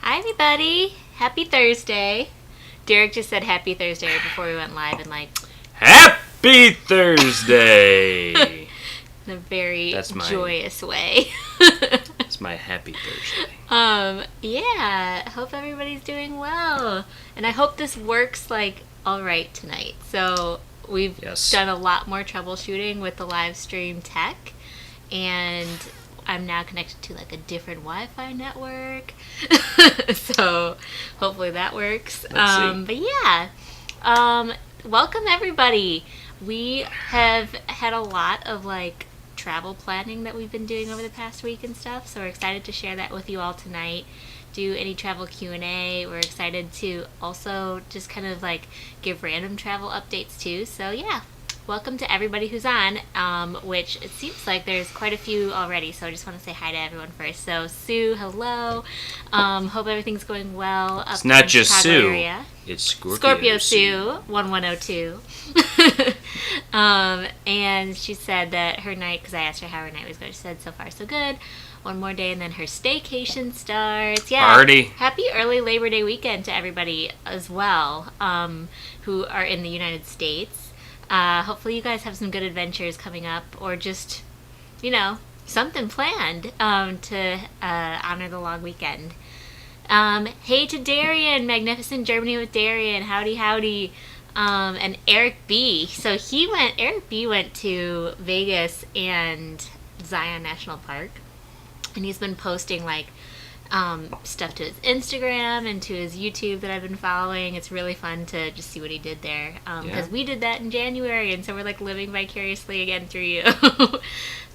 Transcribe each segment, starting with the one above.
Hi, everybody. Happy Thursday. Derek just said happy Thursday right before we went live, and Happy Thursday! in a very joyous way. It's my happy Thursday. Yeah. Hope everybody's doing well. And I hope this works, all right tonight. So we've done a lot more troubleshooting with the live stream tech, and I'm now connected to a different Wi-Fi network. So hopefully that works. But yeah, welcome everybody. We have had a lot of travel planning that we've been doing over the past week and stuff, so we're excited to share that with you all tonight. Do any travel Q&A. We're excited to also just kind of give random travel updates too. So yeah, welcome to everybody who's on, which it seems like there's quite a few already, so I just want to say hi to everyone first. So Sue, hello. Hope everything's going well up it's not in just Chicago Sue area. It's Scorpio Sue 1102. And she said that her night, because I asked her how her night was going, she said so far so good. One more day and then her staycation starts. Yeah. Party. Happy early Labor Day weekend to everybody as well, who are in the United States. Hopefully you guys have some good adventures coming up, or just, something planned to honor the long weekend. Hey to Darian, Magnificent Germany with Darian. Howdy, howdy. And Eric B. So Eric B went to Vegas and Zion National Park. And he's been posting stuff to his Instagram and to his YouTube that I've been following. It's really fun to just see what he did there. Because we did that in January, and so we're living vicariously again through you.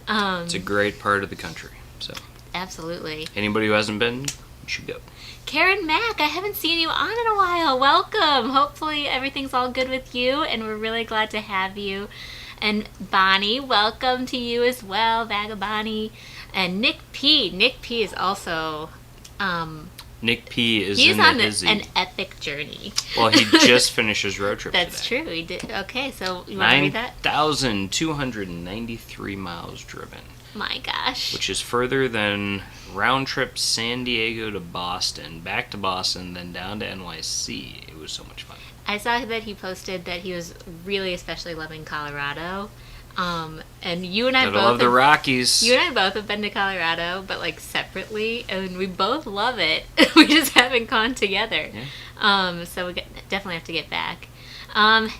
It's a great part of the country. So absolutely. Anybody who hasn't been, you should go. Karen Mack, I haven't seen you on in a while. Welcome. Hopefully everything's all good with you, and we're really glad to have you. And Bonnie, welcome to you as well, Vagabani. And Nick P. Nick P is also... Nick P is he's in on an epic journey. Well, he just finished his road trip That's today. true. He did. Okay, so you want to read that? 9,293 miles driven. My gosh. Which is further than round trip San Diego to Boston, back to Boston, then down to NYC. It was so much fun. I saw that he posted that he was really especially loving Colorado. And you and I both love the Rockies. You and I both have been to Colorado, but separately, and we both love it. We just haven't gone together. Yeah. So we definitely have to get back.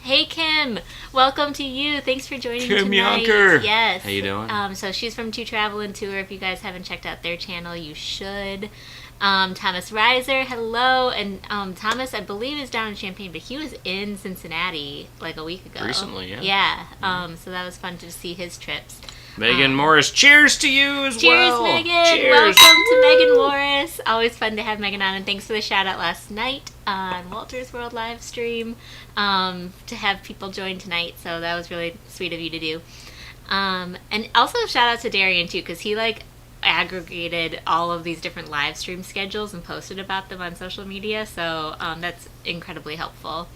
Hey Kim, welcome to you. Thanks for joining Kim tonight. Yonker. Yes. How you doing? So she's from To Travel and Tour. If you guys haven't checked out their channel, you should. Thomas Reiser, hello. And Thomas, I believe, is down in Champaign, but he was in Cincinnati a week ago. Recently, yeah. Yeah. So that was fun to see his trips. Megan Morris, cheers to you as well. Cheers, Megan. Cheers. Welcome to Megan Morris. Always fun to have Megan on, and thanks for the shout out last night on Walter's World live stream to have people join tonight. So that was really sweet of you to do. And also shout out to Darian too, because he aggregated all of these different live stream schedules and posted about them on social media. So that's incredibly helpful.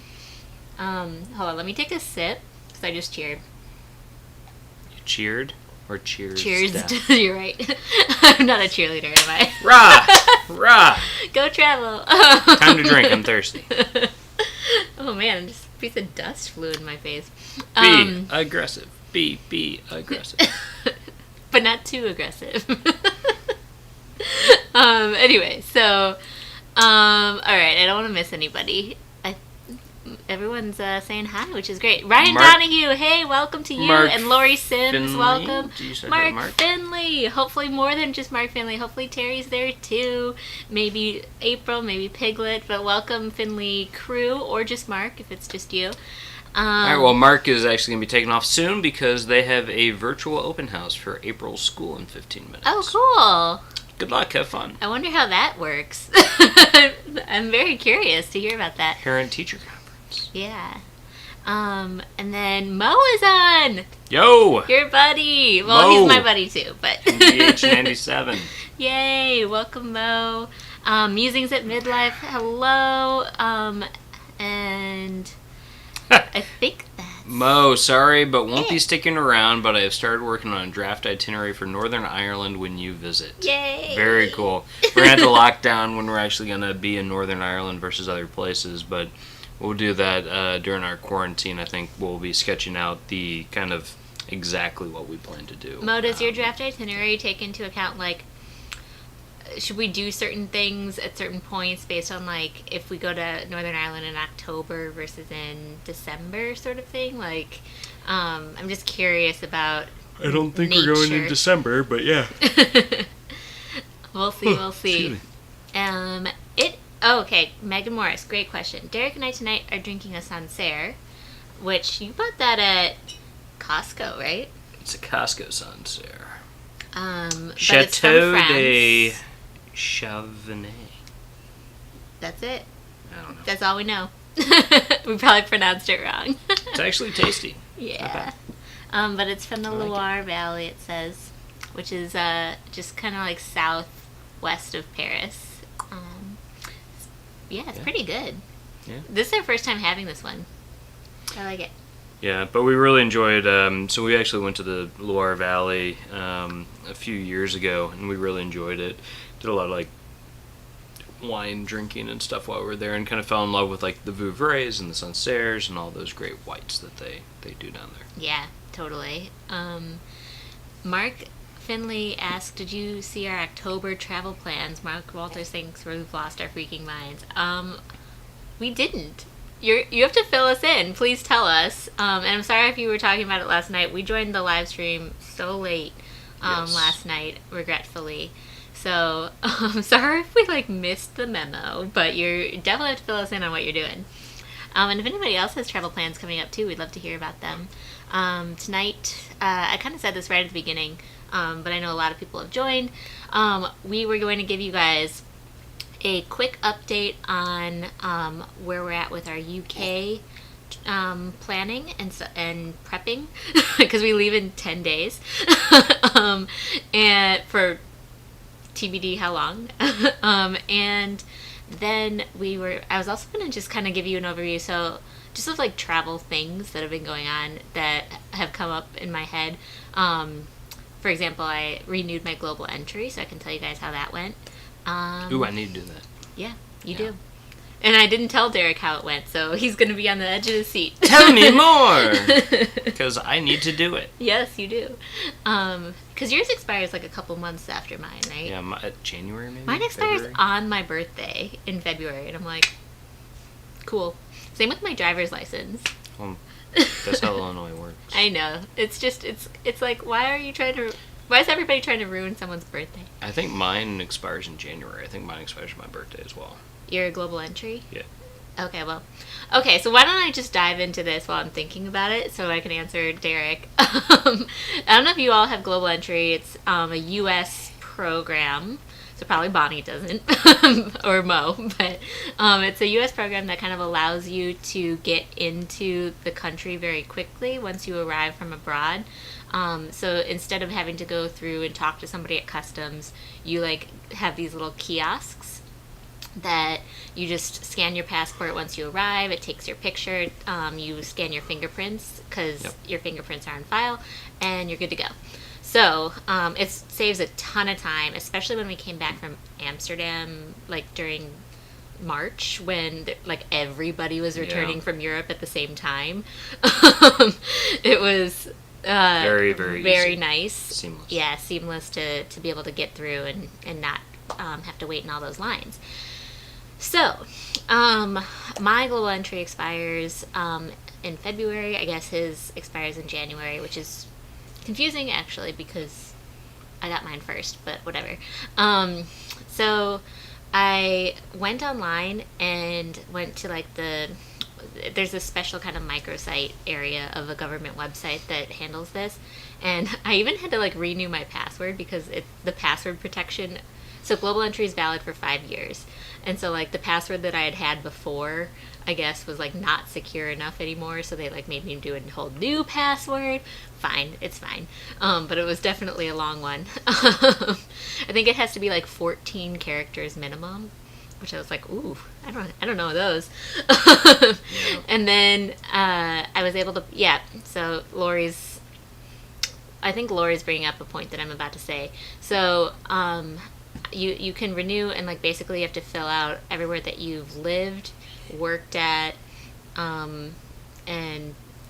Hold on, let me take a sip because I just cheered. You cheered? Or cheers? Cheers. You're right. I'm not a cheerleader, am I? Rah! Rah! Go travel. Time to drink. I'm thirsty. Oh man, just a piece of dust flew in my face. Be aggressive. Be aggressive. But not too aggressive. Anyway, so, alright, I don't want to miss anybody. Everyone's saying hi, which is great. Ryan Donahue, hey, welcome to you. Mark and Lori Sims, Finley. welcome. Mark Finley. Hopefully more than just Mark Finley. Hopefully Terry's there too. Maybe April, maybe Piglet. But welcome Finley crew, or just Mark if it's just you. Alright, well, Mark is actually going to be taking off soon because they have a virtual open house for April's school in 15 minutes. Oh, cool. Good luck. Have fun. I wonder how that works. I'm very curious to hear about that. Parent-teacher conference. Yeah. And then Mo is on. Yo! Your buddy. Well, Mo. he's my buddy too, but. DH97. Yay. Welcome, Mo. Musings at Midlife. Hello. And I think that's Mo, sorry, but won't be sticking around, but I have started working on a draft itinerary for Northern Ireland when you visit. Yay! Very cool. We're going to have to lock down when we're actually going to be in Northern Ireland versus other places, but we'll do that during our quarantine. I think we'll be sketching out the kind of exactly what we plan to do. Mo, does your draft itinerary take into account, like, should we do certain things at certain points based on, like, if we go to Northern Ireland in October versus in December sort of thing? Like, I'm just curious about I don't think nature. we're going in December, but yeah. We'll see. Okay, Megan Morris, great question. Derek and I tonight are drinking a Sancerre, which you bought that at Costco, right? It's a Costco Sancerre. But Chateau it's from France. de Chavannes. That's it. I don't know. That's all we know. We probably pronounced it wrong. It's actually tasty. Yeah. But it's from the Loire Valley, it says, which is just kind of like southwest of Paris. It's pretty good. Yeah. This is our first time having this one. I like it. Yeah, but we really enjoyed. So we actually went to the Loire Valley a few years ago, and we really enjoyed it. Did a lot of like wine drinking and stuff while we were there, and kind of fell in love with like the Vouvrays and the Sancerres and all those great whites that they do down there. Yeah, totally. Mark Finley asked, did you see our October travel plans? Mark Walters thinks we've lost our freaking minds. We didn't. You have to fill us in. Please tell us. And I'm sorry if you were talking about it last night. We joined the live stream so late last night, regretfully. So I'm sorry if we missed the memo, but you definitely have to fill us in on what you're doing. And if anybody else has travel plans coming up too, we'd love to hear about them. Tonight, I kind of said this right at the beginning, but I know a lot of people have joined. We were going to give you guys a quick update on where we're at with our UK planning and prepping, because we leave in 10 days, and for TBD how long. And then I was also going to just kind of give you an overview, so just of like travel things that have been going on that have come up in my head. For example, I renewed my global entry, so I can tell you guys how that went. Ooh, I need to do that. Yeah, you do. And I didn't tell Derek how it went, so he's going to be on the edge of his seat. Tell me more! Because I need to do it. Yes, you do. Because yours expires like a couple months after mine, right? Yeah, January maybe? Mine expires February? on my birthday in February, and I'm like, cool. Same with my driver's license. Well, that's how Illinois works. I know. It's just, it's like, why is everybody trying to ruin someone's birthday? I think mine expires in January. I think mine expires on my birthday as well. Your global entry? Yeah. Okay, so why don't I just dive into this while I'm thinking about it so I can answer Derek. I don't know if you all have global entry. It's a U.S. program. So probably Bonnie doesn't, or Mo, but it's a U.S. program that kind of allows you to get into the country very quickly once you arrive from abroad. So instead of having to go through and talk to somebody at customs, you have these little kiosks that you just scan your passport once you arrive. It takes your picture. You scan your fingerprints because your fingerprints are on file, and you're good to go. So it saves a ton of time, especially when we came back from Amsterdam, during March, when everybody was returning from Europe at the same time. It was very, very very easy. nice. Seamless. Yeah, seamless to be able to get through and not have to wait in all those lines. So, my global entry expires in February. I guess his expires in January, which is confusing actually because I got mine first, but whatever. So I went online and went to there's a special kind of microsite area of a government website that handles this, and I even had to renew my password because the password protection. So global entry is valid for 5 years. And so the password that I had before, I guess, was not secure enough anymore. So they made me do a whole new password. Fine, it's fine. But it was definitely a long one. I think it has to be 14 characters minimum. which I was like, ooh, I don't know those. Yeah. And then I was able to, so I think Lori's bringing up a point that I'm about to say. So you can renew, and like basically you have to fill out everywhere that you've lived, worked at, and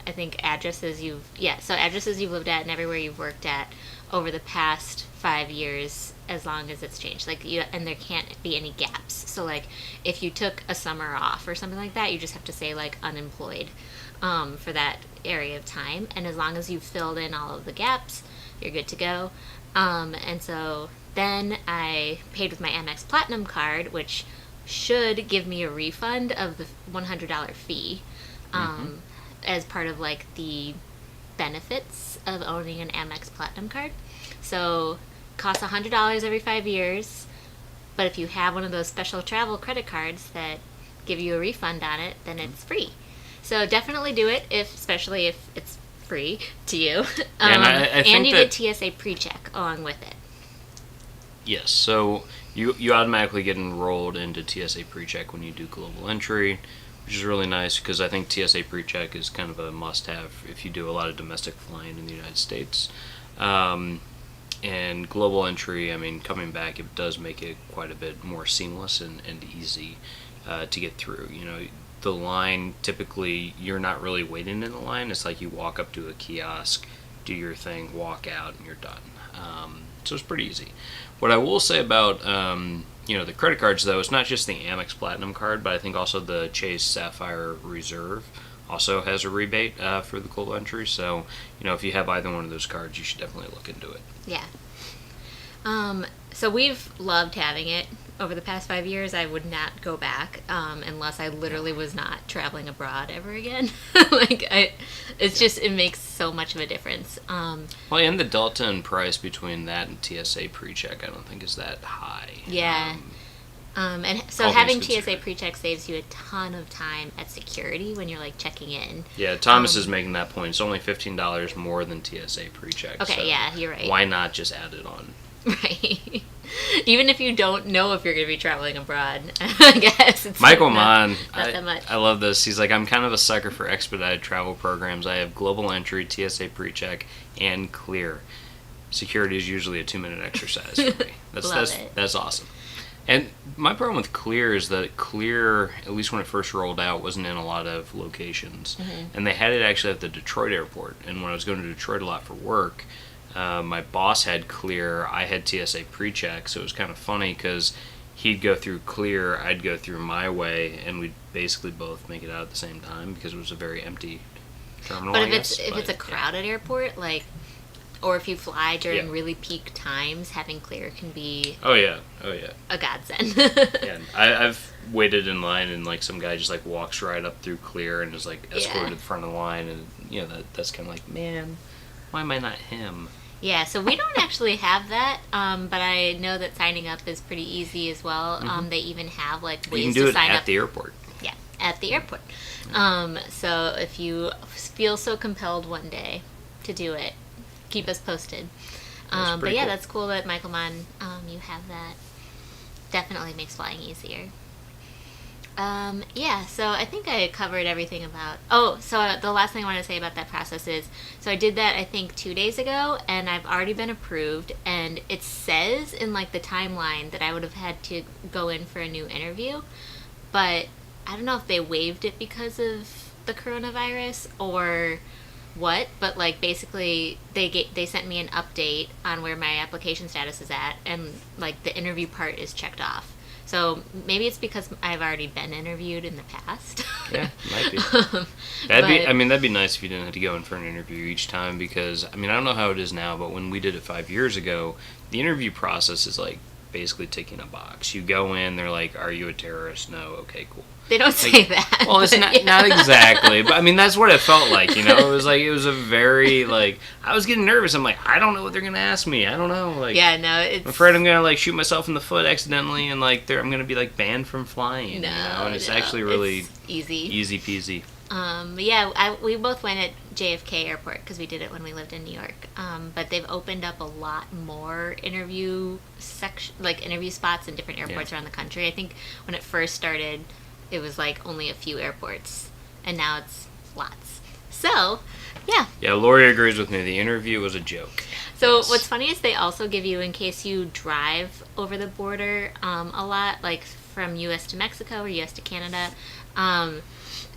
I think addresses you've lived at and everywhere you've worked at over the past 5 years, as long as it's changed. And there can't be any gaps. So like if you took a summer off or something like that, you just have to say like unemployed for that area of time. And as long as you've filled in all of the gaps, you're good to go. And so then I paid with my Amex Platinum card, which should give me a refund of the $100 fee as part of like the benefits of owning an Amex Platinum card. So costs $100 every 5 years, but if you have one of those special travel credit cards that give you a refund on it, then it's free. So definitely do it, especially if it's free to you. And I think and you get TSA pre-check along with it. Yes, so you automatically get enrolled into TSA pre-check when you do global entry, which is really nice because I think TSA pre-check is kind of a must-have if you do a lot of domestic flying in the United States. And global entry, I mean, coming back, it does make it quite a bit more seamless and easy to get through. You know, the line, typically, you're not really waiting in the line. It's like you walk up to a kiosk, do your thing, walk out, and you're done. So it's pretty easy. What I will say about, the credit cards, though, it's not just the Amex Platinum card, but I think also the Chase Sapphire Reserve also has a rebate for the global entry. So, if you have either one of those cards, you should definitely look into it. Yeah. So we've loved having it. Over the past 5 years, I would not go back unless I literally was not traveling abroad ever again. It makes so much of a difference. Well, and the delta in price between that and TSA pre-check, I don't think is that high. Yeah. And so having TSA pre-check saves you a ton of time at security when you're like checking in. Yeah, Thomas is making that point. It's only $15 more than TSA pre-check. Okay, so yeah, you're right. Why not just add it on? Right. Even if you don't know if you're going to be traveling abroad, I guess. It's Michael not Mann, that much. I love this. He's like, I'm kind of a sucker for expedited travel programs. I have global entry, TSA pre-check, and clear. Security is usually a 2-minute exercise for me. That's awesome. And my problem with Clear is that Clear, at least when it first rolled out, wasn't in a lot of locations. Mm-hmm. And they had it actually at the Detroit airport. And when I was going to Detroit a lot for work, my boss had Clear, I had TSA pre-check, so it was kind of funny because he'd go through Clear, I'd go through my way, and we'd basically both make it out at the same time because it was a very empty terminal. But if it's a crowded airport, or if you fly during really peak times, having Clear can be a godsend. Yeah, I've waited in line and like some guy just like walks right up through Clear and is like escorted to the front of the line, and that's kind of like, man, why am I not him? Yeah, so we don't actually have that, but I know that signing up is pretty easy as well. They even have like ways to sign up. You can do it at the airport. Yeah, at the airport. So if you feel so compelled one day to do it, keep us posted. But yeah, cool. That's cool that Michael Mann, you have that. Definitely makes flying easier. So I think I covered everything about... so the last thing I want to say about that process is, so I did that, I think, 2 days ago, and I've already been approved, and it says in, like, the timeline that I would have had to go in for a new interview, but I don't know if they waived it because of the coronavirus or what, but, like, basically they sent me an update on where my application status is at, and, like, the interview part is checked off. So maybe it's because I've already been interviewed in the past. Yeah, might be. That'd be nice if you didn't have to go in for an interview each time because, I don't know how it is now, but when we did it 5 years ago, the interview process is like basically ticking a box. You go in, they're like, are you a terrorist? No, okay, cool. They don't say that. Well, it's not exactly, but that's what it felt like, It was a very, I was getting nervous. I'm like, I don't know what they're going to ask me. I don't know. I'm afraid I'm going to, shoot myself in the foot accidentally and, I'm going to be, banned from flying, and it's actually really it's easy. Easy peasy. But yeah, we both went at JFK Airport because we did it when we lived in New York. But they've opened up a lot more interview spots in different airports around the country. I think when it first started, it was like only a few airports, and now it's lots. So, yeah. Yeah, Lori agrees with me. The interview was a joke. So what's funny is they also give you, in case you drive over the border a lot, like from U.S. to Mexico or U.S. to Canada,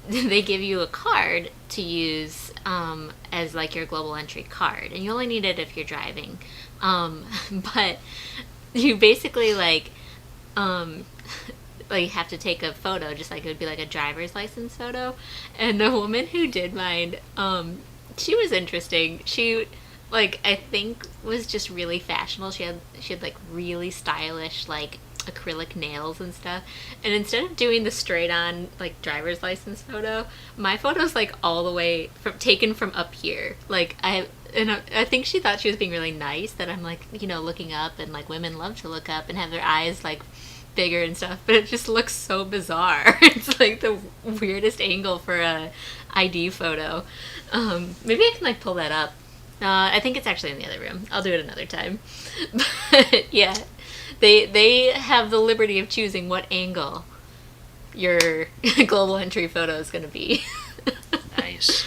they give you a card to use as like your global entry card, and you only need it if you're driving. But you basically like have to take a photo, just like it would be like a driver's license photo. And the woman who did mine, she was interesting. She I think was just really fashionable. She had like really stylish like acrylic nails and stuff, and instead of doing the straight on like driver's license photo, my photo's like all the way taken from up here. Like I think she thought she was being really nice, that I'm like, looking up, and like women love to look up and have their eyes like bigger and stuff, but it just looks so bizarre. It's like the weirdest angle for a ID photo. Maybe I can like pull that up. I think it's actually in the other room. I'll do it another time. But yeah, they have the liberty of choosing what angle your global entry photo is going to be. Nice.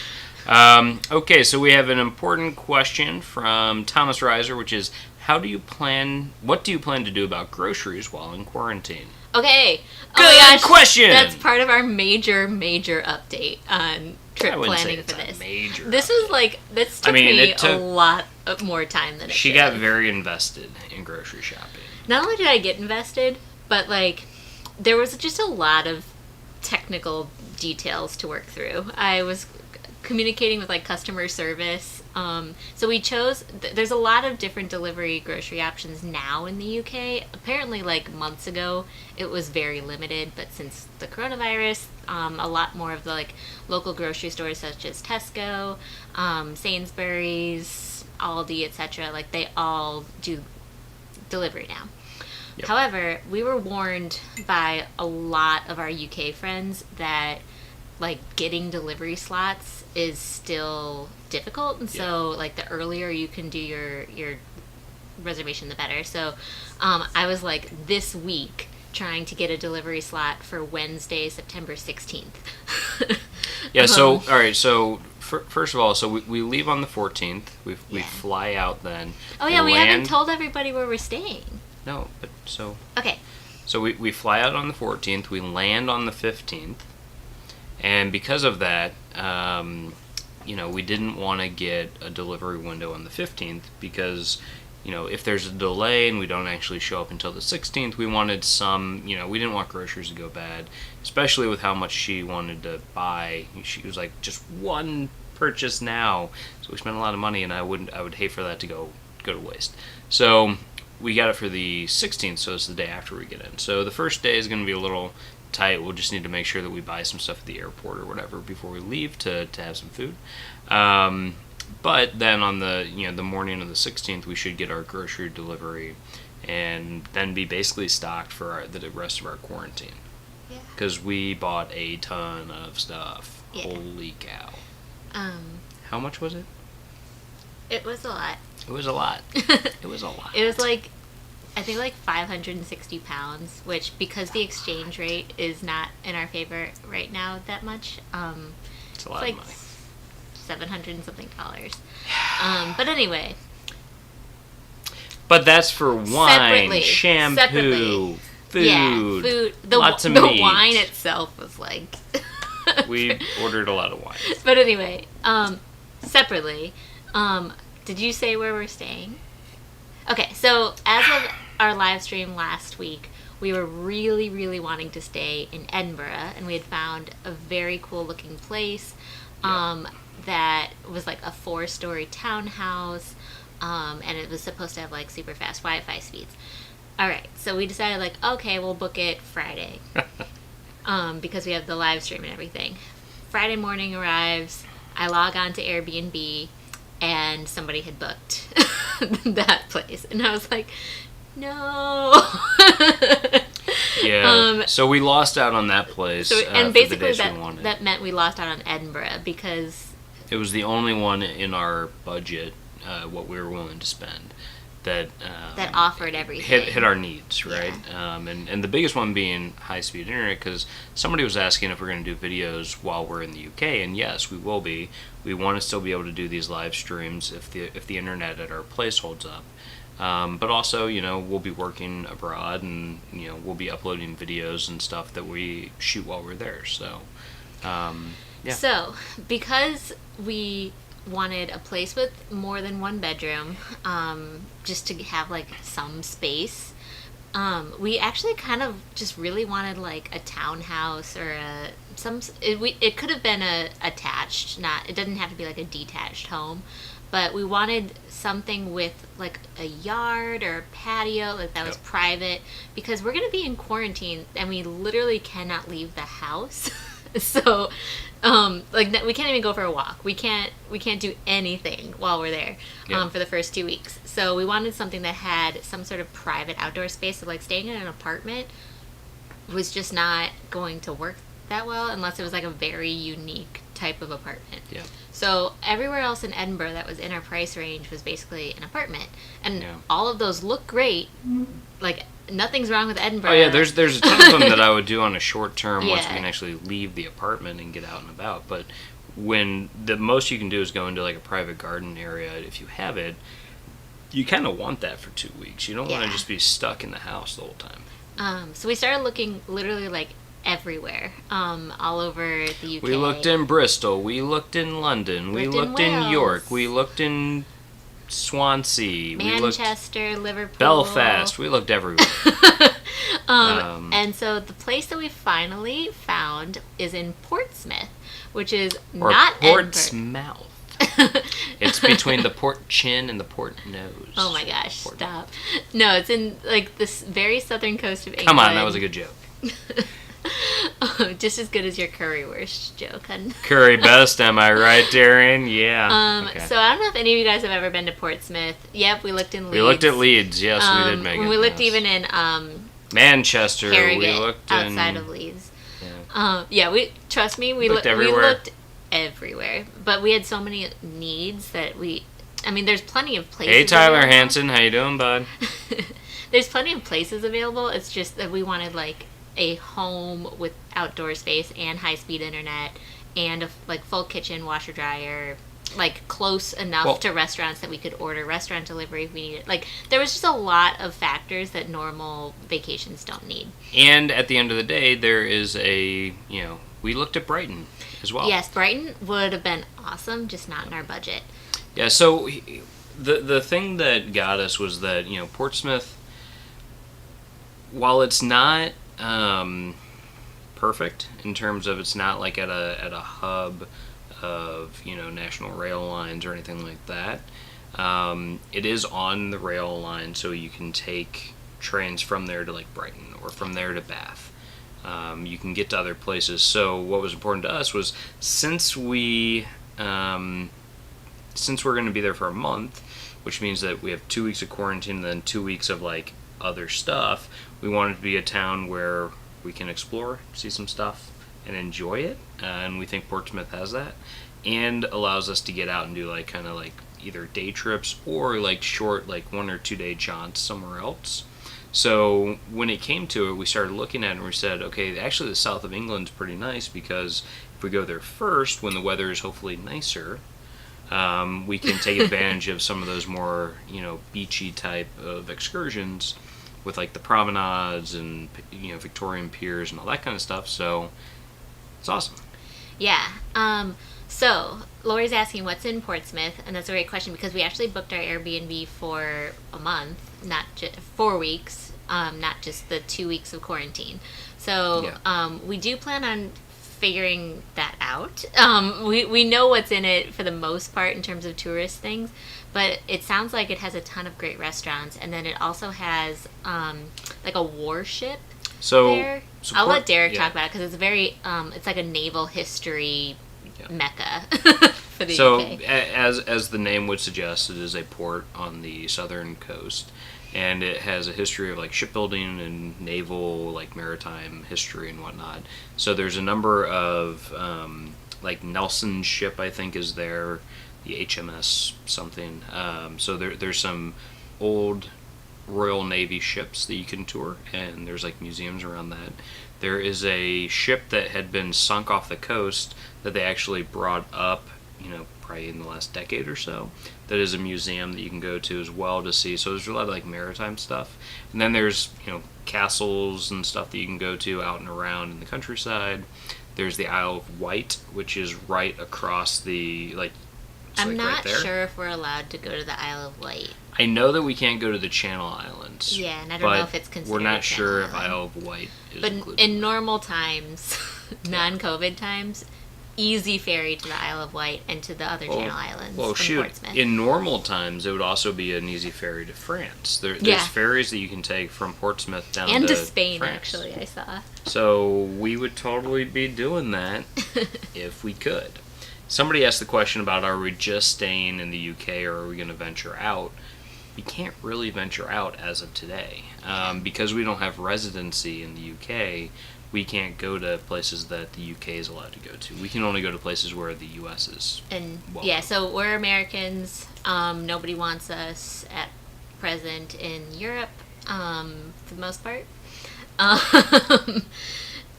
Okay, so we have an important question from Thomas Reiser, which is, what do you plan to do about groceries while in quarantine? Okay. Good question! That's part of our major update on trip planning for this. This took me a lot more time than it should. She got very invested in grocery shopping. Not only did I get invested, but there was just a lot of technical details to work through. I was communicating with customer service. So we chose, there's a lot of different delivery grocery options now in the UK. Apparently months ago it was very limited, but since the coronavirus, a lot more of the local grocery stores such as Tesco, Sainsbury's, Aldi, etc., they all do delivery now. Yep. However, we were warned by a lot of our UK friends that getting delivery slots is still difficult, and so the earlier you can do your reservation, the better. So I was this week trying to get a delivery slot for Wednesday, September 16th. Yeah. So all right. So first of all, so we leave on the 14th. We fly out then. Oh yeah, we haven't told everybody where we're staying. No, but so okay. So we fly out on the 14th. We land on the 15th. And because of that, we didn't want to get a delivery window on the 15th because, if there's a delay and we don't actually show up until the 16th, we wanted we didn't want groceries to go bad, especially with how much she wanted to buy. She was just one purchase now. So we spent a lot of money, and I would hate for that to go to waste. So we got it for the 16th, so it's the day after we get in. So the first day is going to be a little tight. We'll just need to make sure that we buy some stuff at the airport or whatever before we leave to have some food. But then on the the morning of the 16th, we should get our grocery delivery, and then be basically stocked for the rest of our quarantine. Yeah. Because we bought a ton of stuff. Yeah. Holy cow! How much was it? It was a lot. It was a lot. It was a lot. It was I think 560 pounds, which, because the exchange rate is not in our favor right now that much, it's a lot of money. $700 and something. But anyway. But that's for wine, shampoo, separately. food. Yeah, food. Lots of meat. The wine itself was We ordered a lot of wine. But anyway, separately, did you say where we're staying? Okay, so as of our live stream last week, we were really, really wanting to stay in Edinburgh, and we had found a very cool looking place that was a 4-story townhouse, and it was supposed to have super fast Wi-Fi speeds. All right, so we decided okay, we'll book it Friday, because we have the live stream and everything. Friday morning arrives, I log on to Airbnb, and somebody had booked that place, and I was like, no. Yeah. So we lost out on that place. And basically that meant we lost out on Edinburgh because it was the only one in our budget, what we were willing to spend, that offered everything. Hit our needs, right? Yeah. And the biggest one being high-speed internet, because somebody was asking if we're going to do videos while we're in the UK, and yes, we will be. We want to still be able to do these live streams if the internet at our place holds up. But also, we'll be working abroad, and we'll be uploading videos and stuff that we shoot while we're there. So, yeah. So, because we wanted a place with more than one bedroom, just to have like some space, we actually kind of just really wanted like a townhouse or it could have been attached, it doesn't have to be like a detached home, but we wanted something with like a yard or a patio that was private, because we're going to be in quarantine and we literally cannot leave the house. So we can't even go for a walk. We can't do anything while we're there for the first 2 weeks. So we wanted something that had some sort of private outdoor space. So like staying in an apartment was just not going to work that well unless it was like a very unique type of apartment. Yeah. So everywhere else in Edinburgh that was in our price range was basically an apartment, and all of those look great. Like nothing's wrong with Edinburgh. Oh yeah, there's a ton of them that I would do on a short term once we can actually leave the apartment and get out and about. But when the most you can do is go into like a private garden area, if you have it, you kind of want that for 2 weeks. You don't want to just be stuck in the house the whole time. So we started looking literally like everywhere, all over the UK. We looked in Bristol, we looked in London, we looked in York, we looked in Swansea, Manchester, Liverpool, Belfast. We looked everywhere. And so the place that we finally found is in Portsmouth, which is not Portsmouth. It's between the port chin and the port nose. Oh my gosh, stop. No, it's in like this very southern coast of England. Come on, that was a good joke. Just as good as your currywurst joke, hun. Curry best, am I right, Darren? Yeah. So I don't know if any of you guys have ever been to Portsmouth. Yep, we looked in Leeds. We looked at Leeds, yes, we did, Megan. We looked even in Manchester. Harrogate, we looked outside of Leeds. Yeah. We trust me, we looked everywhere. We looked everywhere, but we had so many needs that there's plenty of places. Hey, Tyler Hansen, how you doing, bud? There's plenty of places available. It's just that we wanted like a home with outdoor space and high-speed internet and a full kitchen, washer, dryer, like close enough to restaurants that we could order restaurant delivery if we needed. Like there was just a lot of factors that normal vacations don't need. And at the end of the day, there is we looked at Brighton as well. Yes, Brighton would have been awesome, just not in our budget. Yeah, so the thing that got us was that, Portsmouth, while it's not perfect in terms of it's not like at a hub of national rail lines or anything like that, it is on the rail line, so you can take trains from there to like Brighton or from there to Bath. You can get to other places. So what was important to us was since we're going to be there for a month, which means that we have 2 weeks of quarantine and then 2 weeks of like other stuff, we wanted to be a town where we can explore, see some stuff, and enjoy it. And we think Portsmouth has that, and allows us to get out and do like kind of like either day trips or like short like 1 or 2 day jaunts somewhere else. So when it came to it, we started looking at it and we said, okay, actually the south of England's pretty nice, because if we go there first when the weather is hopefully nicer, we can take advantage of some of those more beachy type of excursions with like the promenades and Victorian piers and all that kind of stuff. So it's awesome. Yeah. So Lori's asking what's in Portsmouth, and that's a great question because we actually booked our Airbnb for a month, not 4 weeks, not just the 2 weeks of quarantine. So we do plan on figuring that out. We know what's in it for the most part in terms of tourist things, but it sounds like it has a ton of great restaurants, and then it also has like a warship there. I'll let Derek talk about it because it's very it's like a naval history mecca for the UK. As the name would suggest, it is a port on the southern coast, and it has a history of like shipbuilding and naval, like maritime history and whatnot. So there's a number of like Nelson's ship, I think, is there, the HMS something. So there's some old Royal Navy ships that you can tour, and there's like museums around that. There is a ship that had been sunk off the coast that they actually brought up, probably in the last decade or so. That is a museum that you can go to as well to see. So there's a lot of like maritime stuff. And then there's, castles and stuff that you can go to out and around in the countryside. There's the Isle of Wight, which is right across the, I'm not sure if we're allowed to go to the Isle of Wight. I know that we can't go to the Channel Islands. Yeah, and I don't know if it's considered. We're not sure if Island. Isle of Wight is but included. In normal times, non-COVID times, easy ferry to the Isle of Wight and to the other Channel Islands from Portsmouth. In normal times, it would also be an easy ferry to France. There's ferries that you can take from Portsmouth down and to Spain, France. actually, I saw. So we would totally be doing that if we could. Somebody asked the question about, are we just staying in the UK or are we going to venture out? We can't really venture out as of today. Because we don't have residency in the UK, we can't go to places that the UK is allowed to go to. We can only go to places where the US is. And welcome. So we're Americans. Nobody wants us at present in Europe, for the most part.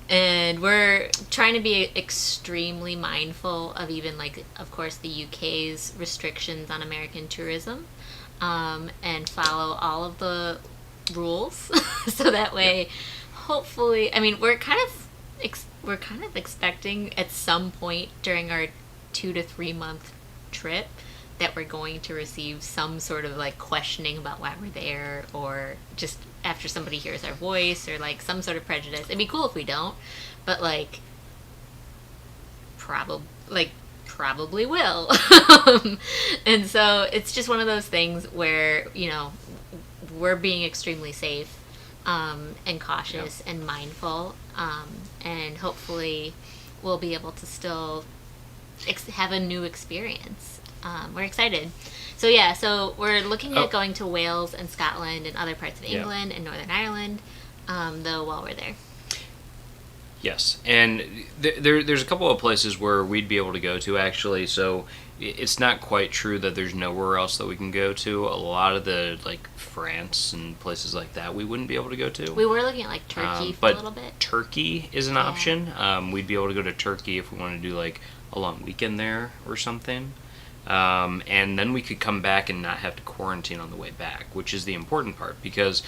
And we're trying to be extremely mindful of even, of course, the UK's restrictions on American tourism, and follow all of the rules. So that way, hopefully, we're kind of expecting at some point during our 2 to 3 month trip that we're going to receive some sort of questioning about why we're there, or just after somebody hears our voice, or some sort of prejudice. It'd be cool if we don't, but probably will. And so it's just one of those things where we're being extremely safe, and cautious, and mindful, and hopefully we'll be able to still have a new experience. We're excited. So we're looking at going to Wales and Scotland and other parts of England and Northern Ireland, though, while we're there. Yes, and there's a couple of places where we'd be able to go to, actually, so it's not quite true that there's nowhere else that we can go to. A lot of the, France and places like that, we wouldn't be able to go to. We were looking at, Turkey for a little bit. But Turkey is an option. We'd be able to go to Turkey if we wanted to do, a long weekend there or something. And then we could come back and not have to quarantine on the way back, which is the important part, because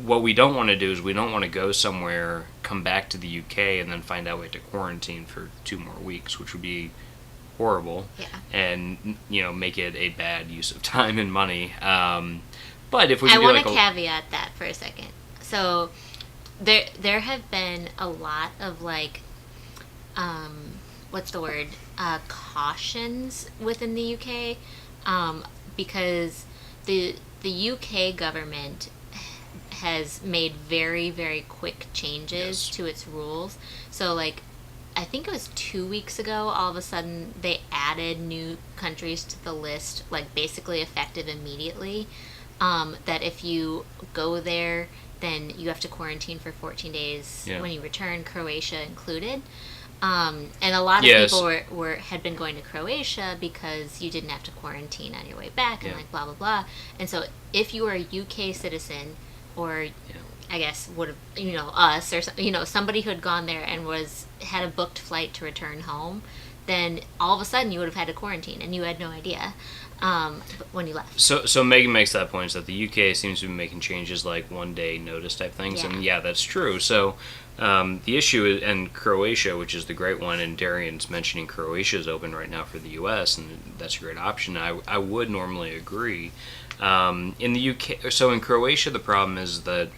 what we don't want to do is we don't want to go somewhere, come back to the UK, and then find out we have to quarantine for 2 more weeks, which would be horrible, and make it a bad use of time and money. But if we can I want to caveat that for a second. So there have been a lot of what's the word? Cautions within the UK, because the UK government has made very, very quick changes to its rules. So I think it was 2 weeks ago, all of a sudden they added new countries to the list, basically effective immediately, that if you go there, then you have to quarantine for 14 days when you return, Croatia included. And a lot of people had been going to Croatia because you didn't have to quarantine on your way back, and blah, blah, blah. And so if you were a UK citizen, or I guess would have, us, or somebody who had gone there and had a booked flight to return home, then all of a sudden you would have had to quarantine, and you had no idea when you left. So Megan makes that point, is that the UK seems to be making changes 1 day notice type things, and that's true. So the issue is, and Croatia, which is the great one, and Darian's mentioning Croatia is open right now for the US, and that's a great option. I would normally agree. In the UK, so in Croatia, the problem is that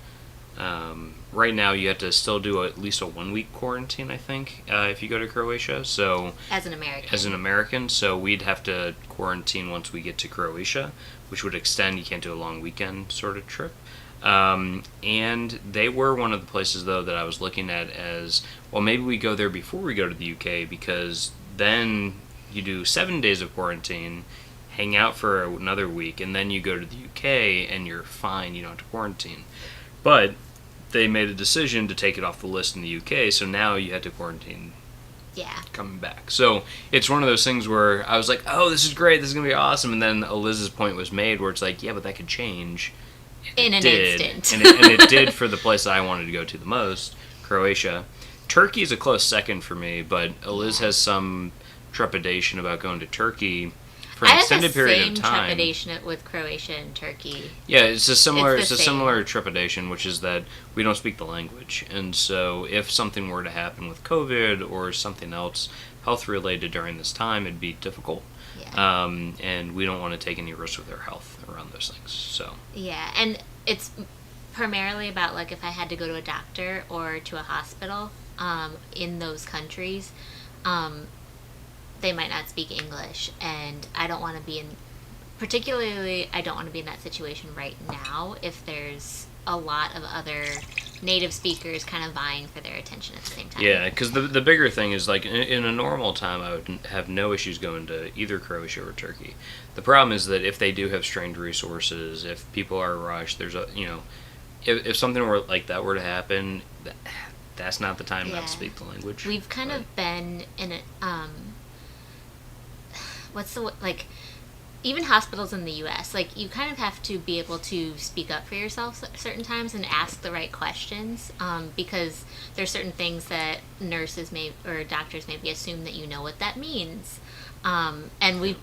right now you have to still do at least a 1 week quarantine, I think, if you go to Croatia. So as an American, so we'd have to quarantine once we get to Croatia, which would extend. You can't do a long weekend sort of trip. And they were one of the places, though, that I was looking at as, well, maybe we go there before we go to the UK, because then you do 7 days of quarantine, hang out for another week, and then you go to the UK and you're fine, you don't have to quarantine. But they made a decision to take it off the list in the UK, so now you had to quarantine coming back. So it's one of those things where I was like, oh, this is great, this is going to be awesome, and then Eliz's point was made where it's like, yeah, but that could change. In an instant. and it did for the place I wanted to go to the most, Croatia. Turkey is a close second for me, but Eliz has some trepidation about going to Turkey for an extended period of time. I have the same trepidation with Croatia and Turkey. Yeah, it's a similar trepidation, which is that we don't speak the language, and so if something were to happen with COVID or something else health related during this time, it'd be difficult. Yeah. And we don't want to take any risks with our health around those things. So yeah, and it's primarily about like if I had to go to a doctor or to a hospital in those countries. They might not speak English, and I don't want to be in that situation right now if there's a lot of other native speakers kind of vying for their attention at the same time. Yeah, because the bigger thing is, like, in a normal time, I would have no issues going to either Croatia or Turkey. The problem is that if they do have strained resources, if people are rushed, there's if something like that were to happen, that's not the time not to speak the language. We've kind of been in a even hospitals in the U.S., like, you kind of have to be able to speak up for yourself certain times and ask the right questions, because there's certain things that nurses or doctors maybe assume that you know what that means. And we've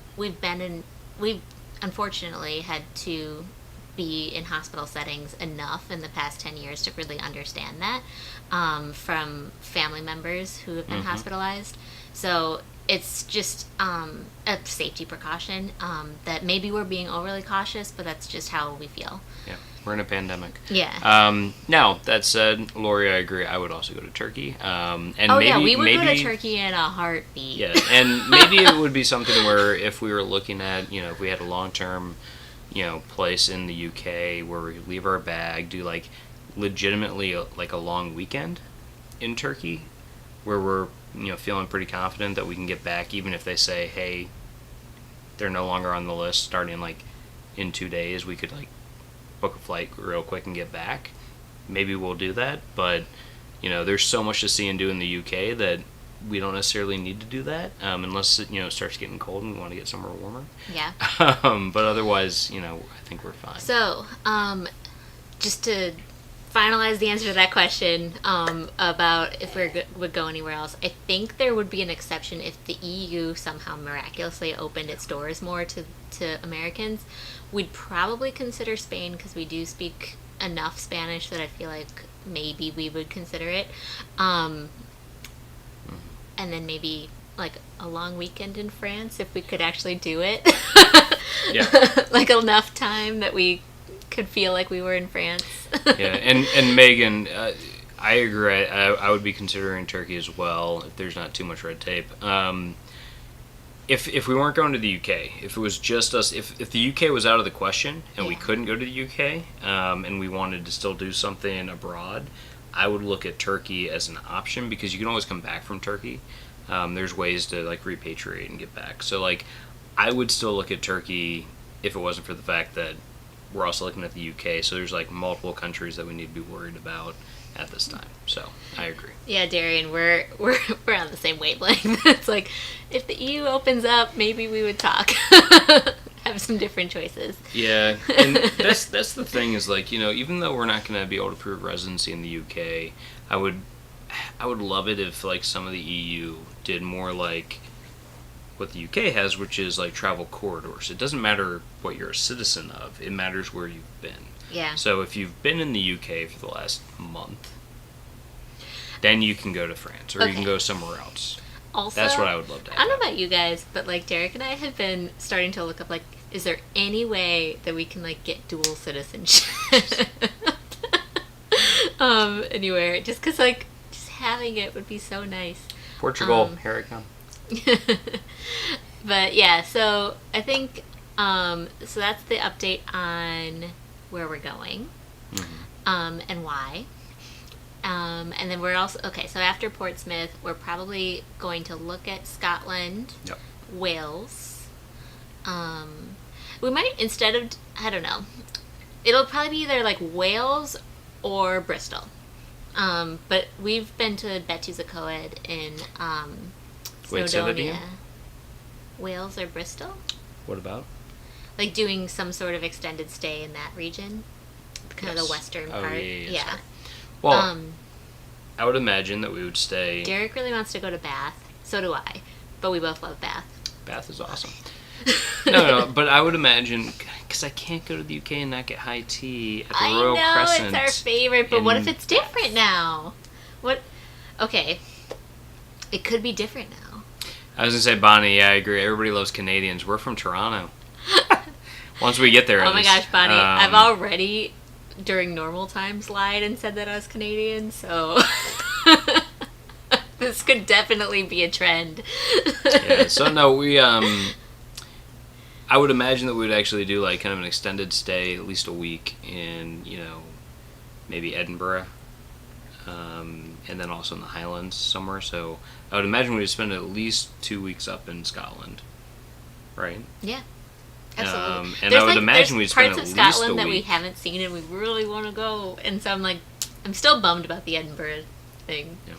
unfortunately had to be in hospital settings enough in the past 10 years to really understand that, from family members who have been hospitalized. So it's just a safety precaution, that maybe we're being overly cautious, but that's just how we feel. Yeah, we're in a pandemic. Yeah. Now, that said, Lori, I agree. I would also go to Turkey. And we would go to Turkey in a heartbeat. Yeah, and maybe it would be something where if we were looking at, if we had a long-term, place in the UK where we leave our bag, do, like, legitimately, a long weekend in Turkey, where we're feeling pretty confident that we can get back, even if they say, hey, they're no longer on the list starting in 2 days. We could book a flight real quick and get back. Maybe we'll do that, but there's so much to see and do in the UK that we don't necessarily need to do that, unless it starts getting cold and we want to get somewhere warmer. Yeah. But otherwise, I think we're fine. So, just to finalize the answer to that question, about if we would go anywhere else, I think there would be an exception if the EU somehow miraculously opened its doors more to Americans. We'd probably consider Spain because we do speak enough Spanish that I feel like maybe we would consider it. And then maybe a long weekend in France if we could actually do it. Yeah. Enough time that we could feel like we were in France. Yeah, and Megan, I agree. I would be considering Turkey as well if there's not too much red tape. If we weren't going to the UK, if it was just us, if the UK was out of the question and we couldn't go to the UK, and we wanted to still do something abroad, I would look at Turkey as an option because you can always come back from Turkey. There's ways to repatriate and get back. So I would still look at Turkey if it wasn't for the fact that we're also looking at the UK. So there's multiple countries that we need to be worried about at this time. So I agree. Yeah, Darian, we're on the same wavelength. It's if the EU opens up, maybe we would talk. Have some different choices. Yeah, and that's the thing is even though we're not going to be able to prove residency in the UK, I would love it if some of the EU did more what the UK has, which is travel corridors. It doesn't matter what you're a citizen of; it matters where you've been. Yeah. So if you've been in the UK for the last month, then you can go to France or you can go somewhere else. Also, that's what I would love to have. I don't know about you guys, but Derek and I have been starting to look up is there any way that we can get dual citizenship anywhere? Just because just having it would be so nice. Portugal, here I come. But yeah, so I think so that's the update on where we're going, and why. And then we're also so after Portsmouth, we're probably going to look at Scotland, Wales, We might, instead of, I don't know, it'll probably be either like Wales or Bristol. But we've been to Betuzacoed in Wait, say that again? Snowdonia. Wales or Bristol? What about? Like doing some sort of extended stay in that region. Kind of the western part. Yeah. Well, I would imagine that we would stay... Derek really wants to go to Bath. So do I. But we both love Bath. Bath is awesome. No, but I would imagine... Because I can't go to the UK and not get high tea at the Royal Crescent. I know, it's our favorite, but what if it's different now? What? Okay. It could be different now. I was going to say, Bonnie, yeah, I agree. Everybody loves Canadians. We're from Toronto. Once we get there, oh my gosh, Bonnie, I've already, during normal times, lied and said that I was Canadian, so this could definitely be a trend. Yeah, so no, we, I would imagine that we would actually do, like, kind of an extended stay, at least a week, in, maybe Edinburgh, and then also in the Highlands somewhere, so I would imagine we would spend at least 2 weeks up in Scotland, right? Yeah. Absolutely. And I would imagine we'd spend at least a week. There's parts of Scotland that we haven't seen and we really want to go. And so I'm still bummed about the Edinburgh thing. Yeah.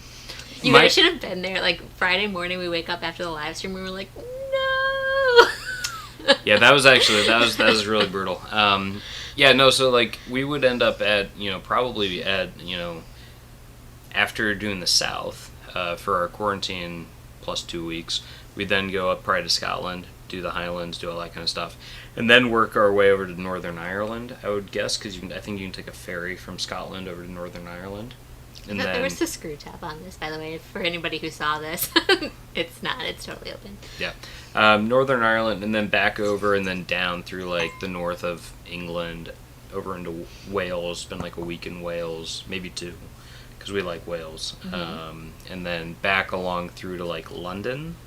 You guys should have been there. Like, Friday morning we wake up after the live stream and we were like, no! Yeah, that was really brutal. So, like, we would end up at, probably at, after doing the South for our quarantine plus 2 weeks, we'd then go up probably to Scotland, do the Highlands, do all that kind of stuff, and then work our way over to Northern Ireland, I would guess, because I think you can take a ferry from Scotland over to Northern Ireland. And there was a screw tab on this, by the way, for anybody who saw this. It's not. It's totally open. Yeah. Northern Ireland, and then back over, and then down through, like, the north of England, over into Wales, spend, like, a week in Wales, maybe 2, because we like Wales. Mm-hmm. And then back along through to, like, London,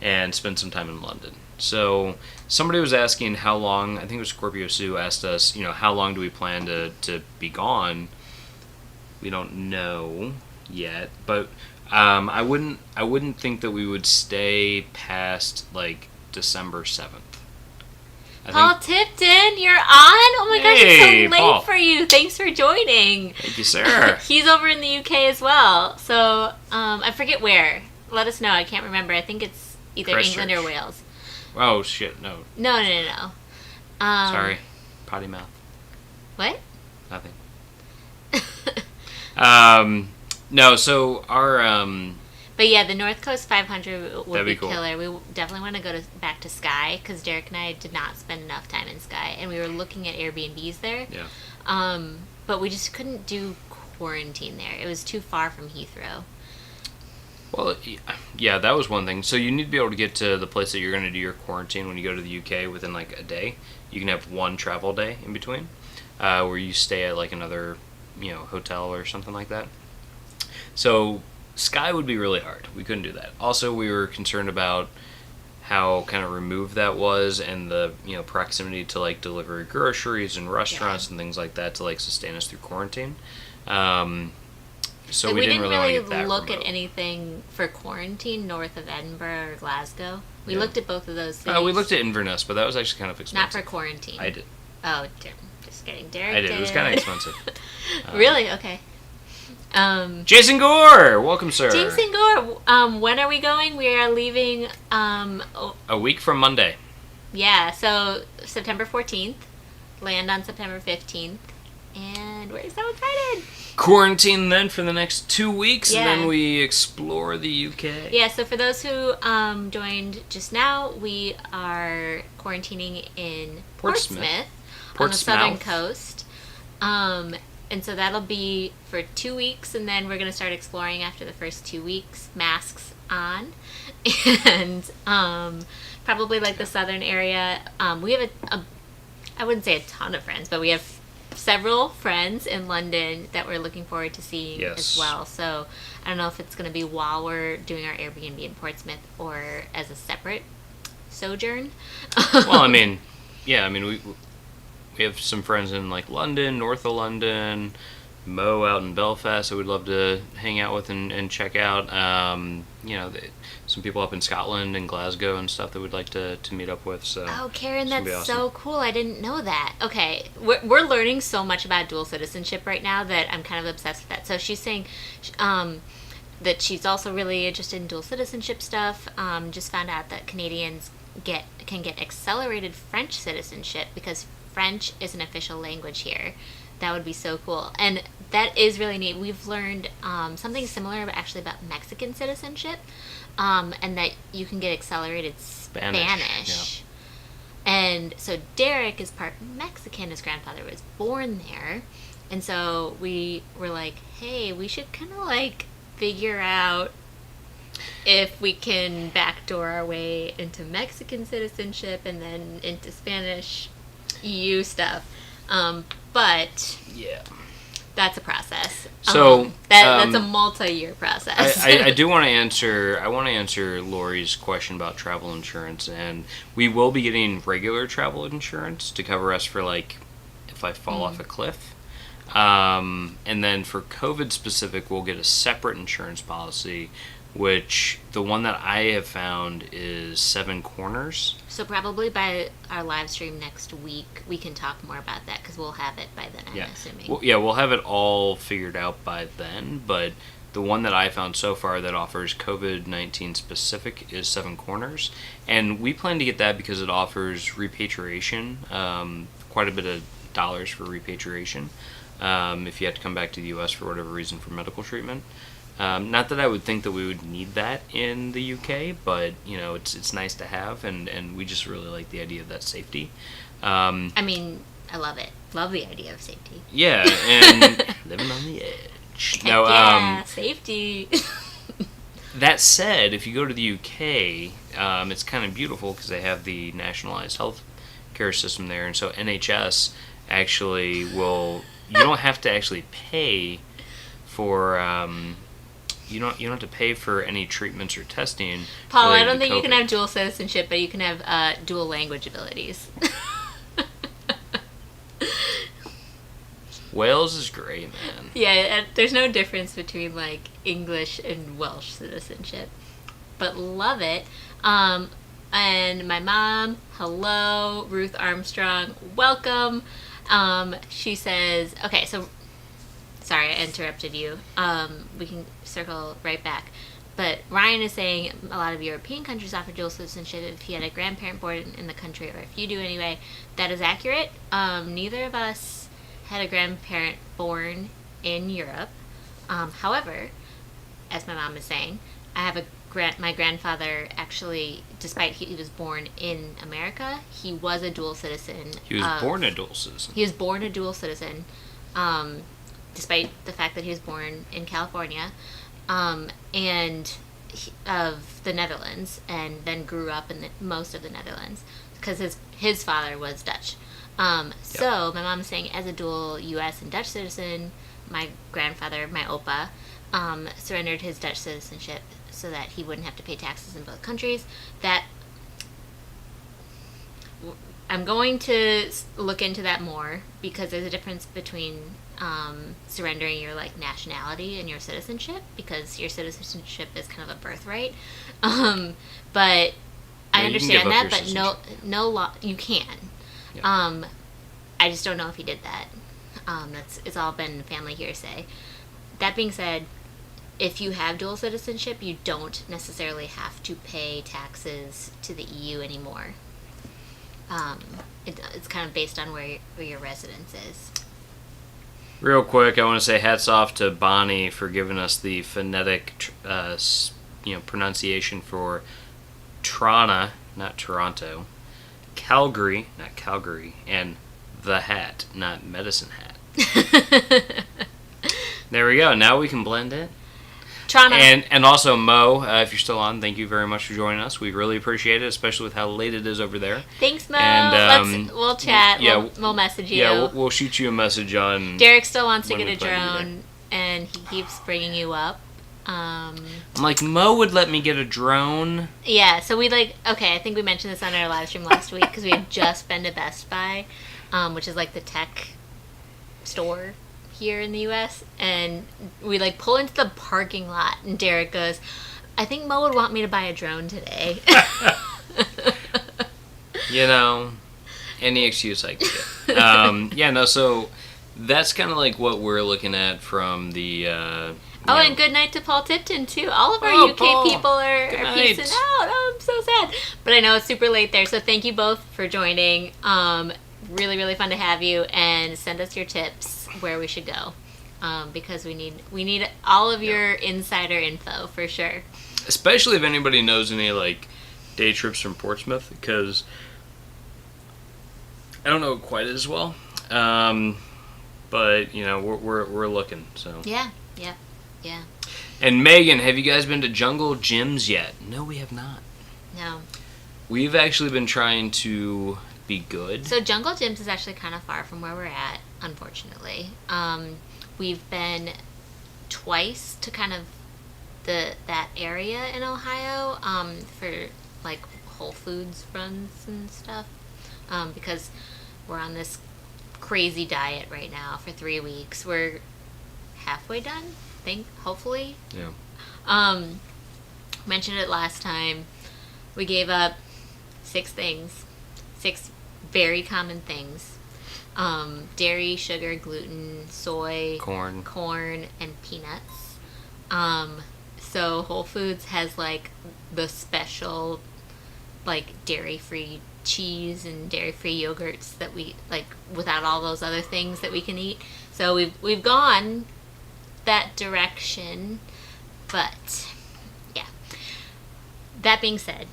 and spend some time in London. So somebody was asking how long, I think it was Scorpio Sue asked us, how long do we plan to be gone? We don't know yet, but I wouldn't think that we would stay past, like, December 7th. Paul Tipton, you're on? Oh my gosh, it's so late Paul. For you. Thanks for joining. Thank you, sir. He's over in the UK as well. So I forget where. Let us know. I can't remember. I think it's either England or Wales. Oh, shit, no. No. Sorry. Potty mouth. What? Nothing. No, so our... But yeah, the North Coast 500 would be cool. killer. We definitely want to go back to Skye, because Derek and I did not spend enough time in Skye, and we were looking at Airbnbs there. Yeah. But we just couldn't do quarantine there. It was too far from Heathrow. Well, yeah, that was one thing. So you need to be able to get to the place that you're going to do your quarantine when you go to the UK within, like, a day. You can have one travel day in between, where you stay at, like, another, hotel or something like that. So Skye would be really hard. We couldn't do that. Also, we were concerned about how kind of removed that was, and the proximity to, like, delivery groceries and restaurants and things like that to, like, sustain us through quarantine. So we didn't really look at anything for quarantine north of Edinburgh or Glasgow. We looked at both of those things. We looked at Inverness, but that was actually kind of expensive. Not for quarantine. I did. Oh, just kidding. Derek I did. It was kind of expensive. Really? Okay. Jason Gore! Welcome, sir. Jason Gore, when are we going? We are leaving... a week from Monday. Yeah, so September 14th. Land on September 15th. And we're so excited! Quarantine then for the next 2 weeks, and then we explore the UK. Yeah, so for those who joined just now, we are quarantining in Portsmouth. On the southern coast. And so that'll be for 2 weeks, and then we're going to start exploring after the first 2 weeks, masks on. And probably, like, the southern area. We have I wouldn't say a ton of friends, but we have several friends in London that we're looking forward to seeing as well. So I don't know if it's going to be while we're doing our Airbnb in Portsmouth or as a separate sojourn. Well, we have some friends in, like, London, north of London, Mo out in Belfast I would love to hang out with and check out. Some people up in Scotland and Glasgow and stuff that we'd like to meet up with. So oh, Karen, that's awesome. So cool. I didn't know that. Okay, we're learning so much about dual citizenship right now that I'm kind of obsessed with that. So she's saying that she's also really interested in dual citizenship stuff. Just found out that Canadians can get accelerated French citizenship because French is an official language here. That would be so cool. And that is really neat. We've learned something similar actually about Mexican citizenship, and that you can get accelerated Spanish. Yeah. And so Derek is part Mexican. His grandfather was born there. And so we were like, hey, we should kind of like figure out if we can backdoor our way into Mexican citizenship and then into Spanish EU stuff. But yeah, that's a process. So that's a multi-year process. I do want to answer. I want to answer Lori's question about travel insurance, and we will be getting regular travel insurance to cover us for like if I fall off a cliff. And then for COVID specific, we'll get a separate insurance policy, which the one that I have found is Seven Corners. So probably by our live stream next week, we can talk more about that because we'll have it by then, I'm assuming. Well, we'll have it all figured out by then, but the one that I found so far that offers COVID-19 specific is Seven Corners, and we plan to get that because it offers repatriation, quite a bit of dollars for repatriation, if you have to come back to the U.S. for whatever reason for medical treatment. Not that I would think that we would need that in the UK, but it's nice to have, and we just really like the idea of that safety. I mean, I love it. Love the idea of safety. Yeah, and living on the edge. No, safety. That said, if you go to the UK, it's kind of beautiful because they have the nationalized health care system there, and so NHS actually will. You don't have to actually pay for. You don't have to pay for any treatments or testing. Paul, I don't think you can have dual citizenship, but you can have dual language abilities. Wales is great, man. Yeah, there's no difference between like English and Welsh citizenship, but love it. And my mom, hello, Ruth Armstrong, welcome. She says, okay, so. Sorry, I interrupted you. We can circle right back. But Ryan is saying a lot of European countries offer dual citizenship if you had a grandparent born in the country, or if you do anyway. That is accurate. Neither of us had a grandparent born in Europe. However, as my mom is saying, I have my grandfather actually, despite he was born in America, he was a dual citizen. He was born a dual citizen. He was born a dual citizen. Despite the fact that he was born in California, and of the Netherlands, and then grew up in most of the Netherlands, because his father was Dutch. So my mom is saying, as a dual U.S. and Dutch citizen, my grandfather, my opa, surrendered his Dutch citizenship so that he wouldn't have to pay taxes in both countries. That I'm going to look into that more, because there's a difference between surrendering your like nationality and your citizenship, because your citizenship is kind of a birthright. But I understand that, but no law, you can. Yeah. I just don't know if he did that. It's all been family hearsay. That being said, if you have dual citizenship, you don't necessarily have to pay taxes to the EU anymore. It's kind of based on where your residence is. Real quick, I want to say hats off to Bonnie for giving us the phonetic, pronunciation for Toronto, not Toronto, Calgary, not Calgary, and the hat, not medicine hat. There we go. Now we can blend it. Toronto. And also, Mo, if you're still on, thank you very much for joining us. We really appreciate it, especially with how late it is over there. Thanks, Mo. And, we'll chat. Yeah, we'll message you. Yeah, we'll shoot you a message on... Derek still wants to get a drone, and he keeps bringing you up. I'm like, Mo would let me get a drone. Yeah, so I think we mentioned this on our live stream last week, because we had just been to Best Buy, which is like the tech store here in the U.S. And we like pull into the parking lot, and Derek goes, "I think Mo would want me to buy a drone today." You know, any excuse I can get. So that's kind of like what we're looking at from the. And good night to Paul Tipton too. All of our UK Paul. people are peacing out. Oh, I'm so sad. But I know it's super late there, so thank you both for joining. Really, really fun to have you, and send us your tips where we should go, because we need all of your insider info for sure. Especially if anybody knows any like day trips from Portsmouth, because I don't know quite as well, but you know we're looking. So yeah. And Megan, have you guys been to Jungle Gyms yet? No, we have not. No. We've actually been trying to be good. So Jungle Gyms is actually kind of far from where we're at, unfortunately. We've been twice to kind of that area in Ohio for like Whole Foods runs and stuff, because we're on this crazy diet right now for 3 weeks. We're halfway done, hopefully. Yeah. Mentioned it last time. We gave up 6 very common things: dairy, sugar, gluten, soy, corn, and peanuts. So Whole Foods has like the special like dairy-free cheese and dairy-free yogurts that we like without all those other things that we can eat. So we've gone that direction, but yeah. That being said,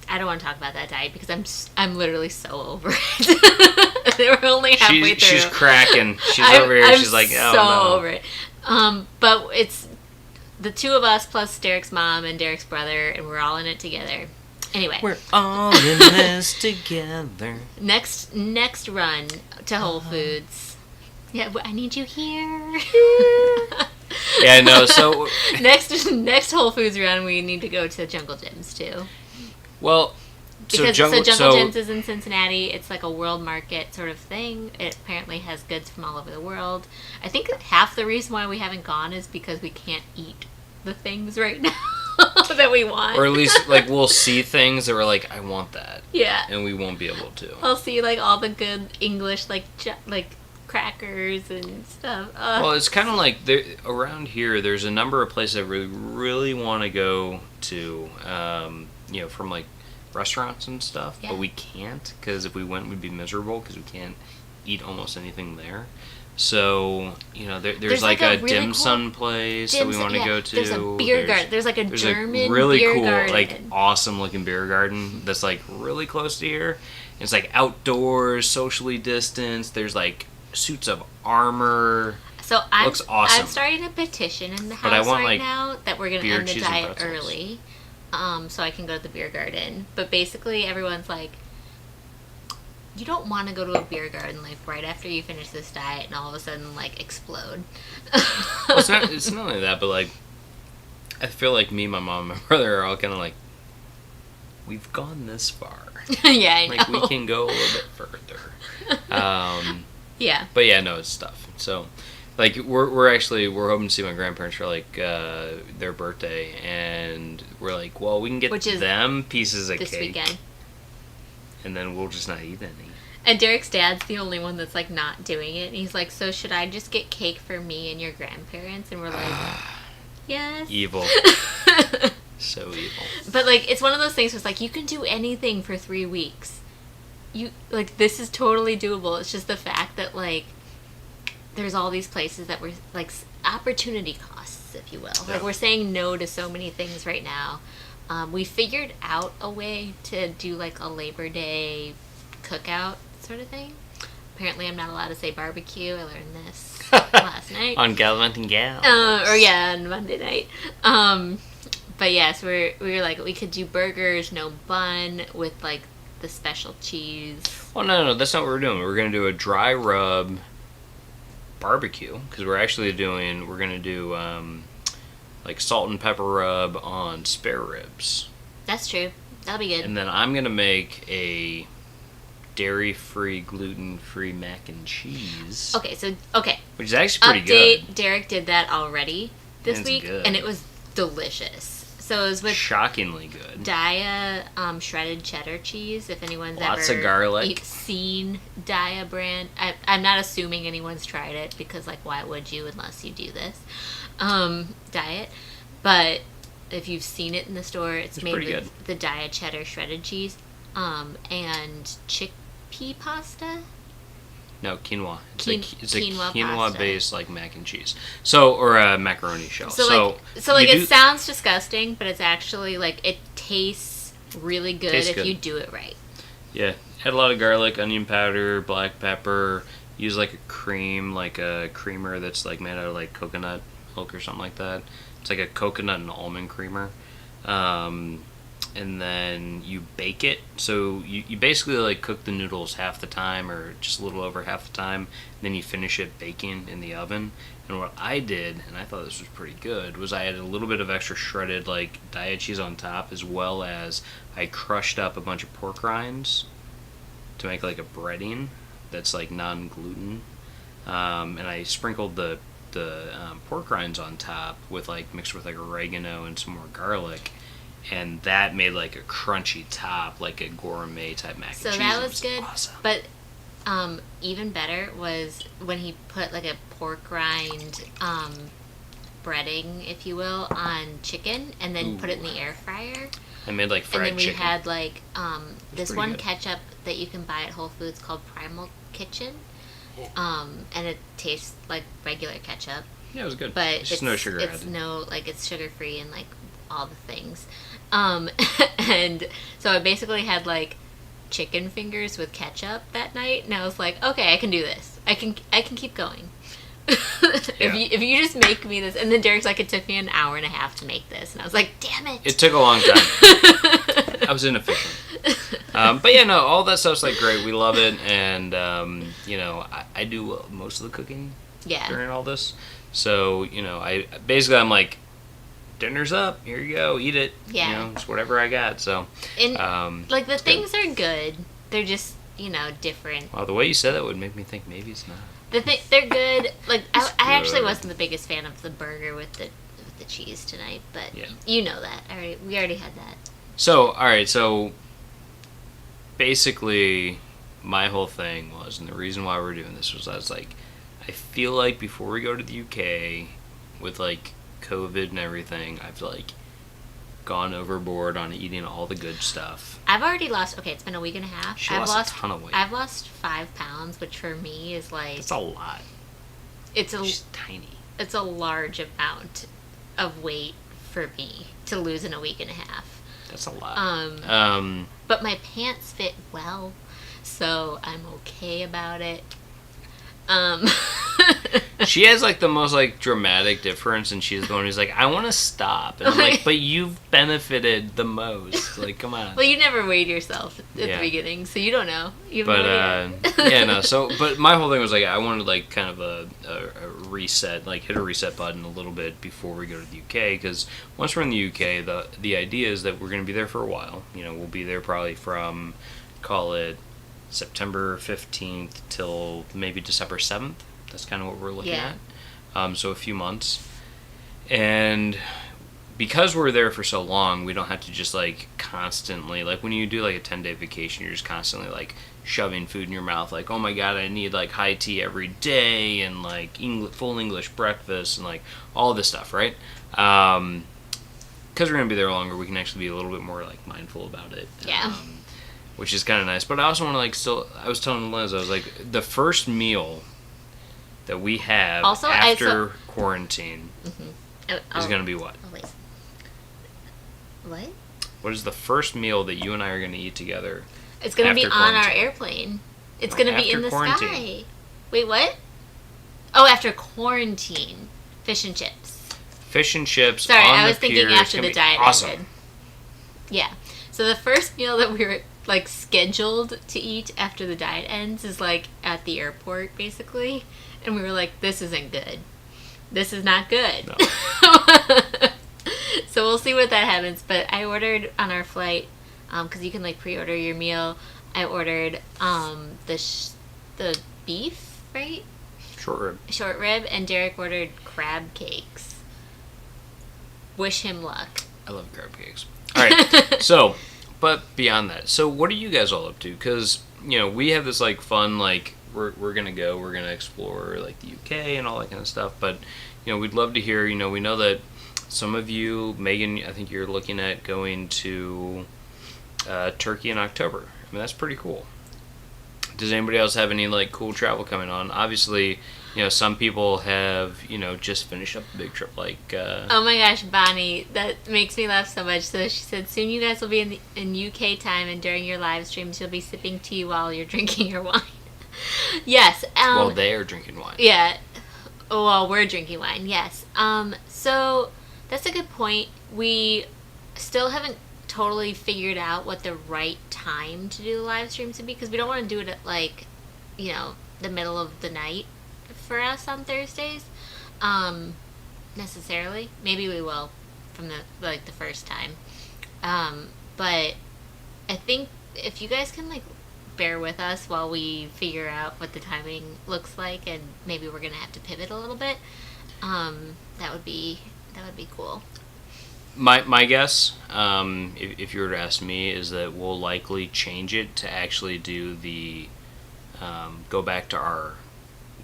I don't want to talk about that diet because I'm literally so over it. We're only halfway through. She's cracking. She's over here. She's like, oh, so over it. But it's the two of us plus Derek's mom and Derek's brother, and we're all in it together. Anyway, we're all in this together. Next run to Whole Foods. Yeah, I need you here. Yeah, no. So next Whole Foods run, we need to go to Jungle Gyms too. Well, because Jungle Gyms is in Cincinnati. It's like a world market sort of thing. It apparently has goods from all over the world. I think half the reason why we haven't gone is because we can't eat the things right now that we want. Or at least like we'll see things that we're like, I want that. Yeah. And we won't be able to. I'll see like all the good English like crackers and stuff. Well, it's kind of like around here. There's a number of places I really want to go to. From like restaurants and stuff, but we can't because if we went, we'd be miserable because we can't eat almost anything there. So there's like a really dim sum place that we want to go to. There's a beer garden. There's like a German really beer cool, garden. like awesome looking beer garden that's like really close to here. It's like outdoors, socially distanced. There's like suits of armor. So looks awesome. I'm starting a petition in the house now that we're going to end the diet early, so I can go to the beer garden. But basically, everyone's like, you don't want to go to a beer garden like right after you finish this diet and all of a sudden like explode. Well, it's not only that, but like I feel like me, my mom, and my brother are all kind of like, we've gone this far. Yeah, I know. Like we can go a little bit further. Yeah. But yeah, no, it's tough. So, like we're hoping to see my grandparents for like their birthday, and we're like, well, we can get them pieces of this cake weekend, and then we'll just not eat any. And Derek's dad's the only one that's like not doing it. And he's like, so should I just get cake for me and your grandparents? And we're like, yes. Evil. So evil. But like, it's one of those things where it's like you can do anything for 3 weeks. You like this is totally doable. It's just the fact that like there's all these places that we're like opportunity costs, if you will. Yeah. Like we're saying no to so many things right now. We figured out a way to do like a Labor Day cookout sort of thing. Apparently, I'm not allowed to say barbecue. I learned this last night on Gallivanting Gal. On Monday night. But yes, we were like we could do burgers, no bun, with like the special cheese. Well, no, that's not what we're doing. We're gonna do a dry rub barbecue because we're gonna do like salt and pepper rub on spare ribs. That's true. That'll be good. And then I'm gonna make a dairy-free, gluten-free mac and cheese. Okay. Which is actually pretty good. Derek did that already this week, good. and it was delicious. So it was with shockingly good. Daya shredded cheddar cheese. If anyone's Lots of garlic. Seen Daya brand, I'm not assuming anyone's tried it because, like, why would you unless you do this diet? But if you've seen it in the store, it's made with the Daya cheddar shredded cheese and chickpea pasta. No, quinoa. It's a quinoa quinoa-based, like, mac and cheese. Or a macaroni shell. So it sounds disgusting, but it's actually, like, it tastes really good if you do it right. Yeah. Add a lot of garlic, onion powder, black pepper. Use, like, a cream, like a creamer that's, like, made out of, like, coconut milk or something like that. It's like a coconut and almond creamer. And then you bake it. So you basically, like, cook the noodles half the time or just a little over half the time. And then you finish it baking in the oven. And what I did, and I thought this was pretty good, was I added a little bit of extra shredded, like, Daya cheese on top, as well as I crushed up a bunch of pork rinds to make, like, a breading that's, like, non-gluten. And I sprinkled the pork rinds on top with, like, mixed with, like, oregano and some more garlic. And that made, like, a crunchy top, like a gourmet type mac and cheese. So that was good. Awesome. But even better was when he put, like, a pork rind breading, if you will, on chicken and then put it in the air fryer. I made, like, fried chicken. And then we had, like, this one ketchup that you can buy at Whole Foods called Primal Kitchen. And it tastes like regular ketchup. Yeah, it was good. But it's just no sugar added. It's sugar-free and, like, all the things. And so I basically had, like, chicken fingers with ketchup that night, and I was like, okay, I can do this. I can keep going. If you just make me this. And then Derek's like, it took me an hour and a half to make this, and I was like, damn it. It took a long time. I was inefficient. But yeah, no, all that stuff's, like, great. We love it, and I do most of the cooking during all this. So, I'm like, dinner's up, here you go, eat it. Yeah. It's whatever I got. So, and like, the things are good. They're just, different. Well, the way you said that would make me think maybe it's not. They're good. Like, I actually wasn't the biggest fan of the burger with the cheese tonight, but you know that. We already had that. So, all right, so basically my whole thing was, and the reason why we're doing this was, I was like, I feel like before we go to the UK with, like, COVID and everything, I've, like, gone overboard on eating all the good stuff. I've already lost, it's been a week and a half. I've lost a ton of weight. I've lost 5 pounds, which for me is, like... That's a lot. It's tiny. It's a large amount of weight for me to lose in a week and a half. That's a lot. But my pants fit well, so I'm okay about it. She has, like, the most, like, dramatic difference, and she's the one who's like, I want to stop. And I'm like, but you've benefited the most. Like, come on. Well, you never weighed yourself at the beginning, so you don't know. But my whole thing was, like, I wanted, like, kind of a reset, like, hit a reset button a little bit before we go to the UK, because once we're in the UK, the idea is that we're going to be there for a while. We'll be there probably from, call it, September 15th till maybe December 7th. That's kind of what we're looking at. So a few months. And because we're there for so long, we don't have to just, like, constantly, like, when you do, like, a 10-day vacation, you're just constantly, like, shoving food in your mouth. Like, oh my god, I need, like, high tea every day and, like, full English breakfast and, like, all this stuff, right? Because we're going to be there longer, we can actually be a little bit more, like, mindful about it. Yeah. Which is kind of nice. But I also want to, like, I was telling Liz, I was like, the first meal that we have after quarantine is going to be what? Oh, wait. What? What is the first meal that you and I are going to eat together? It's going to be on our airplane. It's going to be in the sky. Wait, what? Oh, after quarantine. Fish and chips. Fish and chips. Sorry, on I was the thinking pier. after the diet ended. Yeah. So the first meal that we were, like, scheduled to eat after the diet ends is, like, at the airport, basically. And we were like, this isn't good. This is not good. No. So we'll see what that happens. But I ordered on our flight, because you can, like, pre-order your meal I ordered the beef, right? Short rib, and Derek ordered crab cakes. Wish him luck. I love crab cakes. All right, so, but beyond that, so what are you guys all up to? Because, we have this, like, fun, like, we're going to explore, like, the UK and all that kind of stuff, but, we'd love to hear, we know that some of you, Megan, I think you're looking at going to Turkey in October. I mean, that's pretty cool. Does anybody else have any, like, cool travel coming on? Obviously, some people have, just finished up a big trip, like... Oh my gosh, Bonnie, that makes me laugh so much. So she said, soon you guys will be in UK time, and during your live streams, you'll be sipping tea while you're drinking your wine. Yes. While they are drinking wine. Yeah. Well, we're drinking wine, yes. So that's a good point. We still haven't totally figured out what the right time to do the live streams would be, because we don't want to do it at, like, the middle of the night for us on Thursdays, necessarily. Maybe we will from the first time, but I think if you guys can, like, bear with us while we figure out what the timing looks like, and maybe we're gonna have to pivot a little bit, that would be cool. My guess, if you were to ask me, is that we'll likely change it to actually do the go back to our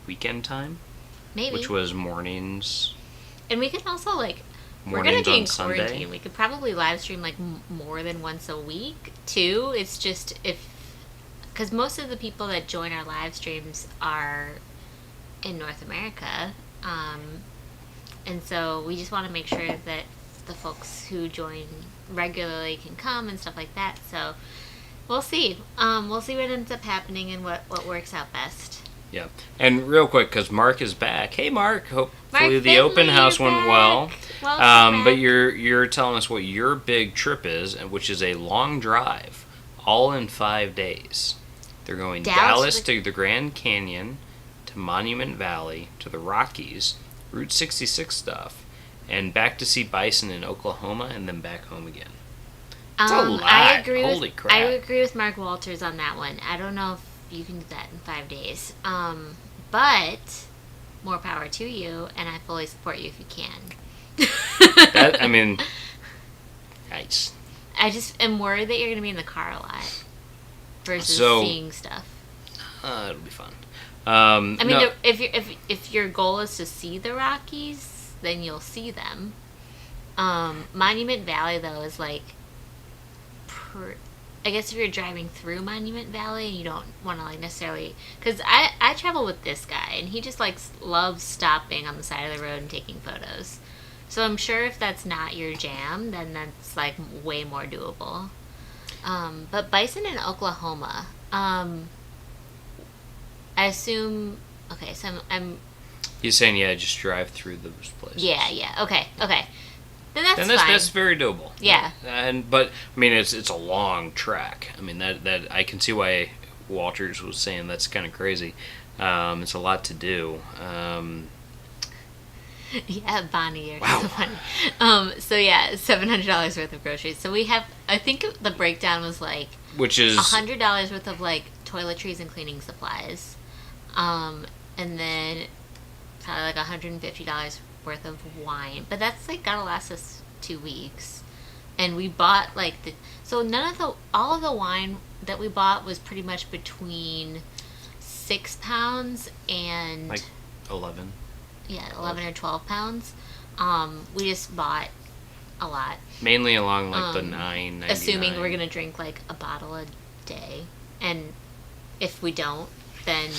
weekend time, maybe, which was mornings. And we can also, like, we're gonna be in quarantine. We could probably live stream, like, more than once a week too. It's just because most of the people that join our live streams are in North America, and so we just want to make sure that the folks who join regularly can come and stuff like that. So we'll see. We'll see what ends up happening and what works out best. Yeah. And real quick, because Mark is back. Hey, Mark. Hopefully Mark the open house went well. But back. you're telling us what your big trip is, which is a long drive, all in 5 days. They're going Dallas to the Grand Canyon, to Monument Valley, to the Rockies, Route 66 stuff, and back to see bison in Oklahoma, and then back home again. That's a lot. Holy crap. I agree with Mark Walters on that one. I don't know if you can do that in 5 days. But more power to you, and I fully support you if you can. Nice. I just am worried that you're going to be in the car a lot versus seeing stuff. It'll be fun. If your goal is to see the Rockies, then you'll see them. Monument Valley, though, is like... I guess if you're driving through Monument Valley and you don't want to, like, necessarily... Because I travel with this guy, and he just, like, loves stopping on the side of the road and taking photos. So I'm sure if that's not your jam, then that's, like, way more doable. But bison in Oklahoma... I assume... Okay, so I'm... He's saying, yeah, just drive through those places. Yeah. Okay. Then that's fine. That's very doable. Yeah. But I mean, it's a long track. I mean, that I can see why Walters was saying that's kind of crazy. It's a lot to do. Yeah, Bonnie, you're wow. so funny. So yeah, $700 worth of groceries. So we have, I think the breakdown was like, which is $100 worth of, like, toiletries and cleaning supplies, and then probably like $150 worth of wine. But that's, like, gotta last us 2 weeks. And we bought, like, all of the wine that we bought was pretty much between 6 pounds and like 11. Yeah, 11 or 12 pounds. We just bought a lot. Mainly along, like, the $9.99. Assuming we're going to drink, like, a bottle a day. And if we don't, then...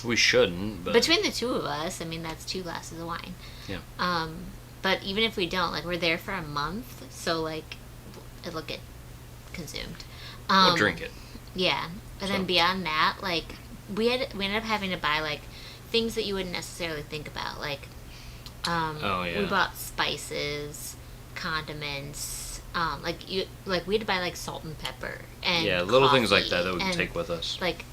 We shouldn't, but... Between the two of us, I mean, that's 2 glasses of wine. Yeah. But even if we don't, like, we're there for a month, so, like, it'll get consumed. We'll drink it. Yeah. But then beyond that, like, we ended up having to buy, like, things that you wouldn't necessarily think about, like, we bought spices, condiments, we had to buy, like, salt and pepper and little things like that we can take with us. Like,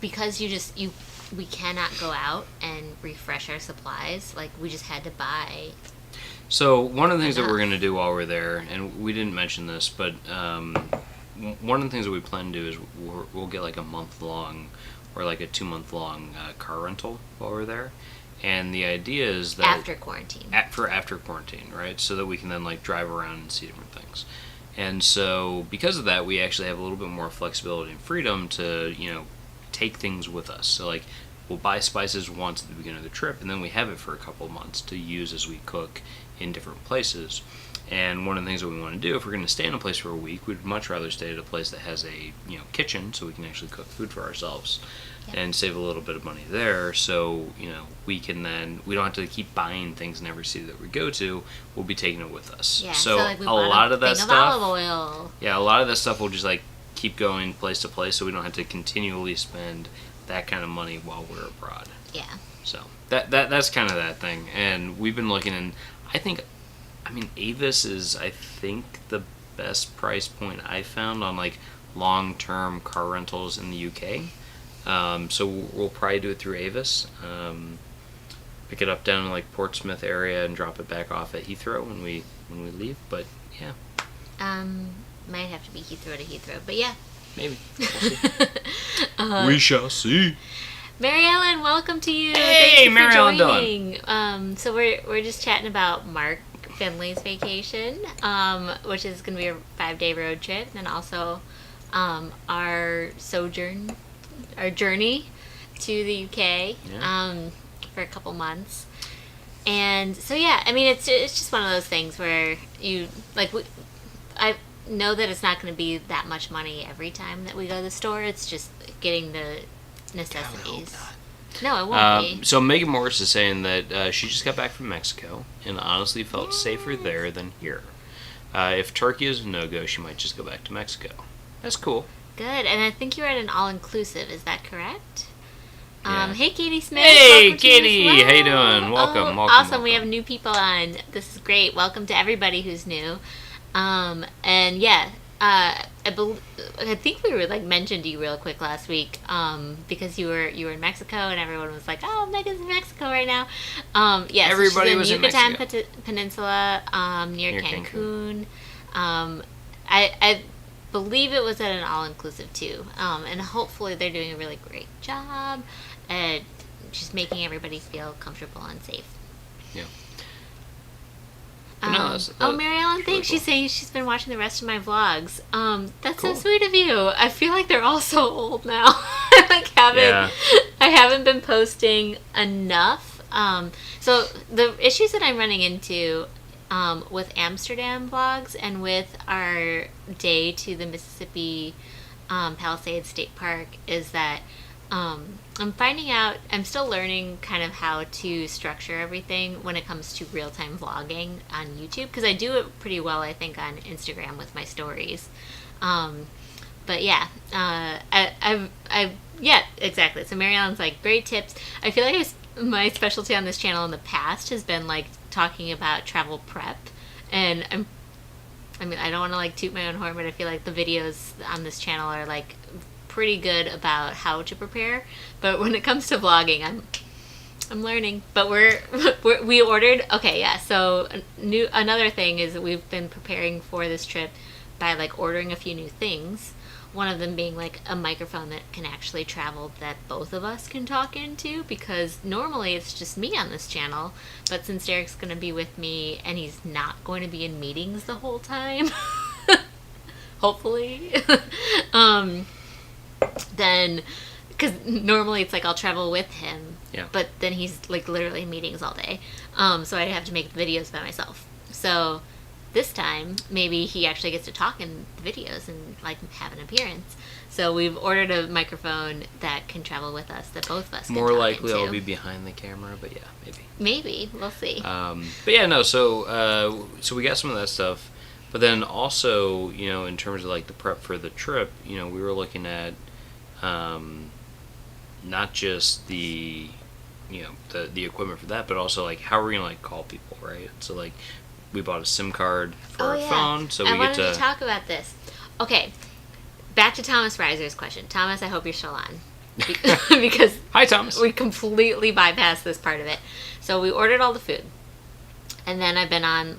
because we cannot go out and refresh our supplies. Like, we just had to buy. So one of the things that we're going to do while we're there, and we didn't mention this, but one of the things that we plan to do is we'll get like a month-long or like a 2-month-long car rental while we're there. And the idea is that... After quarantine. After quarantine, right? So that we can then like drive around and see different things. And so because of that, we actually have a little bit more flexibility and freedom to, take things with us. So like we'll buy spices once at the beginning of the trip, and then we have it for a couple of months to use as we cook in different places. And one of the things that we want to do, if we're going to stay in a place for a week, we'd much rather stay at a place that has a kitchen, so we can actually cook food for ourselves and save a little bit of money there. So we can then, we don't have to keep buying things in every city that we go to. We'll be taking it with us. Yeah, so like we a lot of that thing stuff. Of olive oil. Yeah, a lot of that stuff will just like keep going place to place, so we don't have to continually spend that kind of money while we're abroad. Yeah. So that's kind of that thing, and we've been looking, and Avis is, I think, the best price point I found on like long-term car rentals in the UK. So we'll probably do it through Avis. Pick it up down in like Portsmouth area and drop it back off at Heathrow when we leave. But yeah. Might have to be Heathrow to Heathrow, but yeah. Maybe. We'll see. We shall see. Mary Ellen, welcome to you. Hey, Mary Ellen Dunn. So we're just chatting about Mark Finley's vacation, which is going to be a 5-day road trip, and also our journey to the UK for a couple months. And so it's just one of those things where I know that it's not going to be that much money every time that we go to the store. It's just getting the necessities. No, it won't be. So Megan Morris is saying that she just got back from Mexico and honestly felt safer there than here. If Turkey is a no-go, she might just go back to Mexico. That's cool. Good. And I think you're at an all-inclusive. Is that correct? Yeah. Hey, Katie Smith. Hey, welcome Katie. Well. How you doing? Welcome. Awesome. We have new people on. This is great. Welcome to everybody who's new. I think we were mentioned you real quick last week because you were in Mexico and everyone was like, oh, Megan's in Mexico right now. Everybody was in in Yucatan Mexico. Peninsula near Cancun. I believe it was at an all-inclusive too, and hopefully they're doing a really great job at just making everybody feel comfortable and safe. Yeah. Mary Ellen, thanks. Really cool. She's saying she's been watching the rest of my vlogs. That's cool. So sweet of you. I feel like they're all so old now. I haven't been posting enough. So the issues that I'm running into with Amsterdam vlogs and with our day to the Mississippi Palisades State Park is that I'm finding out, I'm still learning kind of how to structure everything when it comes to real-time vlogging on YouTube, because I do it pretty well, I think, on Instagram with my stories. But yeah, exactly. So Mary Ellen's like, great tips. I feel like my specialty on this channel in the past has been talking about travel prep, and I don't want to toot my own horn, but I feel like the videos on this channel are pretty good about how to prepare, but when it comes to vlogging, I'm learning. But we ordered. Okay, yeah. So another thing is that we've been preparing for this trip by ordering a few new things. One of them being a microphone that can actually travel, that both of us can talk into, because normally it's just me on this channel, but since Derek's going to be with me and he's not going to be in meetings the whole time, hopefully. Then, because normally it's I'll travel with him, but then he's literally in meetings all day, so I'd have to make the videos by myself. So this time maybe he actually gets to talk in the videos and have an appearance. So we've ordered a microphone that can travel with us, that both of us can more talk likely into. I'll be behind the camera, but yeah, maybe we'll see. But yeah, no, so we got some of that stuff, but then also, in terms of the prep for the trip, we were looking at not just the the equipment for that, but also how are we gonna call people, right? So we bought a SIM card for our phone, so I wanted to talk about this. Okay, back to Thomas Reiser's question. Thomas, I hope you're still on, because hi Thomas, we completely bypassed this part of it. So we ordered all the food, and then I've been on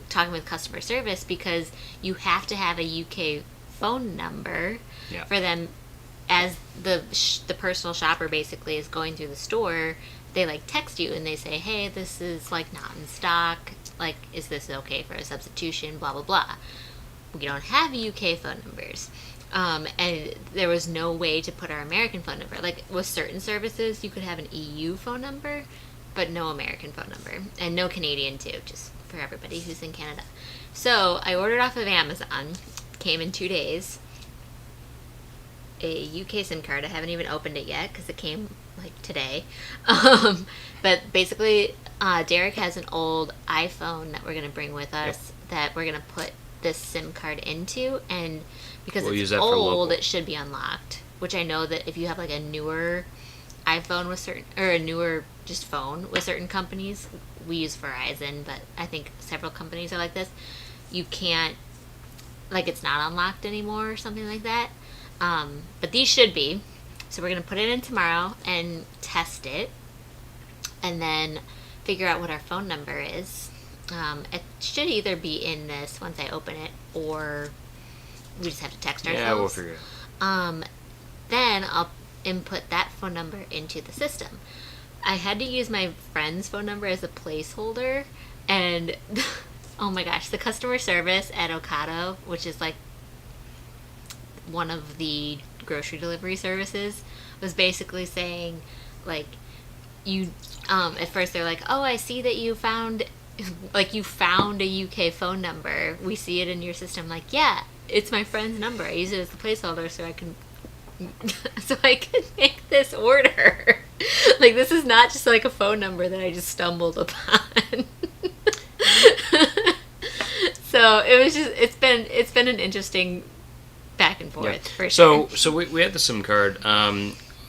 talking with customer service, because you have to have a UK phone number Yeah. for them as the personal shopper basically is going through the store. They like text you and they say, hey, this is like not in stock. Like, is this okay for a substitution? Blah, blah, blah. We don't have UK phone numbers. And there was no way to put our American phone number. Like, with certain services, you could have an EU phone number, but no American phone number. And no Canadian, too, just for everybody who's in Canada. So, I ordered off of Amazon. Came in 2 days. A UK SIM card. I haven't even opened it yet because it came, like, today. But basically, Derek has an old iPhone that we're going to bring with us that we're going to put this SIM card into, and because it's old, it should be unlocked. Which I know that if you have like a newer iPhone with certain, or a newer just phone with certain companies, we use Verizon, but I think several companies are like this. You can't, like, it's not unlocked anymore or something like that. But these should be. So we're gonna put it in tomorrow and test it, and then figure out what our phone number is. It should either be in this once I open it, or we just have to text ourselves. Yeah, we'll figure it out. Then I'll input that phone number into the system. I had to use my friend's phone number as a placeholder, and oh my gosh, the customer service at Ocado, which is like one of the grocery delivery services, was basically saying, like, you at first they're like, oh, I see that you found a UK phone number. We see it in your system. Like, yeah, it's my friend's number. I use it as a placeholder so I can make this order. Like, this is not just like a phone number that I just stumbled upon. So it's been an interesting back and forth for sure. So we had the SIM card.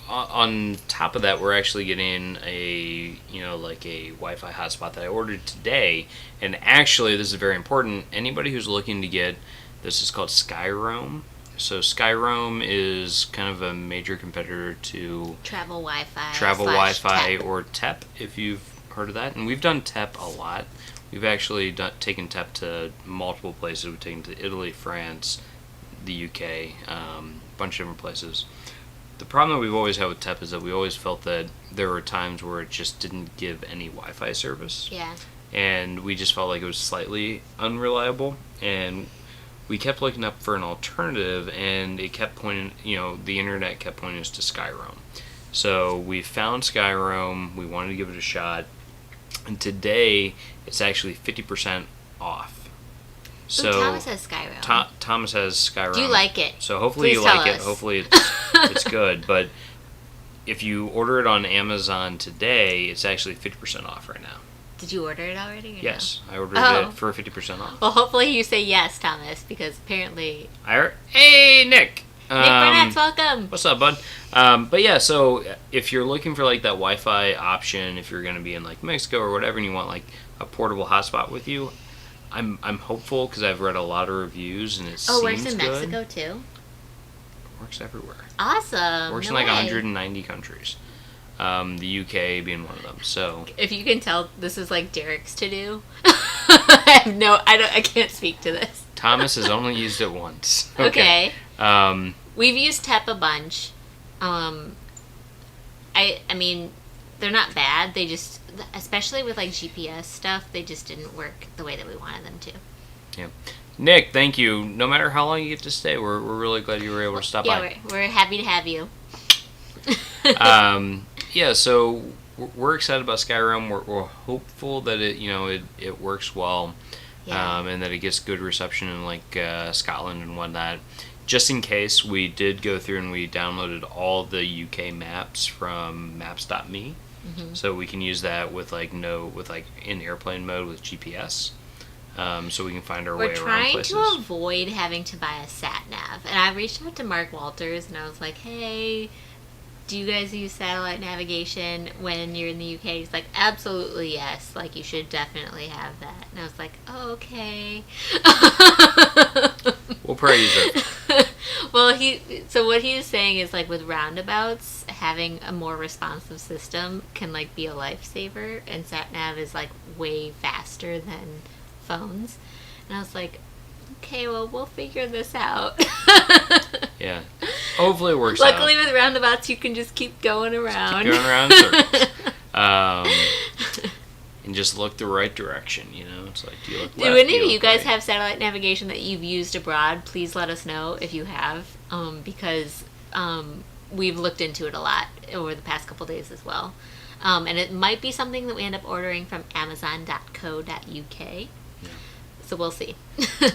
On top of that, we're actually getting a Wi-Fi hotspot that I ordered today. And actually, this is very important. Anybody who's looking to get this is called Skyroam. So Skyroam is kind of a major competitor to Travel Wi-Fi TEP. Or TEP, if you've heard of that. And we've done TEP a lot. We've actually taken TEP to multiple places. We've taken to Italy, France, the UK, a bunch of different places. The problem that we've always had with TEP is that we always felt that there were times where it just didn't give any Wi-Fi service. Yeah. And we just felt like it was slightly unreliable. And we kept looking up for an alternative, and it kept pointing, the internet kept pointing us to Skyroam. So we found Skyroam. We wanted to give it a shot. And today, it's actually 50% off. So Thomas has Skyroam. Thomas has Skyroam. Do you like it? So hopefully Please you tell like us. it. Hopefully it's good. But if you order it on Amazon today, it's actually 50% off right now. Did you order it already? Or yes, no? I ordered it for 50% off. Well, hopefully you say yes, Thomas, because apparently... Hey, Nick! Nick Burnett's, welcome! What's up, bud? But yeah, so if you're looking for like that Wi-Fi option, if you're going to be in like Mexico or whatever, and you want like a portable hotspot with you, I'm hopeful because I've read a lot of reviews and it seems good. Oh, works in Mexico too? Works everywhere. Awesome. Works in like 190 countries. The UK being one of them. So if you can tell, this is like Derek's to do. I can't speak to this. Thomas has only used it once. Okay. We've used TEP a bunch. I mean, they're not bad. They just, especially with like GPS stuff, they just didn't work the way that we wanted them to. Yeah. Nick, thank you. No matter how long you get to stay, we're really glad you were able to stop by. Yeah, we're happy to have you. Yeah, so we're excited about Skyrim. We're hopeful that it works well, and that it gets good reception in like Scotland and whatnot. Just in case, we did go through and we downloaded all the UK maps from maps.me, so we can use that with in airplane mode with GPS. So we can find our way around places. We're trying to avoid having to buy a sat nav, and I reached out to Mark Walters and I was like, hey, do you guys use satellite navigation when you're in the UK? He's like, absolutely yes. Like, you should definitely have that. And I was like, oh, okay. We'll probably use it. Well, so what he was saying is, like, with roundabouts, having a more responsive system can, like, be a lifesaver. And sat nav is, like, way faster than phones. And I was like, Okay, well, we'll figure this out. Yeah. Hopefully it works out. Luckily with roundabouts, you can just keep going around. Keep going around in circles. And just look the right direction, you know? It's like, do you look left? Do any of you guys have satellite navigation that you've used abroad? Please let us know if you have, because we've looked into it a lot over the past couple days as well. And it might be something that we end up ordering from amazon.co.uk. Yeah. So we'll see.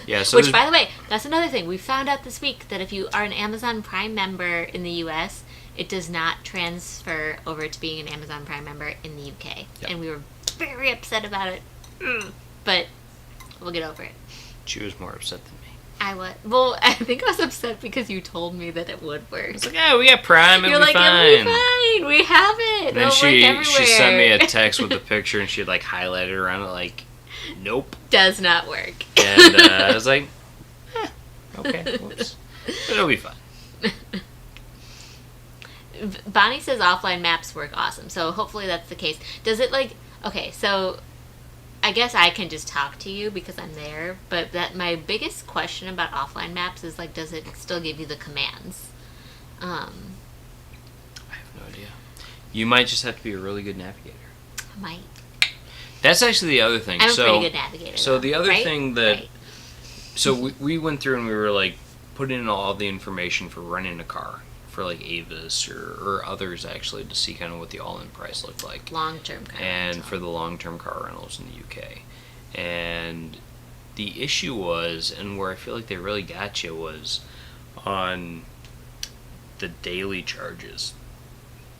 Yeah. So which, by the way, that's another thing. We found out this week that if you are an Amazon Prime member in the U.S., it does not transfer over to being an Amazon Prime member in the UK. Yep. And we were very upset about it. But we'll get over it. She was more upset than me. I was. Well, I think I was upset because you told me that it would work. It's like, yeah, we got Prime. You're like, fine. It'll be fine. We have it. And then It'll work everywhere. She sent me a text with a picture and she had like highlighted around it like, nope. Does not work. And I was like, okay, whoops. But it'll be fine. Bonnie says offline maps work awesome, so hopefully that's the case. Does it like... Okay, so I guess I can just talk to you because I'm there, but that my biggest question about offline maps is like, does it still give you the commands? I have no idea. You might just have to be a really good navigator. I might. That's actually the other thing. I'm a pretty good navigator. So though, the other right? thing that... Right. So we went through and we were like putting in all the information for renting a car for like Avis or others actually to see kind of what the all-in price looked like. Long-term car and rental. for the long-term car rentals in the UK. And the issue was, and where I feel like they really got you, was on the daily charges.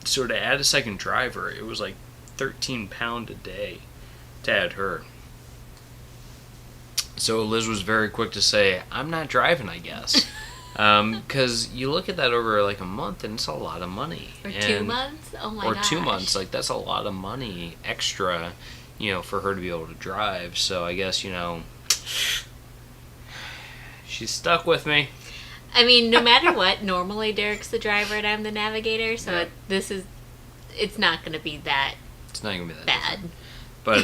So to add a second driver, it was like £13 a day to add her. So Liz was very quick to say, I'm not driving, I guess. Because you look at that over like a month and it's a lot of money. Or 2 months? Oh my gosh. Or 2 months. Like that's a lot of money extra, you know, for her to be able to drive. So I guess, you know, she's stuck with me. I mean, no matter what, normally Derek's the driver and I'm the navigator. So yeah. It's not going to be that It's not going to be that bad. Different. But,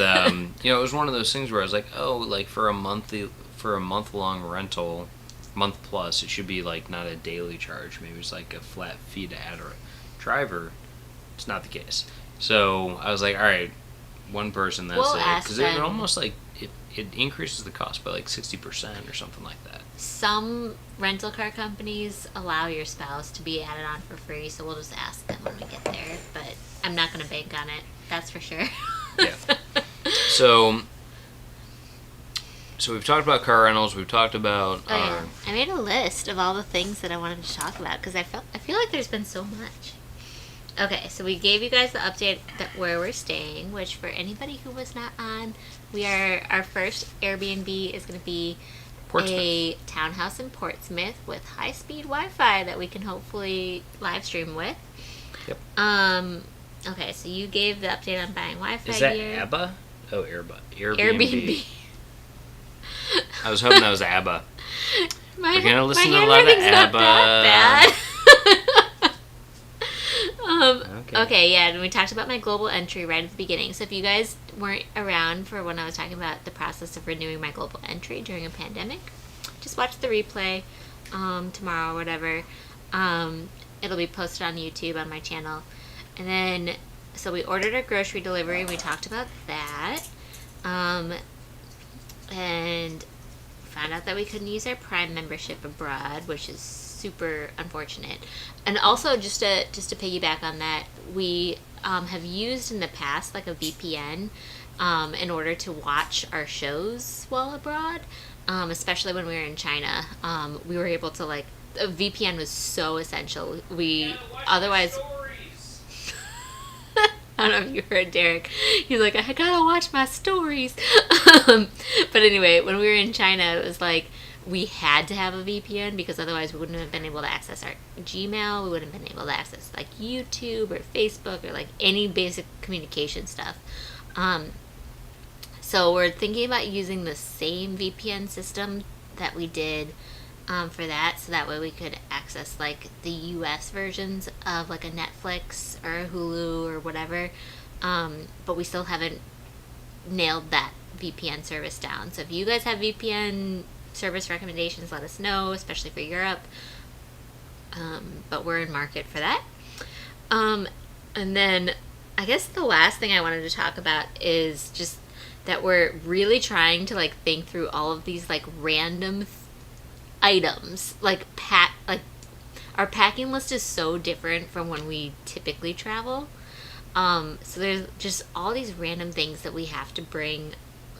you know, it was one of those things where I was like, oh, like for a month-long rental, month plus, it should be like not a daily charge. Maybe it's like a flat fee to add a driver. It's not the case. So I was like, all right, one person, that's it. Because it almost like it increases the cost by like 60% or something like that. Some rental car companies allow your spouse to be added on for free, so we'll just ask them when we get there. But I'm not going to bank on it. That's for sure. Yeah. So we've talked about car rentals. We've talked about. I made a list of all the things that I wanted to talk about because I feel like there's been so much. Okay, so we gave you guys the update where we're staying, which for anybody who was not on, our first Airbnb is going to be Portsmouth. A townhouse in Portsmouth with high-speed Wi-Fi that we can hopefully live stream with. Yep. Okay, so you gave the update on buying Wi-Fi Is that gear. ABBA? Oh, Airbnb. Airbnb. I was hoping that was ABBA. We're going to listen my to a lot of handwriting's ABBA. Not that bad. Okay, yeah, and we talked about my global entry right at the beginning. So if you guys weren't around for when I was talking about the process of renewing my global entry during a pandemic, just watch the replay tomorrow or whatever. It'll be posted on YouTube on my channel. And then, so we ordered our grocery delivery. We talked about that. And found out that we couldn't use our Prime membership abroad, which is super unfortunate. And also, just to piggyback on that, we have used in the past like a VPN in order to watch our shows while abroad, especially when we were in China. We were able to a VPN was so essential. Otherwise. I don't know if you heard Derek. He's like, I gotta watch my stories. But anyway, when we were in China, it was like we had to have a VPN because otherwise we wouldn't have been able to access our Gmail. We wouldn't have been able to access like YouTube or Facebook or like any basic communication stuff. So we're thinking about using the same VPN system that we did for that, so that way we could access like the US versions of like a Netflix or a Hulu or whatever, but we still haven't nailed that VPN service down. So if you guys have VPN service recommendations, let us know, especially for Europe. But we're in market for that. And then I guess the last thing I wanted to talk about is just that we're really trying to like think through all of these like random items. Like our packing list is so different from when we typically travel. So there's just all these random things that we have to bring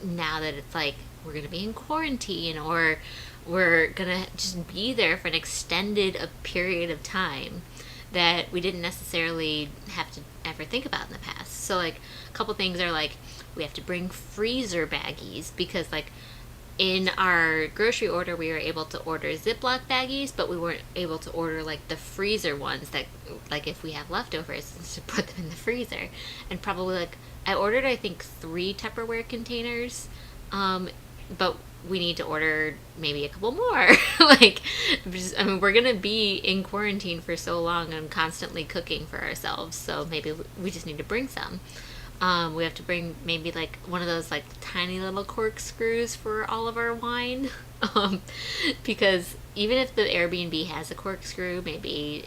now that it's like we're going to be in quarantine or we're going to just be there for an extended period of time that we didn't necessarily have to ever think about in the past. So like a couple things are like we have to bring freezer baggies because like in our grocery order we were able to order Ziploc baggies, but we weren't able to order like the freezer ones that like if we have leftovers to put them in the freezer. And probably like I ordered I think 3 Tupperware containers, but we need to order maybe a couple more. Like, I mean, we're gonna be in quarantine for so long and constantly cooking for ourselves, so maybe we just need to bring some. We have to bring maybe like one of those like tiny little corkscrews for all of our wine, because even if the Airbnb has a corkscrew, maybe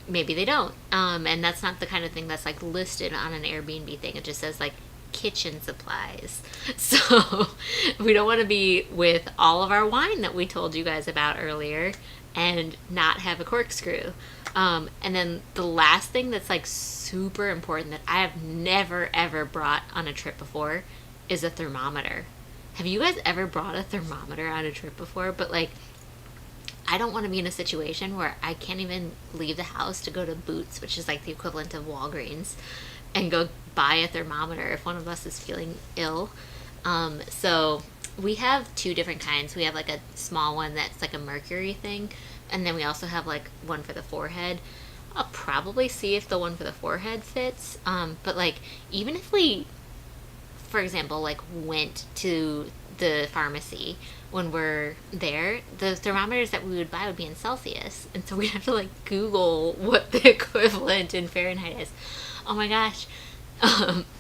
they don't, and that's not the kind of thing that's like listed on an Airbnb thing. It just says like kitchen supplies. So we don't want to be with all of our wine that we told you guys about earlier and not have a corkscrew. And then the last thing that's like super important that I have never ever brought on a trip before is a thermometer. Have you guys ever brought a thermometer on a trip before? But like, I don't want to be in a situation where I can't even leave the house to go to Boots, which is like the equivalent of Walgreens, and go buy a thermometer if one of us is feeling ill. So we have 2 different kinds. We have like a small one that's like a mercury thing, and then we also have like one for the forehead. I'll probably see if the one for the forehead fits. But like, even if we, for example, like went to the pharmacy when we're there, the thermometers that we would buy would be in Celsius, and so we'd have to like Google what the equivalent in Fahrenheit is. Oh my gosh.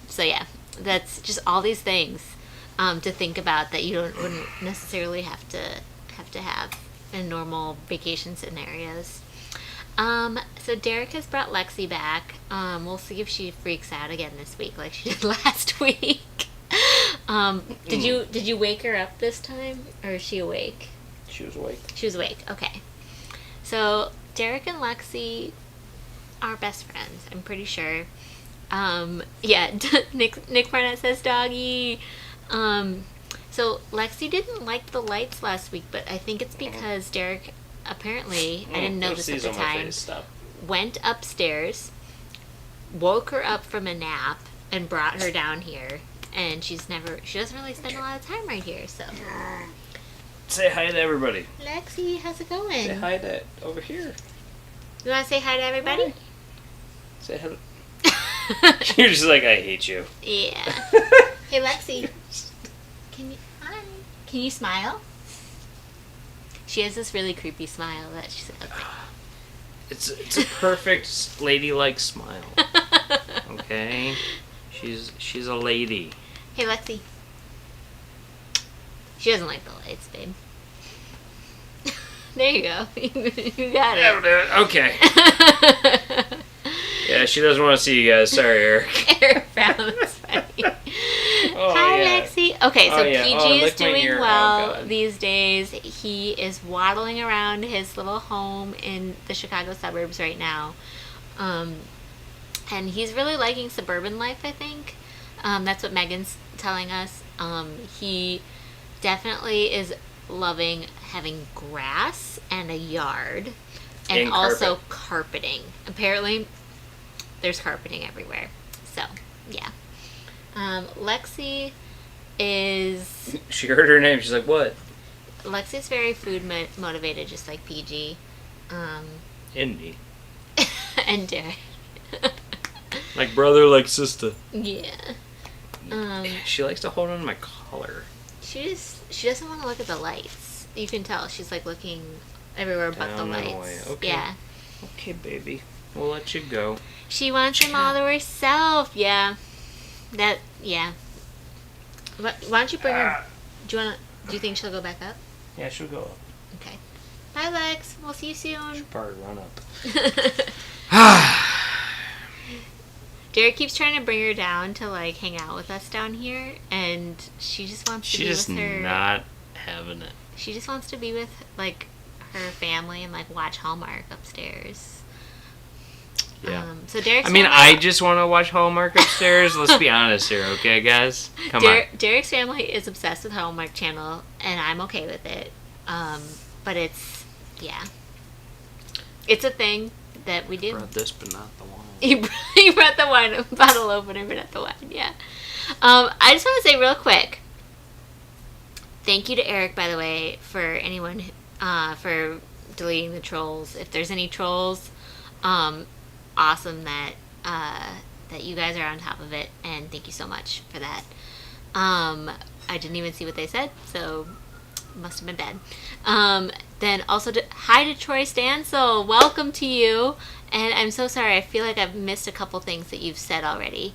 So yeah, that's just all these things to think about that you wouldn't necessarily have to have in normal vacation scenarios. So Derek has brought Lexi back. We'll see if she freaks out again this week like she did last week. Did you wake her up this time, or is she awake? She was awake. She was awake. Okay. So Derek and Lexi are best friends, I'm pretty sure. Yeah, Nick Barnett says doggy. So Lexi didn't like the lights last week, but I think it's because Derek apparently, I didn't know this at the time, went upstairs, woke her up from a nap, and brought her down here. And she doesn't really spend a lot of time right here, so. Say hi to everybody. Lexi, how's it going? Say hi to over here. You want to say hi to everybody? Hi. Say hello. You're just like, I hate you. Yeah. Hey, Lexi. Can you smile? She has this really creepy smile that she's like, okay. It's a perfect ladylike smile. Okay? She's a lady. Hey, Lexi. She doesn't like the lights, babe. There you go. You got it. Okay. Yeah, she doesn't want to see you guys. Sorry, Eric. Eric found this funny. Oh, Hi, yeah. Lexi. Okay, so yeah. PG is doing well Oh, these days. He is waddling around his little home in the Chicago suburbs right now. And he's really liking suburban life, I think. That's what Megan's telling us. He definitely is loving having grass and a yard. And also carpeting. Apparently, there's carpeting everywhere. So, yeah. Lexi is... She heard her name. She's like, what? Lexi's very food motivated, just like PG. And me. And Derek. Like brother, like sister. Yeah. She likes to hold on to my collar. She doesn't want to look at the lights. You can tell. She's like looking everywhere but the lights. Away. Okay. Yeah. Okay, baby. We'll let you go. She wants them all to herself. Yeah. Yeah. Why don't you bring her... Do you want to... Do you think she'll go back up? Yeah, she'll go up. Okay. Bye, Lex. We'll see you soon. She'll probably run up. Derek keeps trying to bring her down to, like, hang out with us down here, and she just wants to be with her. She's not having it. She just wants to be with, like, her family and, like, watch Hallmark upstairs. Yeah. So Derek's I just want to watch Hallmark upstairs. Let's be honest here, okay, guys? Come on. Derek's family is obsessed with Hallmark Channel, and I'm okay with it. But it's a thing that we do. Brought this, but not the wine. He brought the wine bottle opener, but not the wine. Yeah. I just want to say real quick. Thank you to Eric, by the way, for anyone for deleting the trolls. If there's any trolls, awesome that you guys are on top of it, and thank you so much for that. I didn't even see what they said, so must have been bad. Then also hi to Troy Stansel, welcome to you, and I'm so sorry, I feel like I've missed a couple things that you've said already.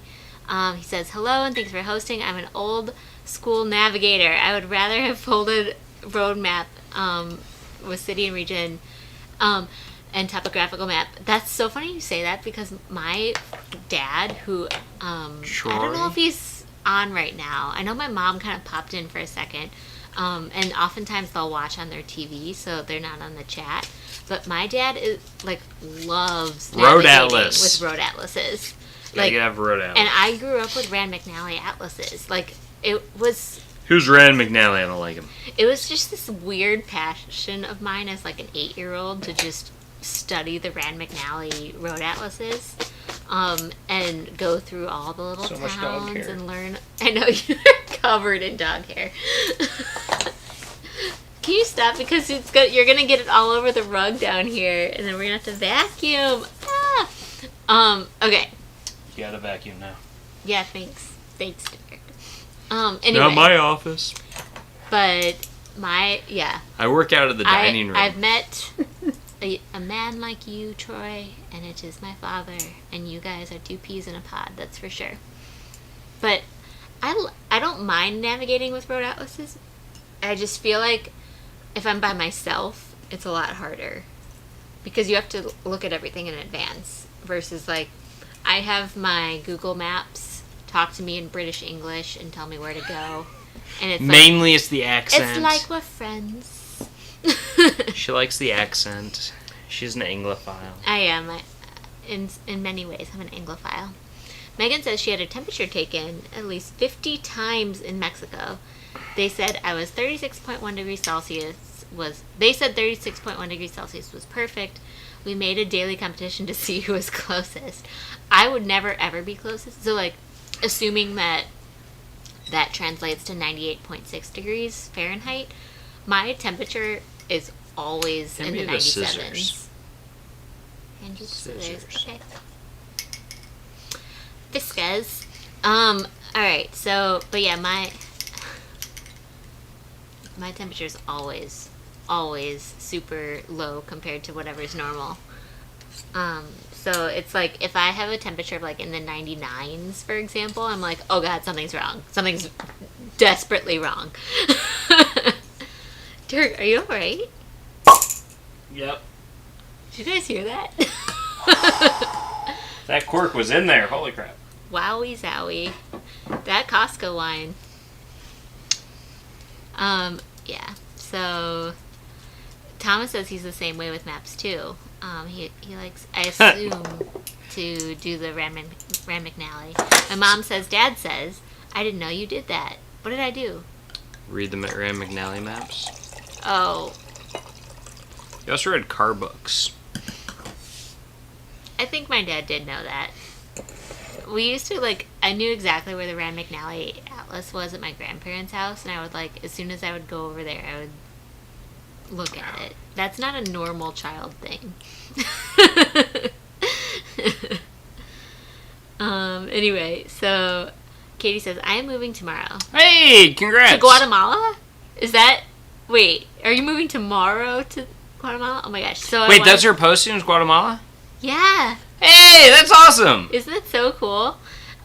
He says, hello and thanks for hosting. I'm an old school navigator. I would rather have folded road map with city and region and topographical map. That's so funny you say that, because my dad, who I don't know if he's on right now. I know my mom kind of popped in for a second, and oftentimes they'll watch on their TV, so they're not on the chat. But my dad loves Road Atlas with road atlases. Like, you have Road Atlas. And I grew up with Rand McNally atlases. Like, it was... Who's Rand McNally? I don't like him. It was just this weird passion of mine as, like, an 8-year-old to just study the Rand McNally road atlases and go through all the little towns and learn... I know, you're covered in dog hair. Can you stop? Because you're going to get it all over the rug down here, and then we're going to have to vacuum. Okay. You got a vacuum now. Yeah, thanks. Thanks, Derek. Anyway. Not my office. But I work out of the dining room. I've met a man like you, Troy, and it is my father, and you guys are 2 peas in a pod, that's for sure. But I don't mind navigating with road atlases. I just feel like if I'm by myself, it's a lot harder, because you have to look at everything in advance versus, like, I have my Google Maps talk to me in British English and tell me where to go. And it's mainly it's the accent. It's like we're friends. She likes the accent. She's an Anglophile. I am. In many ways, I'm an Anglophile. Megan says she had a temperature taken at least 50 times in Mexico. They said I was 36.1 degrees Celsius. They said 36.1 degrees Celsius was perfect. We made a daily competition to see who was closest. I would never, ever be closest. So, like, assuming that translates to 98.6 degrees Fahrenheit, my temperature is always in the 97s. Hand you the scissors. Okay. Viscas. Alright, so, but yeah, my temperature is always super low compared to whatever's normal. So it's like, if I have a temperature of, like, in the 99s, for example, I'm like, oh god, something's wrong. Something's desperately wrong. Dirk, are you alright? Yep. Did you guys hear that? That cork was in there. Holy crap. Wowie zowie. That Costco wine. Yeah. So Thomas says he's the same way with maps too. He likes, I assume, to do the Rand McNally. My mom says, Dad says, I didn't know you did that. What did I do? Read the Rand McNally maps. Oh. You also read car books. I think my dad did know that. We used to, like, I knew exactly where the Rand McNally Atlas was at my grandparents' house, and I would, like, as soon as I would go over there, I would look at it. That's not a normal child thing. Anyway, so Katie says, I am moving tomorrow. Hey, congrats! To Guatemala? Is that... Wait, are you moving tomorrow to Guatemala? Oh my gosh. So wait, that's her posting, is Guatemala? Yeah. Hey, that's awesome! Isn't it so cool?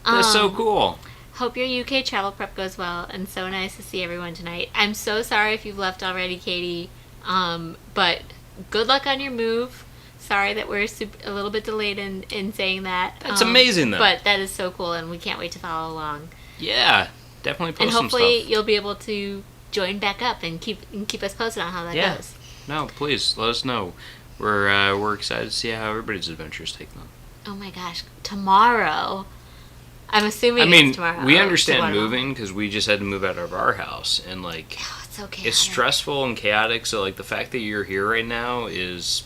That's so cool. Hope your UK travel prep goes well, and so nice to see everyone tonight. I'm so sorry if you've left already, Katie, but good luck on your move. Sorry that we're a little bit delayed in saying that. That's amazing, though. But that is so cool, and we can't wait to follow along. Yeah, definitely post some stuff. And hopefully you'll be able to join back up and keep us posted on how that goes. No, please, let us know. We're excited to see how everybody's adventures take them. Oh my gosh, tomorrow... I'm assuming it's tomorrow. We understand moving because we just had to move out of our house, and it's so chaotic. It's stressful and chaotic. So the fact that you're here right now is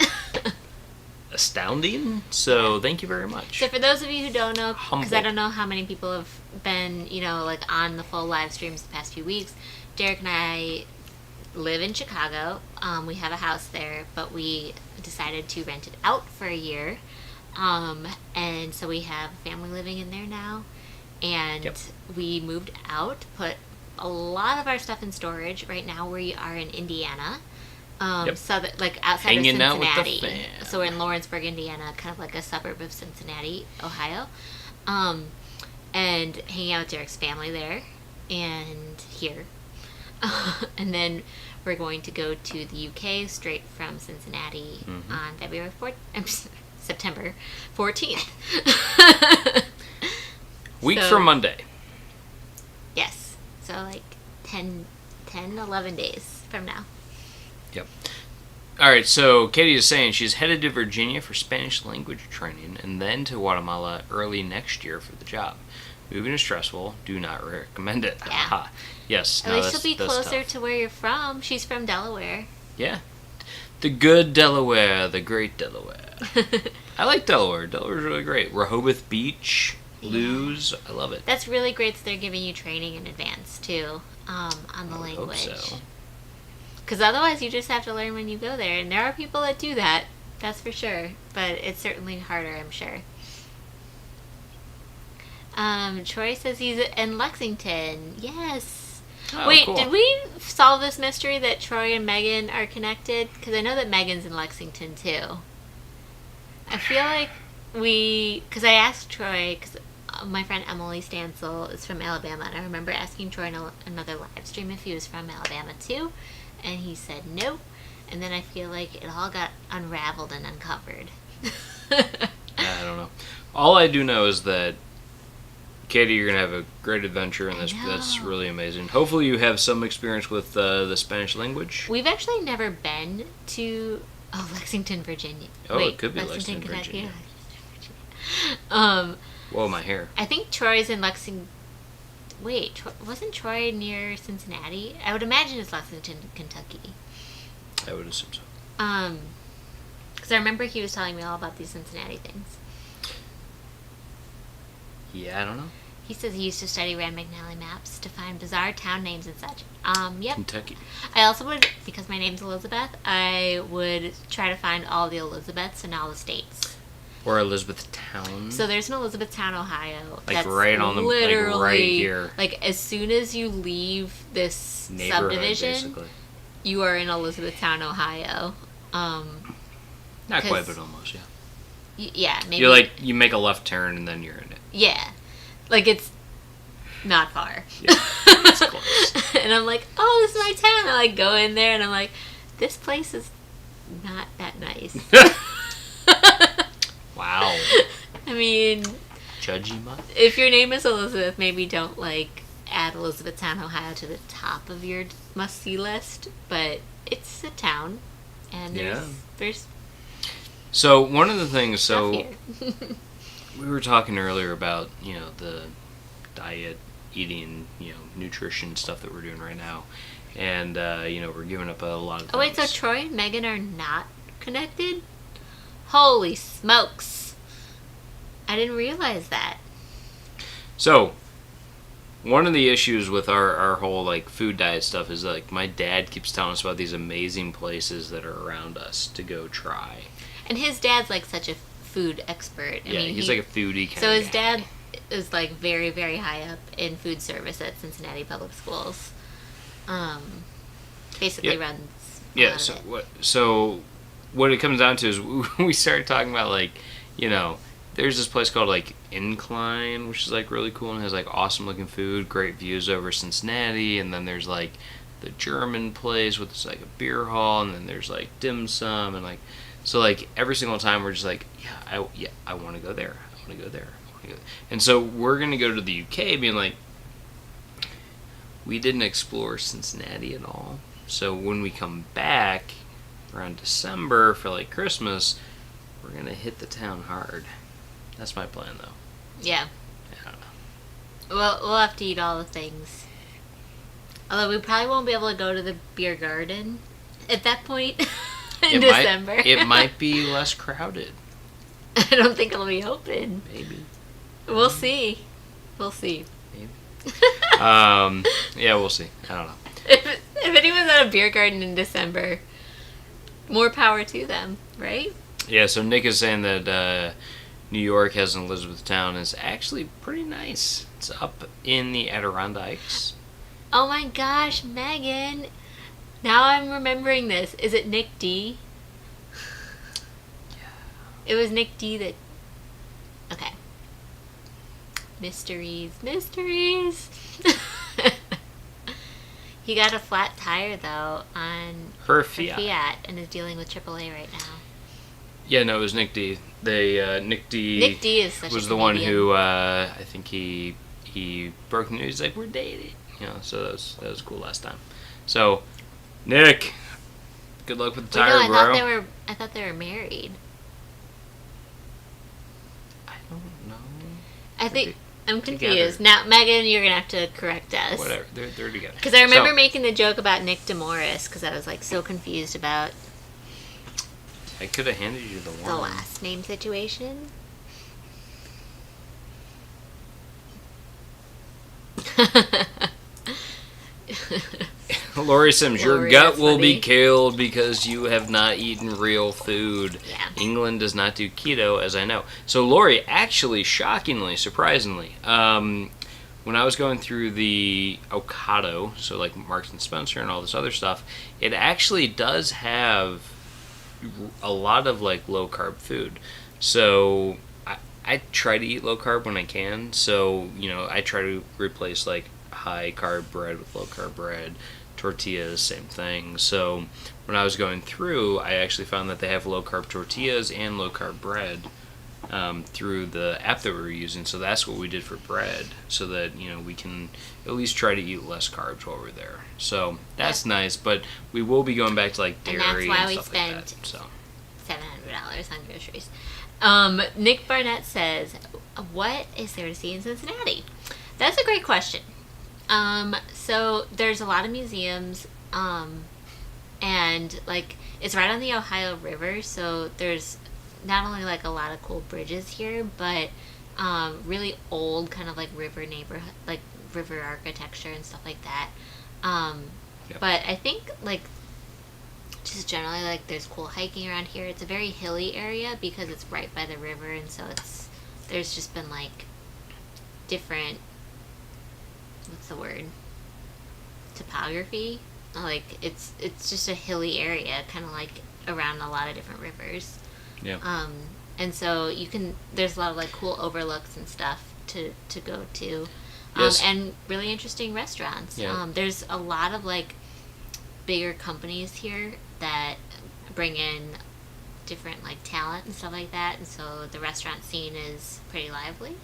astounding. So thank you very much. So for those of you who don't know, because I don't know how many people have been, on the full live streams the past few weeks, Derek and I live in Chicago. We have a house there, but we decided to rent it out for a year. And so we have family living in there now, and we moved out, put a lot of our stuff in storage. Right now we are in Indiana, so that outside Hanging of Cincinnati. out with the fam. So we're in Lawrenceburg, Indiana, kind of like a suburb of Cincinnati, Ohio, and hanging out with Derek's family there and here, and then we're going to go to the UK straight from Cincinnati on February 4th. September 14th. Week from Monday. Yes. So 10, 11 days from now. Yep. All right, so Katie is saying she's headed to Virginia for Spanish language training and then to Guatemala early next year for the job. Moving is stressful. Do not recommend it. Yeah. Yes. At least she'll be closer to where you're from. She's from Delaware. Yeah. The good Delaware, the great Delaware. I like Delaware. Delaware's really great. Rehoboth Beach, Lewes, I love it. That's really great that they're giving you training in advance, too, on the language. Hope so. Because otherwise you just have to learn when you go there. And there are people that do that, that's for sure. But it's certainly harder, I'm sure. Troy says he's in Lexington. Yes. Oh, wait, cool. Did we solve this mystery that Troy and Megan are connected? Because I know that Megan's in Lexington, too. I feel like because I asked Troy, because my friend Emily Stansel is from Alabama, and I remember asking Troy in another live stream if he was from Alabama, too, and he said no, and then I feel like it all got unraveled and uncovered. I don't know. All I do know is that Katie, you're going to have a great adventure, and that's really amazing. Hopefully you have some experience with the Spanish language. We've actually never been to Lexington, Virginia. Oh, it could be Lexington, Virginia. Whoa, my hair. I think Troy's in Lexington. Wait, wasn't Troy near Cincinnati? I would imagine it's Lexington, Kentucky. I would assume so. Because I remember he was telling me all about these Cincinnati things. Yeah, I don't know. He says he used to study Rand McNally maps to find bizarre town names and such. Yep. Kentucky. I also would, because my name's Elizabeth, I would try to find all the Elizabeths in all the states. Or Elizabethtown. So there's an Elizabethtown, Ohio. That's right on the, literally, right here. As soon as you leave this subdivision, basically, you are in Elizabethtown, Ohio. Not quite, but almost, yeah. Yeah, maybe. You're you make a left turn and then you're in it. Yeah. It's not far. Yeah, it's close. And I'm like, oh, this is my town. I go in there and I'm like, this place is not that nice. Wow. I mean, judgy much? If your name is Elizabeth, maybe don't add Elizabethtown, Ohio to the top of your must-see list. But it's a town, and there's. So one of the things, here. we were talking earlier about the diet, eating, nutrition stuff that we're doing right now, and we're giving up a lot of things. Oh wait, so Troy and Megan are not connected? Holy smokes! I didn't realize that. So, one of the issues with our whole food diet stuff is my dad keeps telling us about these amazing places that are around us to go try. And his dad's such a food expert. I mean, he's a foodie kind of So his guy. dad is very, very high up in food service at Cincinnati Public Schools. Basically runs. Yeah. So what it comes down to is we started talking about there's this place called like Incline, which is like really cool and has like awesome looking food, great views over Cincinnati, and then there's like the German place with this like a beer hall, and then there's like dim sum, and like so like every single time we're just like I want to go there, I want to go there, I want to go there. And so we're gonna go to the UK, being like, we didn't explore Cincinnati at all. So when we come back around December for like Christmas, we're gonna hit the town hard. That's my plan, though. Yeah. I don't know. We'll have to eat all the things. Although we probably won't be able to go to the beer garden at that point in December. It might be less crowded. I don't think it'll be open. Maybe. We'll see. We'll see. Maybe. Yeah, we'll see. I don't know. If anyone's at a beer garden in December, more power to them, right? Yeah, so Nick is saying that New York as in Elizabethtown is actually pretty nice. It's up in the Adirondacks. Oh my gosh, Megan. Now I'm remembering this. Is it Nick D? Yeah. It was Nick D that... Okay. Mysteries. He got a flat tire, though, on Her Fiat. And is dealing with AAA right now. Yeah, no, it was Nick D. Nick D. Nick D is such was a the one comedian. who I think he broke the news. He's like, we're dating, so that was cool last time. So, Nick, good luck with the tire, bro. I thought they were married. I don't know. I think I'm confused now. Megan, you're gonna have to correct us. Whatever, they're together. Because I remember making the joke about Nick DeMorris because I was like so confused about. I could have handed you the one. The last name situation. Lori Sims, your Lori, gut that's will funny. be killed because you have not eaten real food. Yeah. England does not do keto, as I know. So Lori, actually, shockingly, surprisingly, when I was going through the Ocado, so like Marks and Spencer and all this other stuff, it actually does have a lot of like low carb food. So I try to eat low carb when I can. So I try to replace like high carb bread with low carb bread. Tortillas, same thing. So when I was going through, I actually found that they have low carb tortillas and low carb bread through the app that we were using. So that's what we did for bread, so that we can at least try to eat less carbs while we're there. So that's nice. But we will be going back to like dairy and stuff like that. So $700 on groceries. Nick Barnett says, "What is there to see in Cincinnati?" That's a great question. So there's a lot of museums, and like it's right on the Ohio River, so there's not only like a lot of cool bridges here, but really old kind of like river neighborhood, like river architecture and stuff like that. Yep. But I think like just generally like there's cool hiking around here. It's a very hilly area because it's right by the river, and so there's just been like different, what's the word, topography. Like it's just a hilly area, kind of like around a lot of different rivers. yeah. And so there's a lot of like cool overlooks and stuff to go to. Yes. And really interesting restaurants. Yeah. There's a lot of like bigger companies here that bring in different like talent and stuff like that, and so the restaurant scene is pretty lively.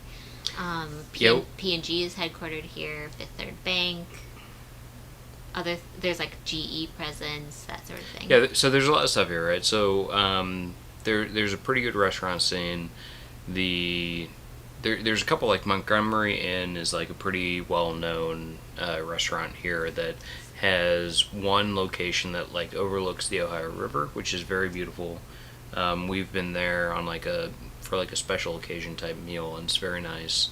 P&G is headquartered here, Fifth Third Bank. There's like GE presence, that sort of thing. Yeah, so there's a lot of stuff here, right? So there's a pretty good restaurant scene. There's a couple, like Montgomery Inn is like a pretty well-known restaurant here that has one location that like overlooks the Ohio River, which is very beautiful. We've been there on for a special occasion type meal, and it's very nice.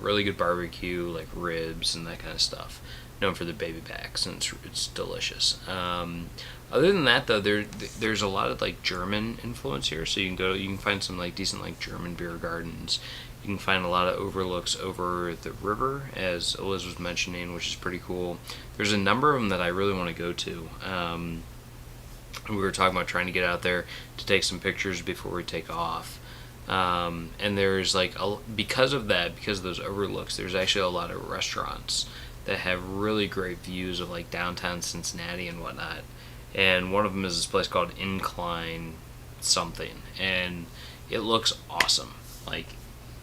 Really good barbecue, like ribs and that kind of stuff. Known for the baby backs, and it's delicious. Other than that, though, there's a lot of like German influence here, so you can find some like decent like German beer gardens. You can find a lot of overlooks over the river, as Eliz was mentioning, which is pretty cool. There's a number of them that I really want to go to. We were talking about trying to get out there to take some pictures before we take off. And there's like because of those overlooks, there's actually a lot of restaurants that have really great views of like downtown Cincinnati and whatnot. And one of them is this place called Incline something, and it looks awesome. Like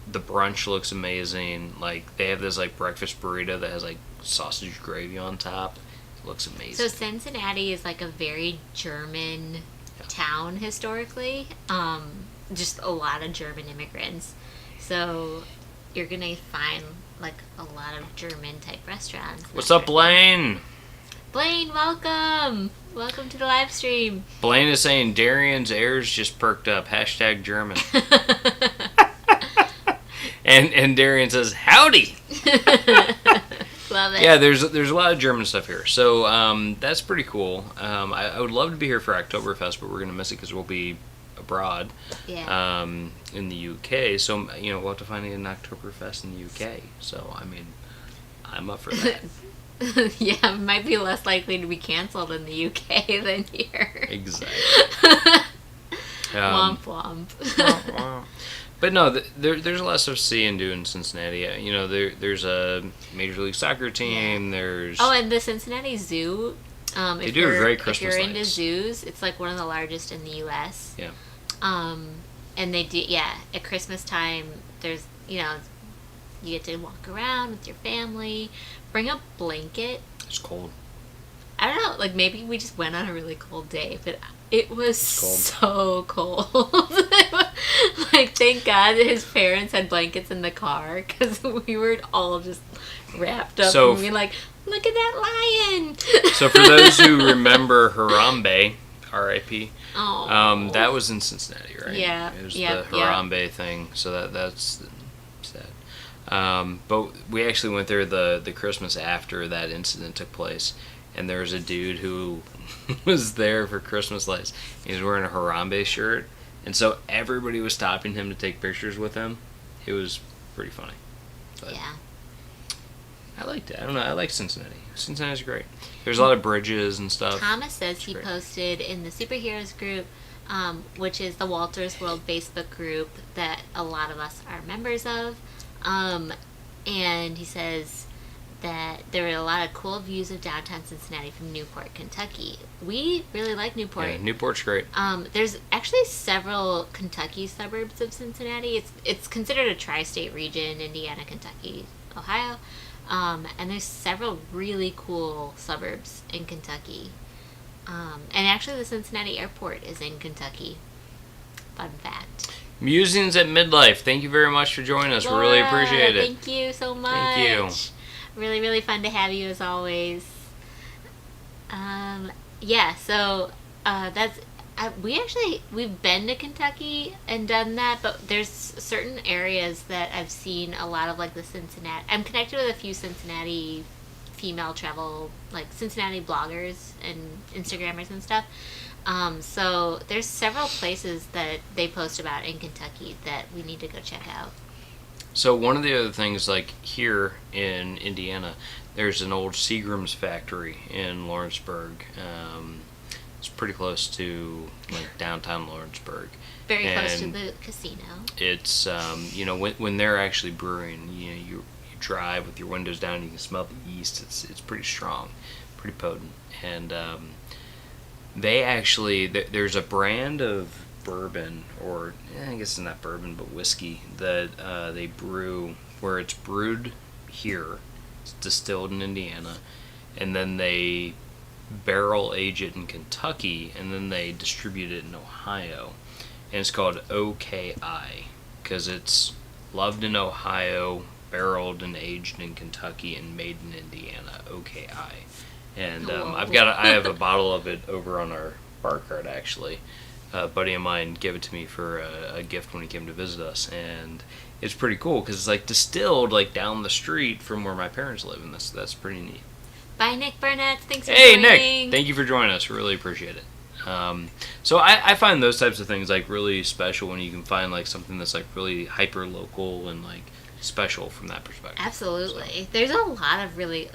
the brunch looks amazing. Like they have this like breakfast burrito that has like sausage gravy on top. It looks amazing. So Cincinnati is like a very German town historically. Just a lot of German immigrants. So you're gonna find like a lot of German type restaurants. What's up, Blaine? Blaine, welcome! Welcome to the live stream. Blaine is saying Darian's ears just perked up. # German. and Darian says, howdy! Love it. Yeah, there's a lot of German stuff here. So that's pretty cool. I would love to be here for Oktoberfest, but we're going to miss it because we'll be abroad in the UK. So, we'll have to find an Oktoberfest in the UK. So, I mean, I'm up for that. Yeah, it might be less likely to be canceled in the UK than here. Exactly. Womp womp. But no, there's a lot of stuff to see and do in Cincinnati. There's a Major League Soccer team. There's and the Cincinnati Zoo. They do a great Christmas If you're lights. into zoos, it's like one of the largest in the U.S. Yeah. And they do, at Christmas time, there's, you get to walk around with your family, bring a blanket. It's cold. I don't know, like maybe we just went on a really cold day, but it was so cold. Like, thank God that his parents had blankets in the car, because we were all just wrapped up and we like, look at that lion. So for those who remember Harambe, R.I.P., that was in Cincinnati, right? Yeah. It was the Harambe thing, so that's sad. But we actually went there the Christmas after that incident took place, and there was a dude who was there for Christmas lights. He was wearing a Harambe shirt, and so everybody was stopping him to take pictures with him. It was pretty funny. But yeah. I liked it. I don't know. I like Cincinnati. Cincinnati's great. There's a lot of bridges and stuff. Thomas says he posted in the Superheroes group, which is the Walter's World Facebook group that a lot of us are members of. And he says that there were a lot of cool views of downtown Cincinnati from Newport, Kentucky. We really like Newport. Yeah, Newport's great. There's actually several Kentucky suburbs of Cincinnati. It's considered a tri-state region: Indiana, Kentucky, Ohio. And there's several really cool suburbs in Kentucky. And actually the Cincinnati airport is in Kentucky. Fun fact. Musings at Midlife. Thank you very much for joining us. Laura, we really appreciate it. Thank you so much. Thank you. Really, really fun to have you as always. So that's... we've been to Kentucky and done that, but there's certain areas that I've seen a lot of, like the Cincinnati. I'm connected with a few Cincinnati female travel, like Cincinnati bloggers and Instagrammers and stuff. So there's several places that they post about in Kentucky that we need to go check out. So one of the other things, like here in Indiana, there's an old Seagram's factory in Lawrenceburg. It's pretty close to like downtown Lawrenceburg. Very close to the casino. It's when they're actually brewing, you drive with your windows down, and you can smell the yeast. It's pretty strong, pretty potent, and they actually there's a brand of bourbon, or I guess it's not bourbon but whiskey, that they brew where it's brewed here, it's distilled in Indiana, and then they barrel age it in Kentucky, and then they distribute it in Ohio, and it's called OKI because it's loved in Ohio, barreled and aged in Kentucky, and made in Indiana. OKI, and I have a bottle of it over on our bar cart actually. A buddy of mine gave it to me for a gift when he came to visit us, and it's pretty cool because it's like distilled like down the street from where my parents live, and that's pretty neat. Bye, Nick Burnett. Thanks for joining. Hey, Nick. Thank you for joining us. We really appreciate it. So I find those types of things like really special when you can find like something that's like really hyper local and like special from that perspective. Absolutely. So. There's a lot of really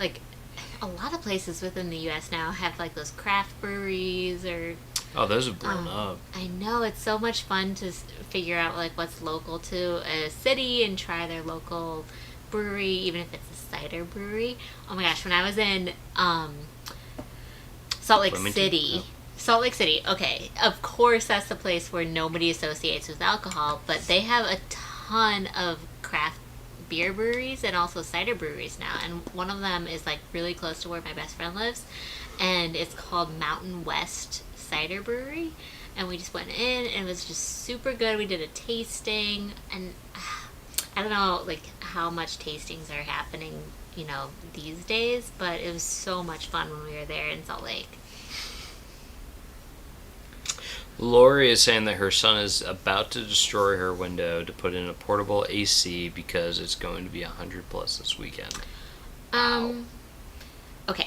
a lot of places within the U.S. now have like those craft breweries or Oh, those have blown up. I know, it's so much fun to figure out like what's local to a city and try their local brewery, even if it's a cider brewery. Oh my gosh, when I was in Salt Lake City. Oh. Salt Lake City, okay, of course that's the place where nobody associates with alcohol, but they have a ton of craft beer breweries and also cider breweries now, and one of them is like really close to where my best friend lives, and it's called Mountain West Cider Brewery, and we just went in and it was just super good. We did a tasting, and I don't know like how much tastings are happening, you know, these days, but it was so much fun when we were there in Salt Lake. Lori is saying that her son is about to destroy her window to put in a portable AC because it's going to be 100 plus this weekend. Wow. Okay.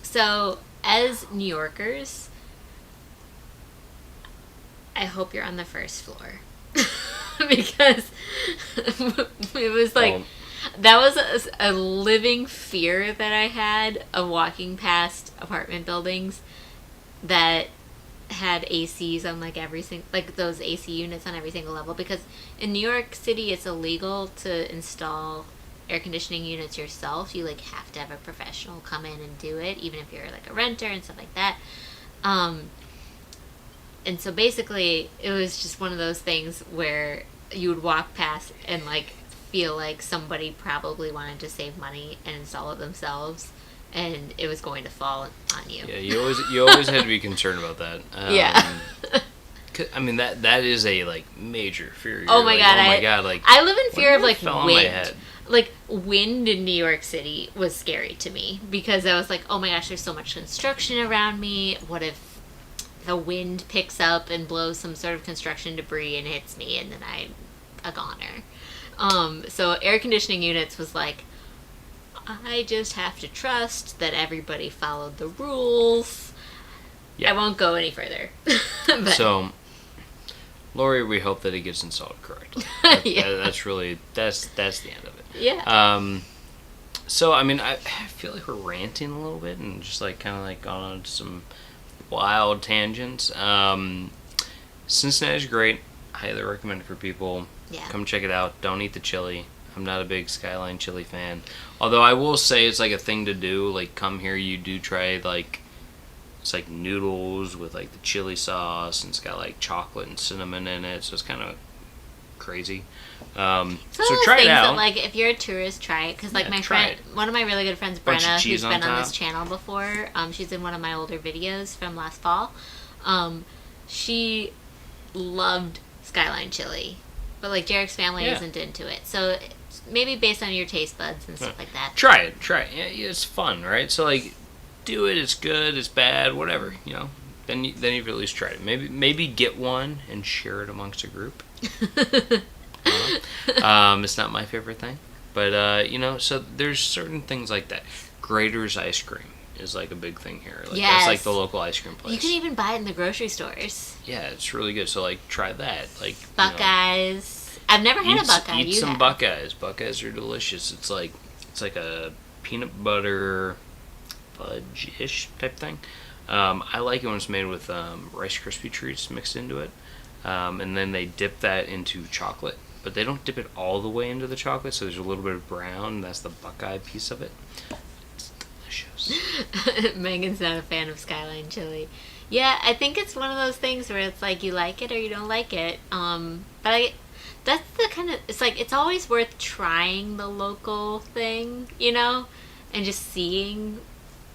So, as New Yorkers, I hope you're on the first floor. Because it was like, that was a living fear that I had of walking past apartment buildings that had ACs on like every single, like those AC units on every single level, because in New York City it's illegal to install air conditioning units yourself. You like have to have a professional come in and do it, even if you're like a renter and stuff like that. And so basically it was just one of those things where you would walk past and like feel like somebody probably wanted to save money and install it themselves, and it was going to fall on you. Yeah, you always had to be concerned about that. Yeah. I mean that is a like major fear. Oh my god! Oh my god! Like I live in fear of like fell wind. On my head. Like wind in New York City was scary to me because I was like, oh my gosh, there's so much construction around me. What if the wind picks up and blows some sort of construction debris and hits me, and then I'm a goner. So air conditioning units was like, I just have to trust that everybody followed the rules. Yeah. I won't go any further. So, Lori, we hope that it gets installed correctly. That's really that's the end of it. Yeah. So I mean, I feel like we're ranting a little bit and just like kind of like gone on some wild tangents. Cincinnati's great. Highly recommend it for people. Yeah. Come check it out. Don't eat the chili. I'm not a big Skyline chili fan. Although I will say it's like a thing to do. Like, come here, you do try like, it's like noodles with like the chili sauce, and it's got like chocolate and cinnamon in it. So it's kind of crazy. So try it out. That, like, if you're a tourist, try it. Because like my friend, one of my really good friends, Brenna, who's been on this channel before. She's in one of my older videos from last fall. She loved Skyline chili, but like Jarek's family isn't into it. So maybe based on your taste buds and stuff like that. Try it. Yeah, it's fun, right? So like, do it. It's good. It's bad. Whatever. You know. Then you've at least tried it. Maybe get one and share it amongst a group. It's not my favorite thing, but you know. So there's certain things like that. Grater's ice cream is like a big thing here. Like, that's like the local ice cream place. You can even buy it in the grocery stores. Yeah, it's really good. So like, try that. Like Buckeyes. I've never had a Buckeye. Eat some Buckeyes. Buckeyes are delicious. It's like a peanut butter fudge-ish type thing. I like it when it's made with Rice Krispie treats mixed into it, and then they dip that into chocolate. But they don't dip it all the way into the chocolate, so there's a little bit of brown. That's the Buckeye piece of it. It's delicious. Megan's not a fan of Skyline chili. Yeah, I think it's one of those things where it's like you like it or you don't like it. But that's the kind of, it's like, it's always worth trying the local thing, you know, and just seeing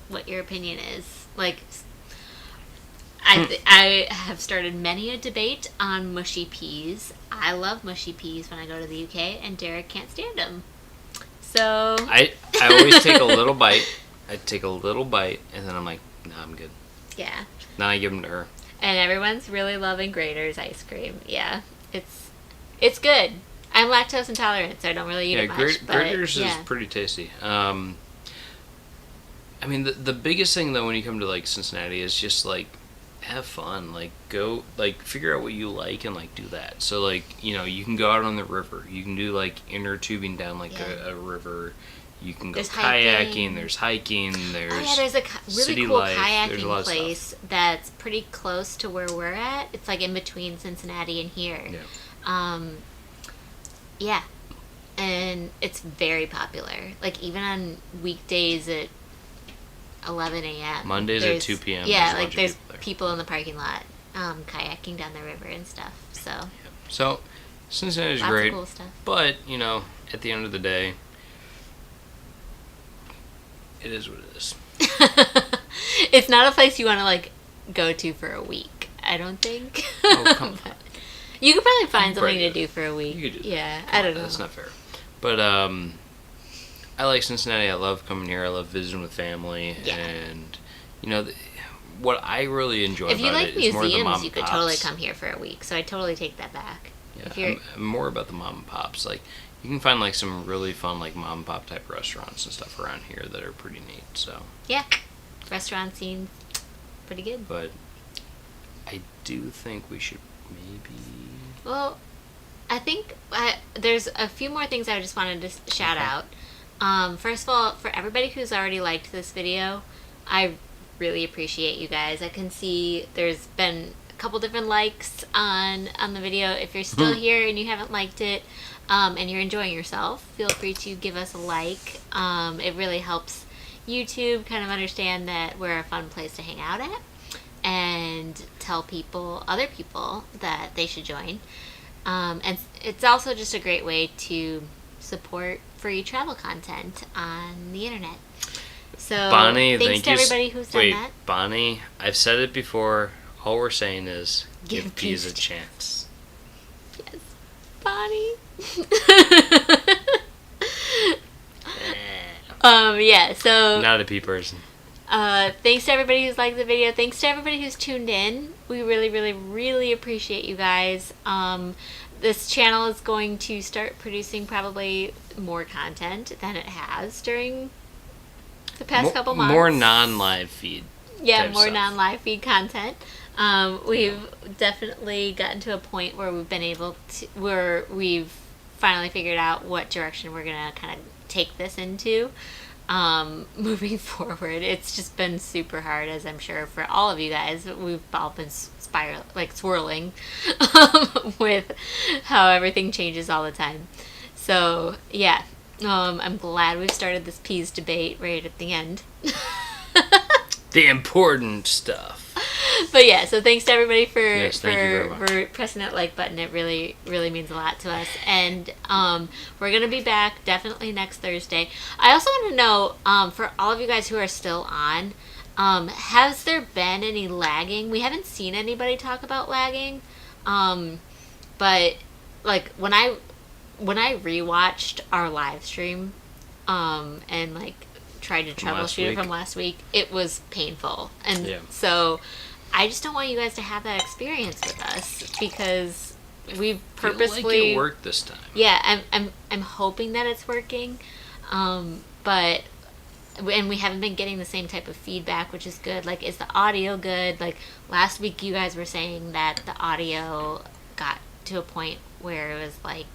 what your opinion is. Like, I have started many a debate on mushy peas. I love mushy peas when I go to the UK, and Derek can't stand them. So I always take a little bite. I take a little bite, and then I'm like, nah, I'm good. Yeah. Then I give them to her. And everyone's really loving Grater's ice cream. Yeah, it's good. I'm lactose intolerant, so I don't really eat it much. Grater's is pretty tasty. I mean, the biggest thing though when you come to like Cincinnati is just like, have fun. Like, go, like, figure out what you like and like do that. So like, you know, you can go out on the river. You can do like inner tubing down like a river. You can go there's kayaking, there's hiking, there's there's a really cool life. kayaking place that's pretty close to where we're at. It's like in between Cincinnati and here. Yeah. And it's very popular. Like, even on weekdays at 11 a.m. Mondays at 2 p.m. Yeah, like, there's people in the parking lot kayaking down the river and stuff. So Cincinnati's lots great. Of cool stuff. But, at the end of the day, it is what it is. It's not a place you want to, like, go to for a week, I don't think. Oh, come on. You could probably find something to do for a week. You could do that. I don't know. That's not fair. But I like Cincinnati. I love coming here. I love visiting with family. Yeah. And, what I really enjoy about it is more the mom and pops. If you like museums, you could totally come here for a week. So I totally take that back. Yeah, I'm more about the mom and pops. Like, you can find, like, some really fun, like, mom and pop type restaurants and stuff around here that are pretty neat, so. Yeah. Restaurant scene, pretty good. But I do think we should maybe... Well, I think there's a few more things I just wanted to shout out. First of all, for everybody who's already liked this video, I really appreciate you guys. I can see there's been a couple different likes on the video. If you're still here and you haven't liked it, and you're enjoying yourself, feel free to give us a like. It really helps YouTube kind of understand that we're a fun place to hang out at, and tell other people that they should join. And it's also just a great way to support free travel content on the internet. So, Bonnie, thanks to everybody who's done that. Bonnie, I've said it before. All we're saying is give peas a chance. Yes, Bonnie. Yeah, so... Not a pea person. Thanks to everybody who's liked the video. Thanks to everybody who's tuned in. We really, really, really appreciate you guys. This channel is going to start producing probably more content than it has during the past couple months. More non-live feed. Yeah, more non-live feed content. We've definitely gotten to a point where we've finally figured out what direction we're going to kind of take this into. Moving forward, it's just been super hard, as I'm sure for all of you guys. We've all been swirling with how everything changes all the time. So yeah, I'm glad we've started this peas debate right at the end. The important stuff. But yeah, so thanks to everybody for pressing that like button. It really, really means a lot to us. And we're going to be back definitely next Thursday. I also want to know, for all of you guys who are still on, has there been any lagging? We haven't seen anybody talk about lagging. But like when I rewatched our live stream, and like tried to troubleshoot it from last week, it was painful. And so I just don't want you guys to have that experience with us, because we purposefully... I feel like it worked this time. Yeah, I'm hoping that it's working, but we haven't been getting the same type of feedback, which is good. Like, is the audio good? Like, last week you guys were saying that the audio got to a point where it was like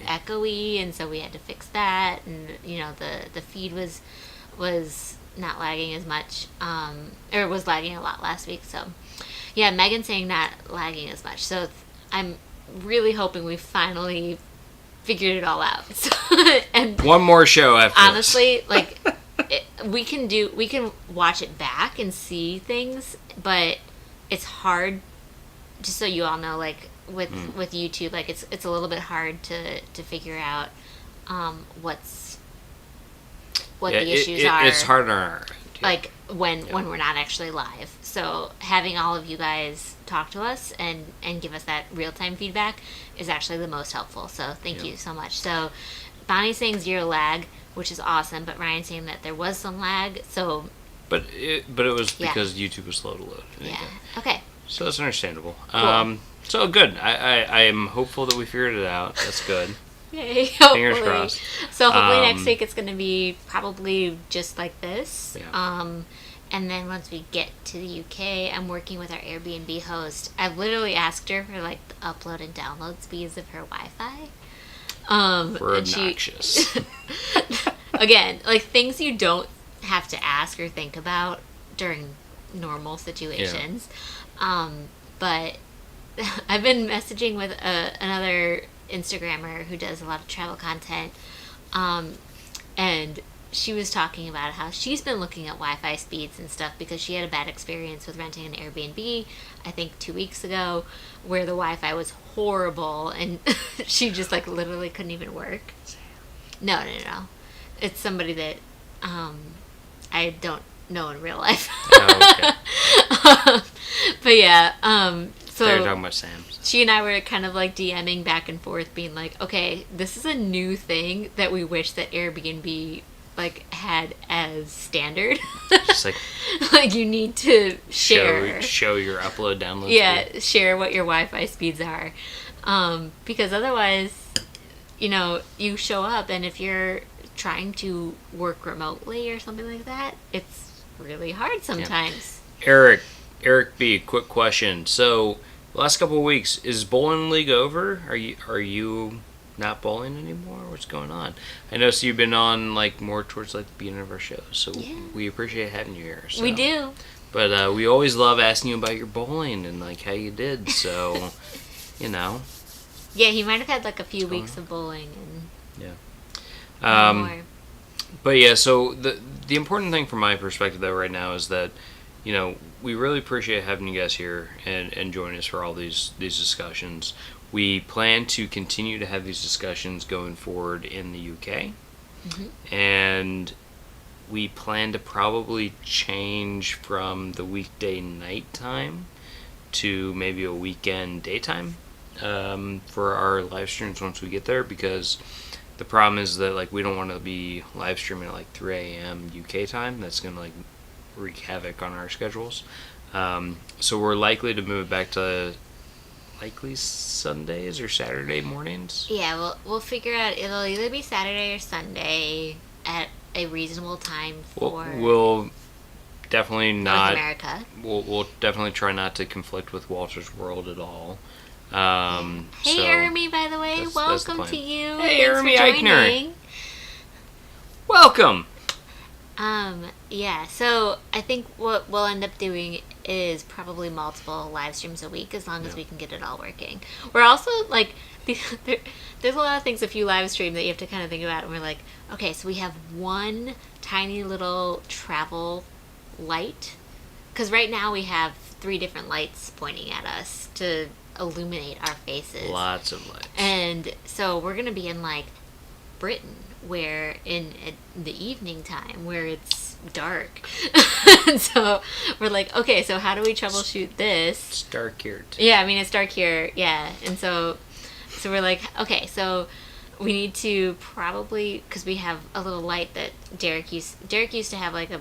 echoey, and so we had to fix that, and the feed was not lagging as much, or was lagging a lot last week. So yeah, Megan's saying not lagging as much, so I'm really hoping we finally figured it all out. And one more show after honestly this. Like we can watch it back and see things, but it's hard, just so you all know, like with YouTube, like it's a little bit hard to figure out what the issues are. It's hard on our end. Yeah. Like when we're not actually live. So having all of you guys talk to us and give us that real-time feedback is actually the most helpful. So thank you so much. So Bonnie's saying 0 lag, which is awesome, but Ryan's saying that there was some lag. So But it was because YouTube was slow to load. Yeah. Okay. So that's understandable. Cool. So good. I am hopeful that we figured it out. That's good. Yay, Fingers crossed. So hopefully next week it's going to be probably just like this. Yeah. And then once we get to the UK, I'm working with our Airbnb host. I've literally asked her for like the upload and download speeds of her Wi-Fi. We're obnoxious. again, like things you don't have to ask or think about during normal situations. Yeah. But I've been messaging with another Instagrammer who does a lot of travel content, and she was talking about how she's been looking at Wi-Fi speeds and stuff because she had a bad experience with renting an Airbnb, I think 2 weeks ago, where the Wi-Fi was horrible and she just like literally couldn't even work. No. It's somebody that I don't know in real life. Oh, okay. But yeah, so they're talking about Sam. She and I were kind of like DMing back and forth, being like, okay, this is a new thing that we wish that Airbnb like had as standard. Just like like you need to share your upload download. Yeah, speed. Share what your Wi-Fi speeds are, because otherwise, you show up and if you're trying to work remotely or something like that, it's really hard sometimes. Yeah. Eric B, quick question. So, the last couple of weeks, is bowling league over? Are you not bowling anymore? What's going on? I noticed you've been on like more towards like the beginning of our show, so we appreciate having you here. So. We do. But we always love asking you about your bowling and like how you did. So, Yeah, he might have had like a few weeks of bowling and more. But yeah, so the important thing from my perspective though right now is that we really appreciate having you guys here and join us for all these discussions. We plan to continue to have these discussions going forward in the UK. Mm-hmm. And we plan to probably change from the weekday nighttime to maybe a weekend daytime for our live streams once we get there, because the problem is that like we don't want to be live streaming at like 3 a.m. UK time. That's going to like wreak havoc on our schedules. So we're likely to move it back to likely Sundays or Saturday mornings. Yeah, we'll figure out. It'll either be Saturday or Sunday at a reasonable time for. We'll definitely not. North America. We'll definitely try not to conflict with Walter's World at all. Hey, so Ermi, by the way, welcome to you. Hey, Ermi Itinerary. Welcome. Yeah, so I think what we'll end up doing is probably multiple live streams a week, as long as we can get it all working. We're also, like, there's a lot of things if you live stream that you have to kind of think about, and we're like, okay, so we have one tiny little travel light, because right now we have 3 different lights pointing at us to illuminate our faces. Lots of lights. And so we're going to be in, like, Britain, where in the evening time where it's dark. And so we're like, okay, so how do we troubleshoot this? It's dark here too. Yeah, I mean it's dark here, yeah. And so we're like, okay, so we need to probably, because we have a little light that Derek used to have like a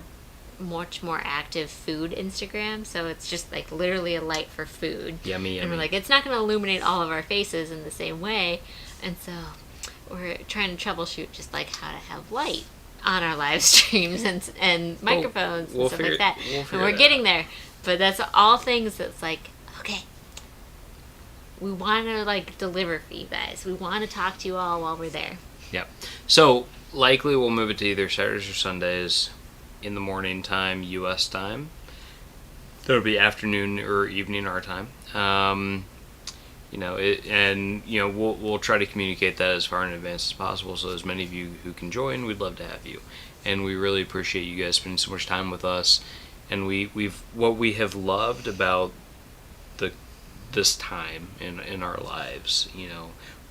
much more active food Instagram, so it's just like literally a light for food. Yummy. And we're like, it's not going to illuminate all of our faces in the same way, and so we're trying to troubleshoot just like how to have light on our live streams and microphones and stuff like that. And we're getting there, but that's all things that's like, okay, we want to like deliver for you guys. We want to talk to you all while we're there. Yep. So likely we'll move it to either Saturdays or Sundays in the morning time, U.S. time. That'll be afternoon or evening our time. We'll try to communicate that as far in advance as possible, so as many of you who can join, we'd love to have you. And we really appreciate you guys spending so much time with us. And what we have loved about this time in our lives,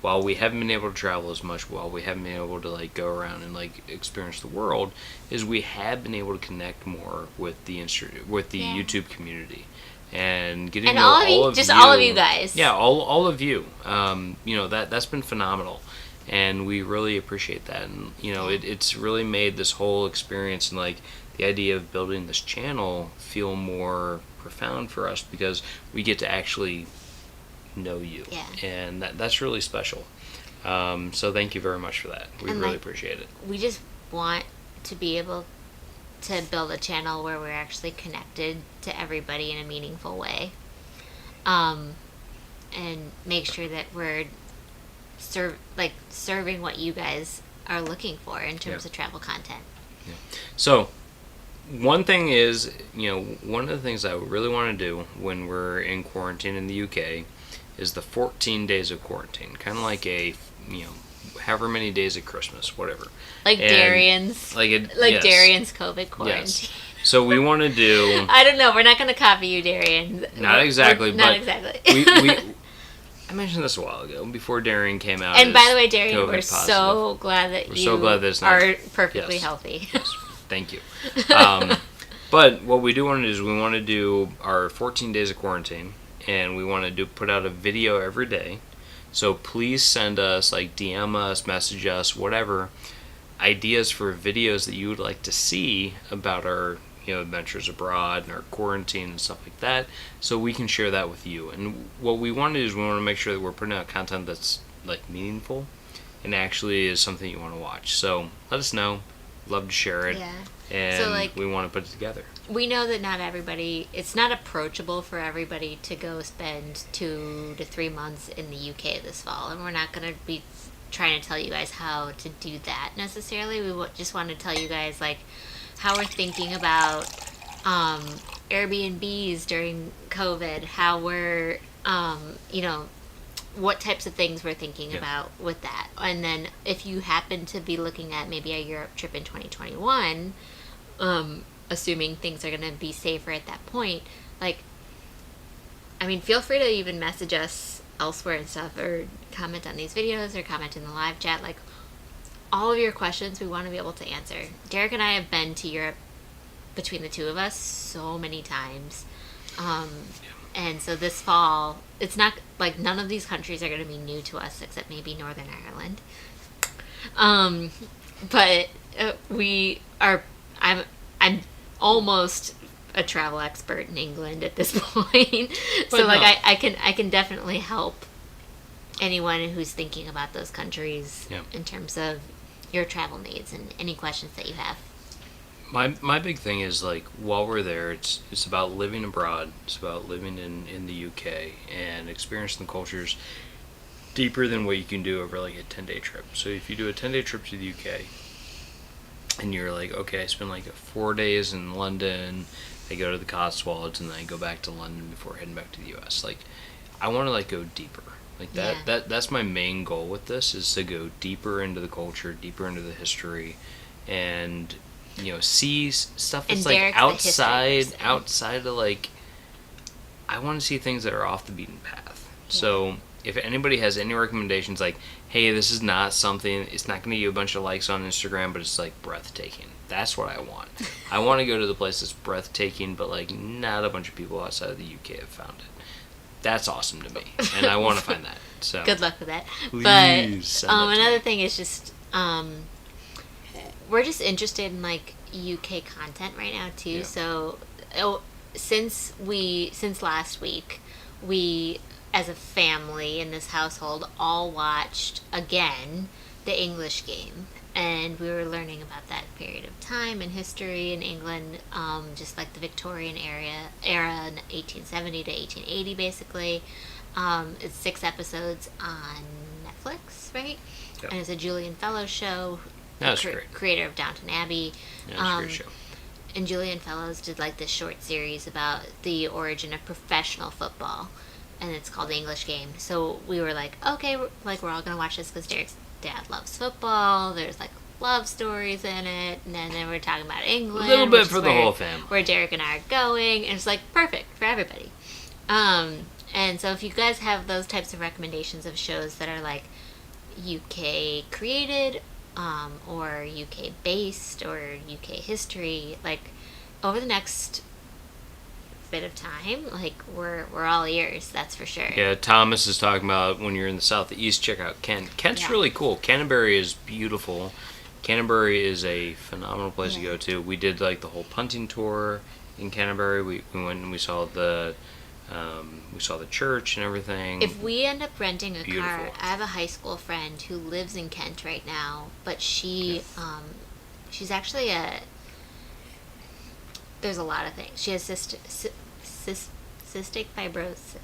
while we haven't been able to travel as much, while we haven't been able to like go around and like experience the world, is we have been able to connect more with the YouTube community. And getting to know all of you guys. Yeah, all of you. That's been phenomenal, and we really appreciate that. And it's really made this whole experience and like the idea of building this channel feel more profound for us, because we get to actually know you. Yeah. And that's really special. So thank you very much for that. We really appreciate it. We just want to be able to build a channel where we're actually connected to everybody in a meaningful way, and make sure that we're serving what you guys are looking for in terms of travel content. Yeah. So, one thing is, one of the things I really want to do when we're in quarantine in the UK is the 14 days of quarantine. Kind of like however many days of Christmas, whatever. Like Darian's. Yes. Darian's COVID quarantine. Yes. So we want to do... I don't know. We're not going to copy you, Darian. Not exactly. Not exactly. I mentioned this a while ago, before Darian came out. And by the way, Darian, COVID we're positive. so glad that you are perfectly healthy. Yes. Thank you. But what we do want to do is we want to do our 14 days of quarantine, and we want to put out a video every day. So please send us, DM us, message us, whatever, ideas for videos that you would like to see about our adventures abroad and our quarantine and stuff like that, so we can share that with you. And what we want to do is we want to make sure that we're putting out content that's meaningful and actually is something you want to watch. So let us know. Love to share it. Yeah. And so, we want to put it together. We know that not everybody, it's not approachable for everybody to go spend 2 to 3 months in the UK this fall, and we're not going to be trying to tell you guys how to do that necessarily. We just want to tell you guys how we're thinking about Airbnbs during COVID, how we're, what types of things we're thinking about with that. And then if you happen to be looking at maybe a Europe trip in 2021, assuming things are going to be safer at that point, feel free to even message us elsewhere and stuff, or comment on these videos, or comment in the live chat. All of your questions we want to be able to answer. Derek and I have been to Europe between the two of us so many times. And so this fall, it's not none of these countries are going to be new to us except maybe Northern Ireland. But I'm almost a travel expert in England at this point. So I can definitely help anyone who's thinking about those countries in terms of your travel needs and any questions that you have. My big thing is while we're there, it's about living abroad. It's about living in the UK and experiencing the cultures deeper than what you can do over a 10-day trip. So if you do a 10-day trip to the UK and you're okay, I spend 4 days in London, I go to the Cotswolds, and then I go back to London before heading back to the US. I want to go deeper. That's my main goal with this, is to go deeper into the culture, deeper into the history, and see stuff that's outside of I want to see things that are off the beaten path. Yeah. So if anybody has any recommendations, hey, this is not something, it's not going to get you a bunch of likes on Instagram, but it's breathtaking. That's what I want. I want to go to the place that's breathtaking, but not a bunch of people outside of the UK have found it. That's awesome to me, and I want to find that. So good luck with that. Please, but another thing is just we're just interested in UK content right now too. Yeah. So since last week, we as a family in this household all watched again the English Game, and we were learning about that period of time and history in England, just the Victorian era in 1870 to 1880 basically. It's 6 episodes on Netflix, right? Yep. And it's a Julian Fellows show. That's great. Creator of Downton Abbey. Yeah, that's a great show. And Julian Fellows did this short series about the origin of professional football, and it's called The English Game. So we were okay, we're all gonna watch this because Derek's dad loves football. There's love stories in it, and then we're talking about England. A little bit for the whole family. Where Derek and I are going, and it's perfect for everybody. And so if you guys have those types of recommendations of shows that are UK created, or UK based, or UK history, over the next bit of time, we're all ears, that's for sure. Yeah, Thomas is talking about when you're in the southeast, check out Kent. Kent's really cool. Canterbury is beautiful. Canterbury is a phenomenal place to go to. We did the whole punting tour in Canterbury. We went and we saw the church and everything. If we end up renting a car, I have a high school friend who lives in Kent right now, but she's actually there's a lot of things. She has cystic fibrosis.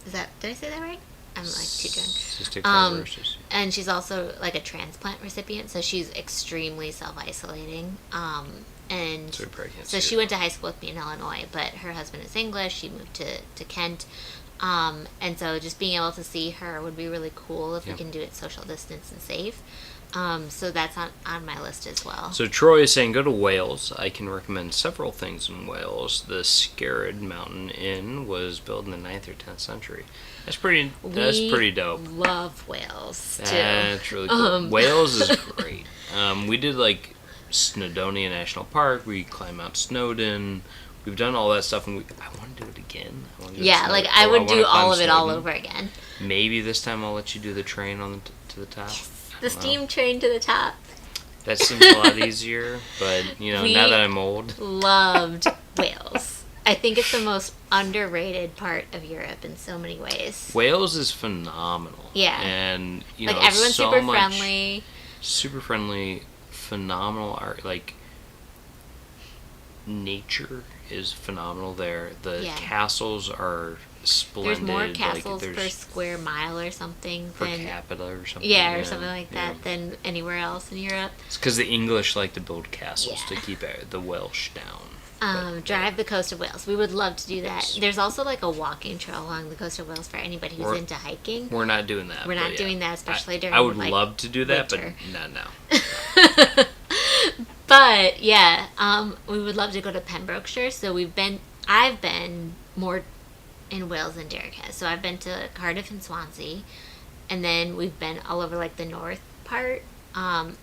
Did I say that right? I'm like too drunk. Cystic fibrosis. And she's also like a transplant recipient, so she's extremely self-isolating. And so she went to high school with me in Illinois, but her husband is English. She moved to Kent. And so just being able to see her would be really cool if we can do it social distance and safe. So that's on my list as well. So Troy is saying go to Wales. I can recommend several things in Wales. The Skerrid Mountain Inn was built in the 9th or 10th century. That's pretty dope. Love Wales too. That's really cool. Wales is great. We did like Snowdonia National Park. We climbed Mount Snowdon. We've done all that stuff, and I want to do it again. I would do all of it all over again. Maybe this time I'll let you do the train to the top. Yes, the steam train to the top. That seems a lot easier, but now that I'm old. Loved Wales. I think it's the most underrated part of Europe in so many ways. Wales is phenomenal. Yeah. And everyone's super friendly. Super friendly, phenomenal art. Like, nature is phenomenal there. The castles are splendid. There's more castles per square mile or something per capita or something. Yeah, or something like that than anywhere else in Europe. It's because the English like to build castles to keep the Welsh down. Drive the coast of Wales. We would love to do that. Yes. There's also like a walking trail along the coast of Wales for anybody who's into hiking. We're not doing that. We're not doing that, especially during I would love to do that, winter. But no. But yeah, we would love to go to Pembrokeshire. So I've been more in Wales than Derek has. So I've been to Cardiff and Swansea, and then we've been all over like the north part,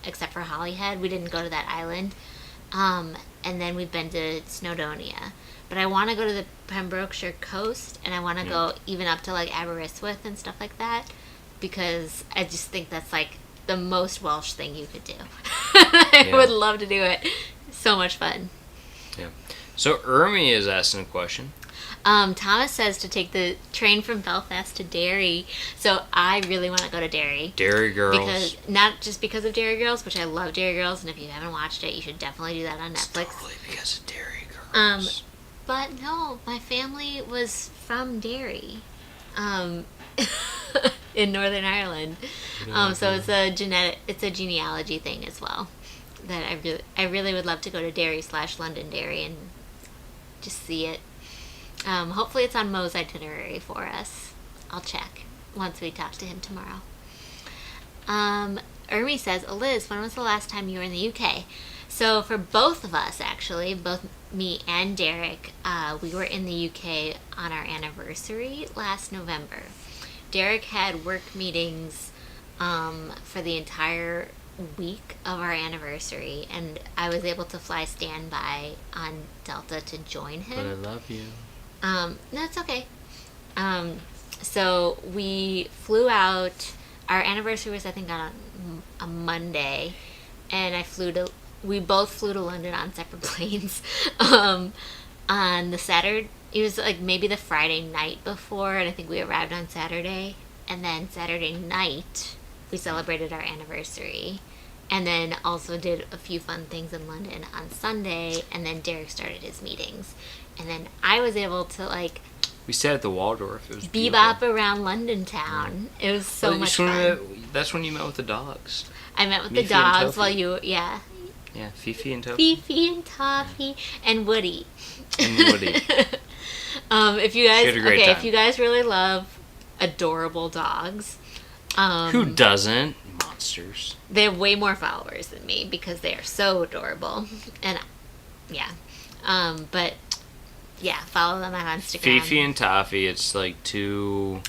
except for Holyhead. We didn't go to that island. And then we've been to Snowdonia. But I want to go to the Pembrokeshire coast, and I want to go even up to like Aberystwyth and stuff like that, because I just think that's like the most Welsh thing you could do. I would love to do it. So much fun. Yeah. So Ermi is asking a question. Thomas says to take the train from Belfast to Derry. So I really want to go to Derry. Derry Girls. Not just because of Derry Girls, which I love Derry Girls, and if you haven't watched it, you should definitely do that on Netflix. It's totally because of Derry Girls. But no, my family was from Derry, in Northern Ireland. So it's a genealogy thing as well. That I really would love to go to Derry/Londonderry and just see it. Hopefully it's on Mo's itinerary for us. I'll check once we talk to him tomorrow. Ermi says, Eliz, when was the last time you were in the UK? So for both of us, actually, both me and Derek, we were in the UK on our anniversary last November. Derek had work meetings for the entire week of our anniversary, and I was able to fly standby on Delta to join him. But I love you. No, it's okay. So we flew out. Our anniversary was, I think, on a Monday, and we both flew to London on separate planes. On the Saturday, it was like maybe the Friday night before, and I think we arrived on Saturday. And then Saturday night, we celebrated our anniversary, and then also did a few fun things in London on Sunday, and then Derek started his meetings. And then I was able to, we stayed at the Waldorf. It was bebop around London town. It was so much fun. That's when you met with the dogs. I met with the dogs while Yeah, Fifi and Toffee. Fifi and Toffee and Woody. If you guys really love adorable dogs. Who doesn't? Monsters. They have way more followers than me because they are so adorable. And, but... yeah, follow them on Instagram. Fifi and Toffee, it's like two...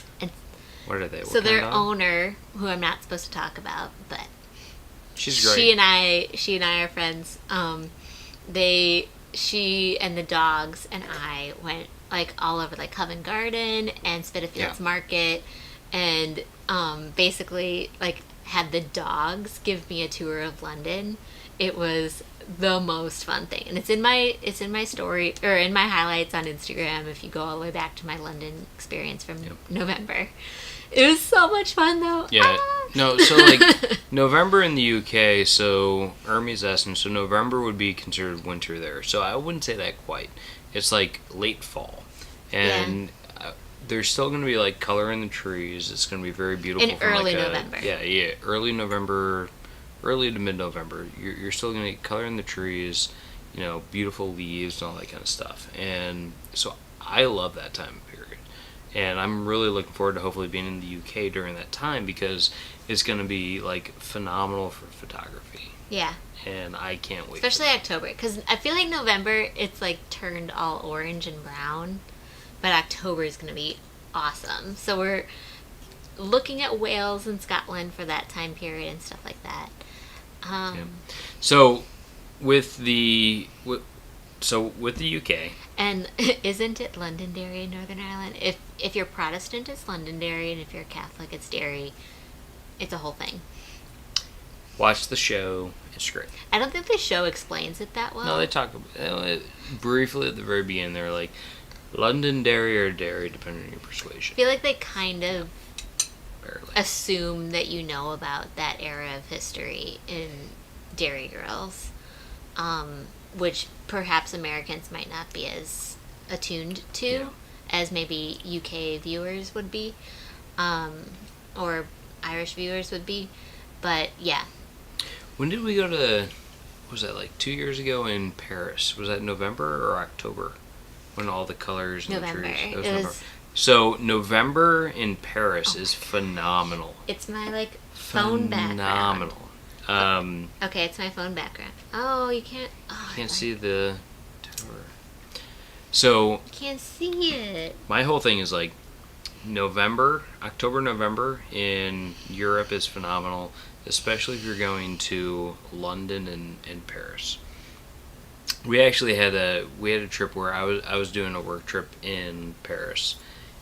What are they? So their owner, who I'm not supposed to talk about, but... She's great. She and I are friends. She and the dogs and I went all over Covent Garden and Spitalfields Market, and basically had the dogs give me a tour of London. It was the most fun thing, and it's in my story or in my highlights on Instagram. If you go all the way back to my London experience from November, it was so much fun though. Yeah, no, so November in the UK. So Ermi's asking, so November would be considered winter there. So I wouldn't say that quite. It's late fall, and there's still going to be like color in the trees. It's going to be very beautiful. In early November. Yeah, early November, early to mid-November. You're still going to get color in the trees, beautiful leaves and all that kind of stuff. And so I love that time period. And I'm really looking forward to hopefully being in the UK during that time because it's going to be like phenomenal for photography. Yeah. And I can't wait. Especially October, because I feel like November, it's like turned all orange and brown, but October is going to be awesome. So we're looking at Wales and Scotland for that time period and stuff like that. So with the UK, and isn't it Londonderry in Northern Ireland? If you're Protestant, it's Londonderry, and if you're Catholic, it's Derry. It's a whole thing. Watch the show. It's great. I don't think the show explains it that well. No, they talk about it briefly at the very beginning. They're like Londonderry or Derry, depending on your persuasion. I feel like they kind of barely assume that you know about that era of history in Derry Girls, which perhaps Americans might not be as attuned to as maybe UK viewers would be, or Irish viewers would be. But yeah. When did we go to, was that like 2 years ago in Paris? Was that November or October? When all the colors and November. the trees. It was November. So November in Paris is phenomenal. It's my phone background. Phenomenal. Okay, it's my phone background. Oh, you can't. Oh, you can't see the tower. So. You can't see it. My whole thing is like October, November in Europe is phenomenal. Especially if you're going to London and Paris. We actually had a trip where I was doing a work trip in Paris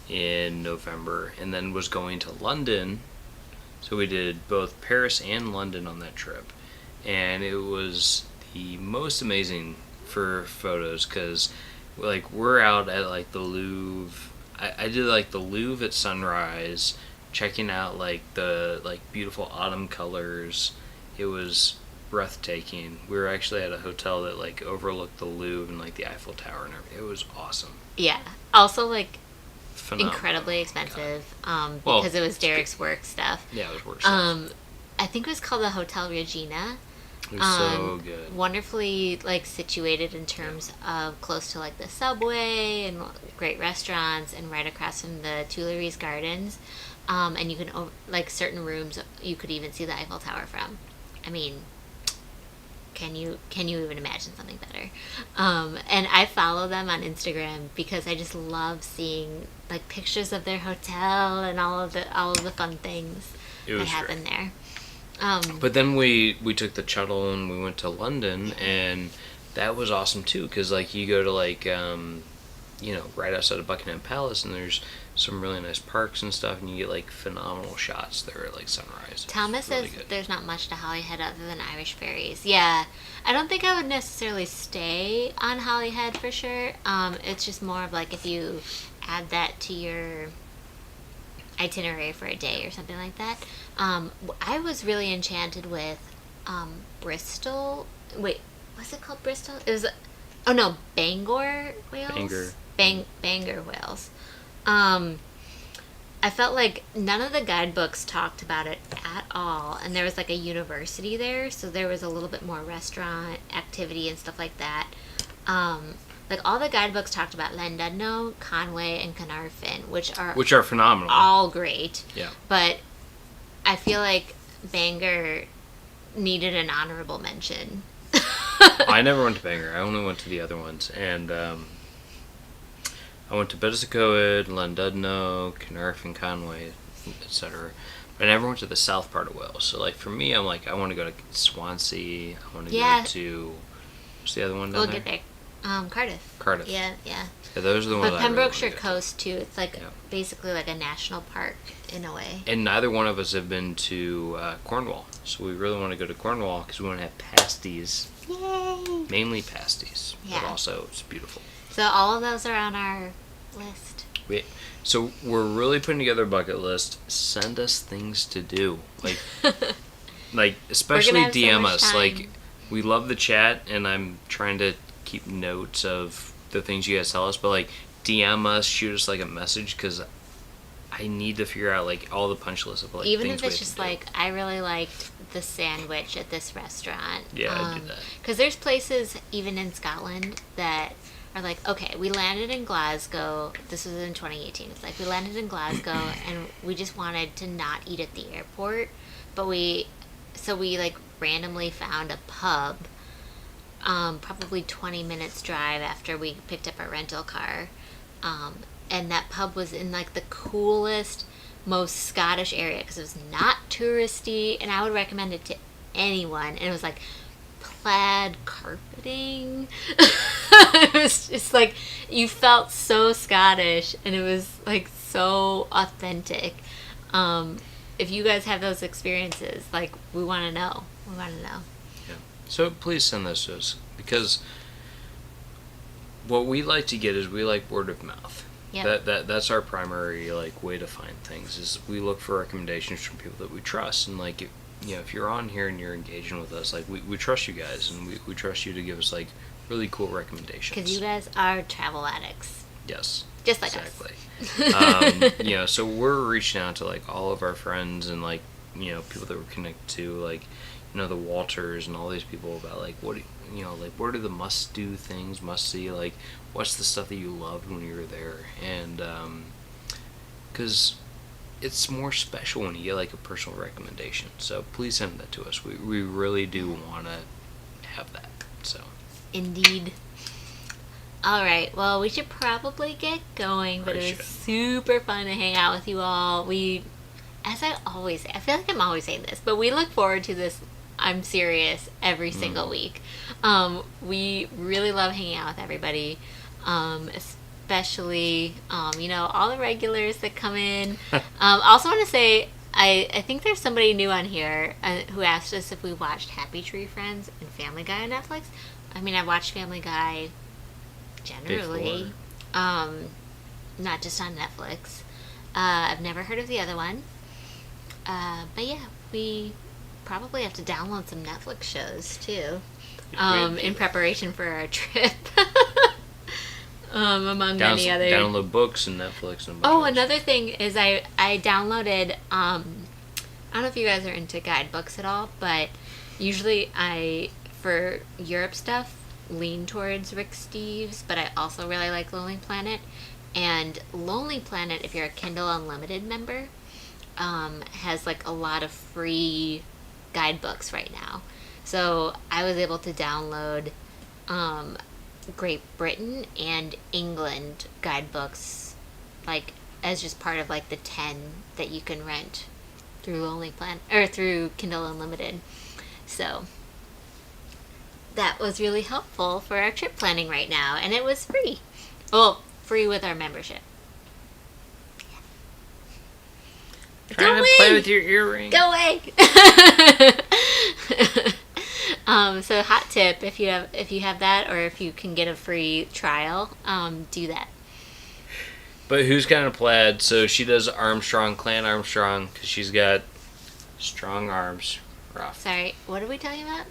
in November and then was going to London. So we did both Paris and London on that trip. And it was the most amazing for photos because we're out at the Louvre. I did the Louvre at sunrise, checking out the beautiful autumn colors. It was breathtaking. We were actually at a hotel that overlooked the Louvre and the Eiffel Tower and everything. It was awesome. Yeah. Also phenomenal. Incredibly expensive because it was Derek's work stuff. Yeah, it was work stuff. I think it was called the Hotel Regina. It was so good. Wonderfully situated in terms of close to the subway and great restaurants and right across from the Tuileries Gardens. And you can certain rooms you could even see the Eiffel Tower from. I mean, can you even imagine something better? And I follow them on Instagram because I just love seeing pictures of their hotel and all of the fun things that happen there. But then we took the shuttle and we went to London, and that was awesome too because you go to right outside of Buckingham Palace, and there's some really nice parks and stuff, and you get phenomenal shots there at sunrise. Thomas says there's not much to Holyhead other than Irish ferries. Yeah, I don't think I would necessarily stay on Holyhead for sure. It's just more of if you add that to your itinerary for a day or something like that. I was really enchanted with Bristol. Wait, what's it called? Bristol? It was. Oh no, Bangor, Wales. Bangor, Wales. I felt like none of the guidebooks talked about it at all, and there was a university there, so there was a little bit more restaurant activity and stuff like that. All the guidebooks talked about Llandudno, Conway, and Carnarvon, which are phenomenal, all great. Yeah, but I feel like Bangor needed an honorable mention. I never went to Bangor. I only went to the other ones, and I went to Betws-y-Coed, Llandudno, Carnarvon, Conway, etc. But I never went to the south part of Wales. So for me, I'm I want to go to Swansea. I want to go to what's the other one down there? We'll get there. Cardiff. Yeah, those are the ones. But Pembrokeshire Coast too. It's basically a national park in a way. And neither one of us have been to Cornwall, so we really want to go to Cornwall because we want to have pasties. Yay! Mainly pasties, but also it's beautiful. So all of those are on our list. So we're really putting together a bucket list. Send us things to do, especially DM us. We love the chat, and I'm trying to keep notes of the things you guys tell us, but DM us, shoot us like a message, because I need to figure out like all the punch lists of like even things if it's just like, I really liked the sandwich at this restaurant. Yeah, I do that. Because there's places even in Scotland that are like, okay, we landed in Glasgow. This was in 2018. It's like we landed in Glasgow and we just wanted to not eat at the airport, but we like randomly found a pub, probably 20 minutes drive after we picked up our rental car, and that pub was in like the coolest, most Scottish area because it was not touristy, and I would recommend it to anyone. And it was like plaid carpeting. It was just like, you felt so Scottish, and it was like so authentic. If you guys have those experiences, like, we want to know. Yeah. So please send those to us, because what we like to get is we like word of mouth. Yep. That's our primary like way to find things, is we look for recommendations from people that we trust. And like, if you're on here and you're engaging with us, like, we trust you guys, and we trust you to give us like really cool recommendations. Because you guys are travel addicts. Yes. Just like us. So we're reaching out to like all of our friends and like, people that we're connected to, like, the Walters and all these people, about like, what are the must-do things, must-see, like, what's the stuff that you loved when you were there. And because it's more special when you get like a personal recommendation. So please send that to us. We really do want to have that. So indeed. All right, well, we should probably get going, but it was super fun to hang out with you all. As I always say, I feel like I'm always saying this, but we look forward to this, I'm serious, every single week. We really love hanging out with everybody, especially, all the regulars that come in. Also want to say, I think there's somebody new on here who asked us if we watched Happy Tree Friends and Family Guy on Netflix. I mean, I watched Family Guy generally, not just on Netflix. I've never heard of the other one. But yeah, we probably have to download some Netflix shows too, in preparation for our trip. Among many other. Download books and Netflix and. Another thing is I downloaded. I don't know if you guys are into guidebooks at all, but usually for Europe stuff, lean towards Rick Steves, but I also really like Lonely Planet. And Lonely Planet, if you're a Kindle Unlimited member, has like a lot of free guidebooks right now. So I was able to download Great Britain and England guidebooks, like, as just part of like the 10 that you can rent through Lonely Planet or through Kindle Unlimited. So that was really helpful for our trip planning right now, and it was free. Well, free with our membership. Trying to play with your earring. Go away. So hot tip, if you have that, or if you can get a free trial, do that. But who's kind of plaid? So she does Armstrong, Clan Armstrong, because she's got strong arms. Rough. Sorry, what are we talking about?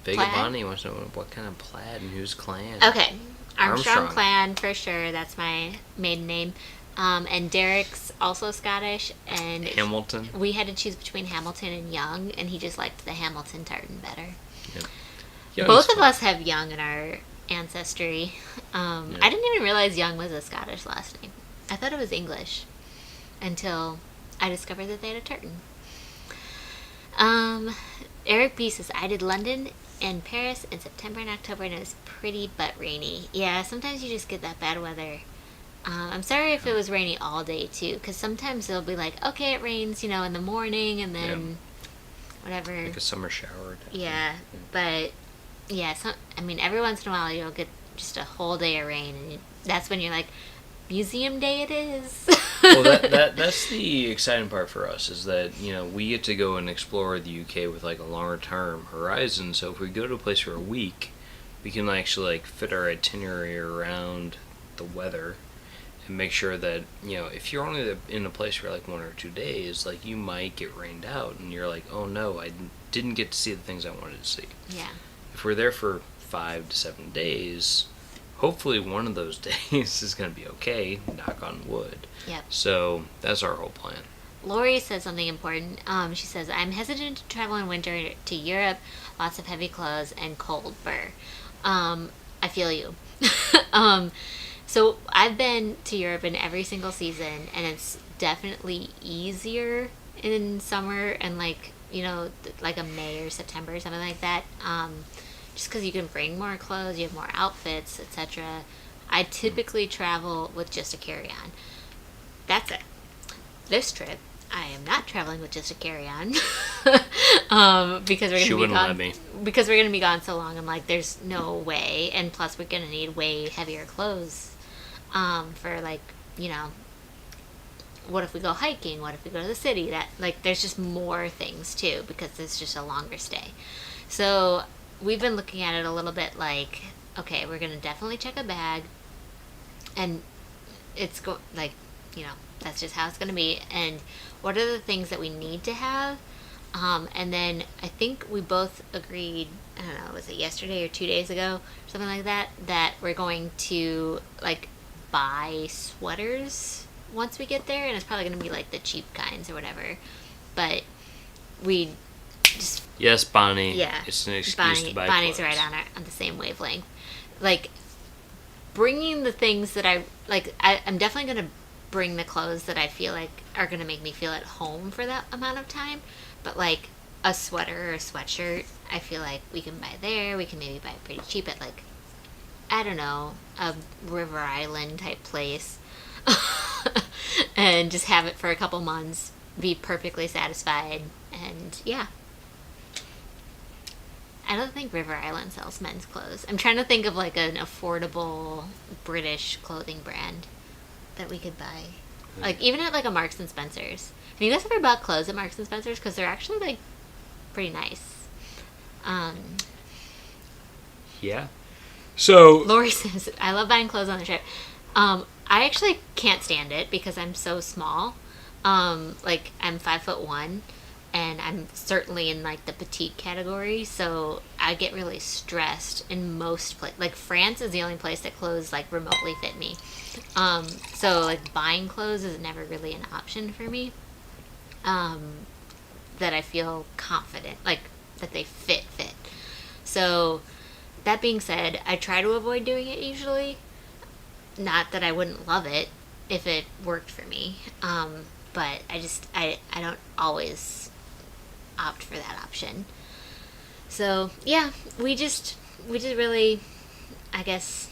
Vega Bonnie wants to know what kind of plaid and whose clan. Okay, Armstrong Clan for sure. That's my maiden name. And Derek's also Scottish, and Hamilton. We had to choose between Hamilton and Young, and he just liked the Hamilton tartan better. Yep. Both of us have Young in our ancestry. I didn't even realize Young was a Scottish last name. I thought it was English until I discovered that they had a tartan. Eric B says, I did London and Paris in September and October, and it was pretty but rainy. Yeah, sometimes you just get that bad weather. I'm sorry if it was rainy all day too, because sometimes it'll be like, okay, it rains, in the morning, and then whatever. Like a summer shower. Yeah, but yeah, every once in a while you'll get just a whole day of rain, and that's when you're like, museum day it is. Well, that's the exciting part for us, is that, we get to go and explore the UK with like a longer term horizon. So if we go to a place for a week, we can actually like fit our itinerary around the weather. And make sure that, if you're only in a place for like 1 or 2 days, like, you might get rained out, and you're like, oh no, I didn't get to see the things I wanted to see. Yeah. If we're there for 5 to 7 days, hopefully one of those days is going to be okay, knock on wood. Yep. So that's our whole plan. Lori says something important. She says, I'm hesitant to travel in winter to Europe. Lots of heavy clothes and cold burr. I feel you. So I've been to Europe in every single season, and it's definitely easier in summer and like, you know, like a May or September or something like that. Just because you can bring more clothes, you have more outfits, etc. I typically travel with just a carry-on. That's it. This trip, I am not traveling with just a carry-on because we're going to be gone. Because we're going to be gone so long. I'm like, there's no way, and plus we're going to need way heavier clothes for like, you know, what if we go hiking? What if we go to the city? That like, there's just more things too because it's just a longer stay. So we've been looking at it a little bit like, okay, we're going to definitely check a bag, and it's like, you know, that's just how it's going to be. And what are the things that we need to have? And then I think we both agreed, I don't know, was it yesterday or 2 days ago, something like that, that we're going to like buy sweaters once we get there, and it's probably going to be like the cheap kinds or whatever. But we just... Yes, Bonnie. Yeah. It's an excuse to buy Bonnie's clothes. right on the same wavelength. Like, bringing the things that I'm definitely going to bring the clothes that I feel like are going to make me feel at home for that amount of time. But like a sweater or a sweatshirt, I feel like we can buy there. We can maybe buy it pretty cheap at like, I don't know, a River Island type place. And just have it for a couple months, be perfectly satisfied, and yeah. I don't think River Island sells men's clothes. I'm trying to think of like an affordable British clothing brand that we could buy. Like even at like a Marks and Spencer's. Have you guys ever bought clothes at Marks and Spencer's? Because they're actually like pretty nice. Yeah. So Lori says, I love buying clothes on the trip. I actually can't stand it because I'm so small. Like I'm 5'1", and I'm certainly in like the petite category, so I get really stressed in most places. Like France is the only place that clothes like remotely fit me. So like buying clothes is never really an option for me. That I feel confident, like that they fit. So that being said, I try to avoid doing it usually. Not that I wouldn't love it if it worked for me. But I don't always opt for that option. So yeah, we just really, I guess,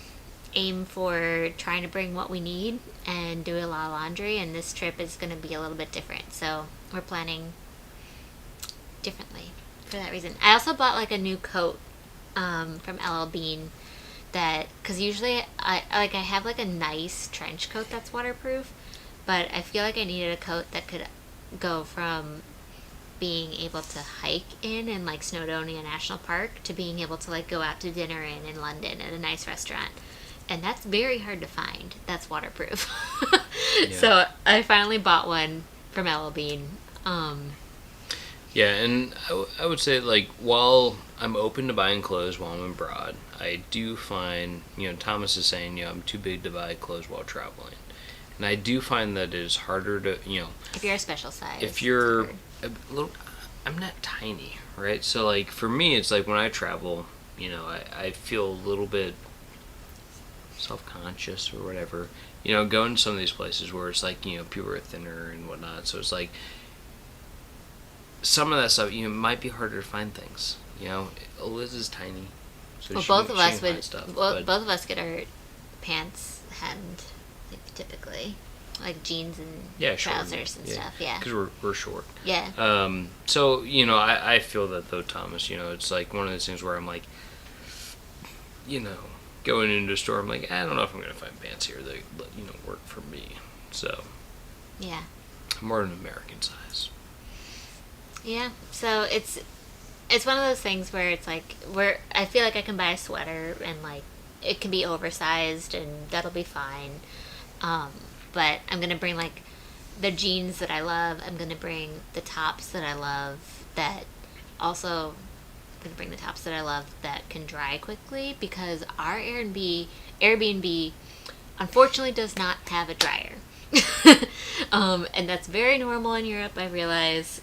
aim for trying to bring what we need and do a lot of laundry, and this trip is going to be a little bit different, so we're planning differently for that reason. I also bought like a new coat from LL Bean, that because usually I have like a nice trench coat that's waterproof, but I feel like I needed a coat that could go from being able to hike in like Snowdonia National Park to being able to like go out to dinner in London at a nice restaurant. And that's very hard to find. That's waterproof. Yeah. So I finally bought one from LL Bean. Yeah, and I would say, like, while I'm open to buying clothes while I'm abroad, I do find, you know, Thomas is saying, you know, I'm too big to buy clothes while traveling. And I do find that it is harder to, you know... If you're a special size. If you're a little... I'm not tiny, right? So, like, for me, it's like when I travel, you know, I feel a little bit self-conscious or whatever. You know, going to some of these places where it's like, you know, people are thinner and whatnot. So it's like... Some of that stuff, you know, might be harder to find things. You know, Eliz is tiny, so well, both of us get our pants hemmed, like, typically, like jeans and trousers and stuff. Yeah, because we're short. Yeah. So you know, I feel that though, Thomas. You know, it's like one of those things where I'm like, you know, going into a store, I'm like, I don't know if I'm gonna find pants here that you know work for me. So. Yeah. I'm more an American size. Yeah, so it's one of those things where it's like where I feel like I can buy a sweater and like it can be oversized and that'll be fine. But I'm gonna bring like the jeans that I love. I'm gonna bring the tops that I love that also I'm gonna bring the tops that I love that can dry quickly, because our Airbnb Airbnb, unfortunately, does not have a dryer. And that's very normal in Europe, I realize.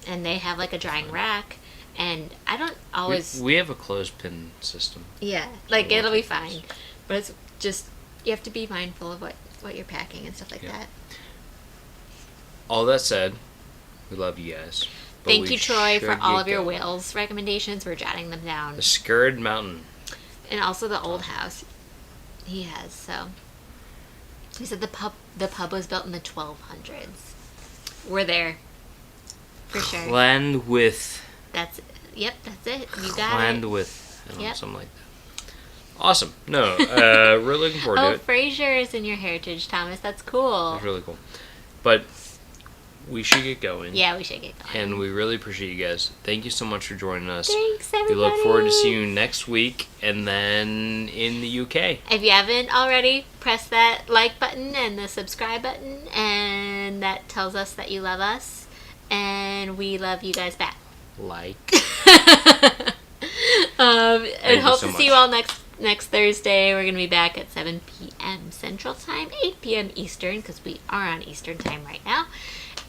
And they have like a drying rack. And I don't always... We have a clothespin system. Yeah, like it'll be fine. But it's just, you have to be mindful of what you're packing and stuff like that. All that said, we love you guys. Thank you, Troy, for all of your Wales recommendations. We're jotting them down. The Skerrid Mountain. And also the old house he has, so... He said the pub was built in the 1200s. We're there. For sure. Llanwith. That's it. Yep, that's it. You got it. Llanwith. Something like that. Awesome. No, really looking forward to it. Fraser is in your heritage, Thomas. That's cool. That's really cool. But we should get going. Yeah, we should get going. And we really appreciate you guys. Thank you so much for joining us. Thanks, everybody. We look forward to seeing you next week and then in the UK. If you haven't already, press that like button and the subscribe button, and that tells us that you love us, and we love you guys back. And hope to see you all next Thursday. We're going to be back at 7 p.m. Central Time, 8 p.m. Eastern, because we are on Eastern Time right now.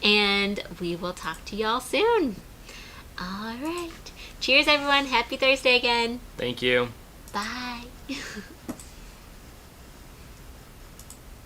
And we will talk to y'all soon. All right. Cheers, everyone. Happy Thursday again. Thank you. Bye.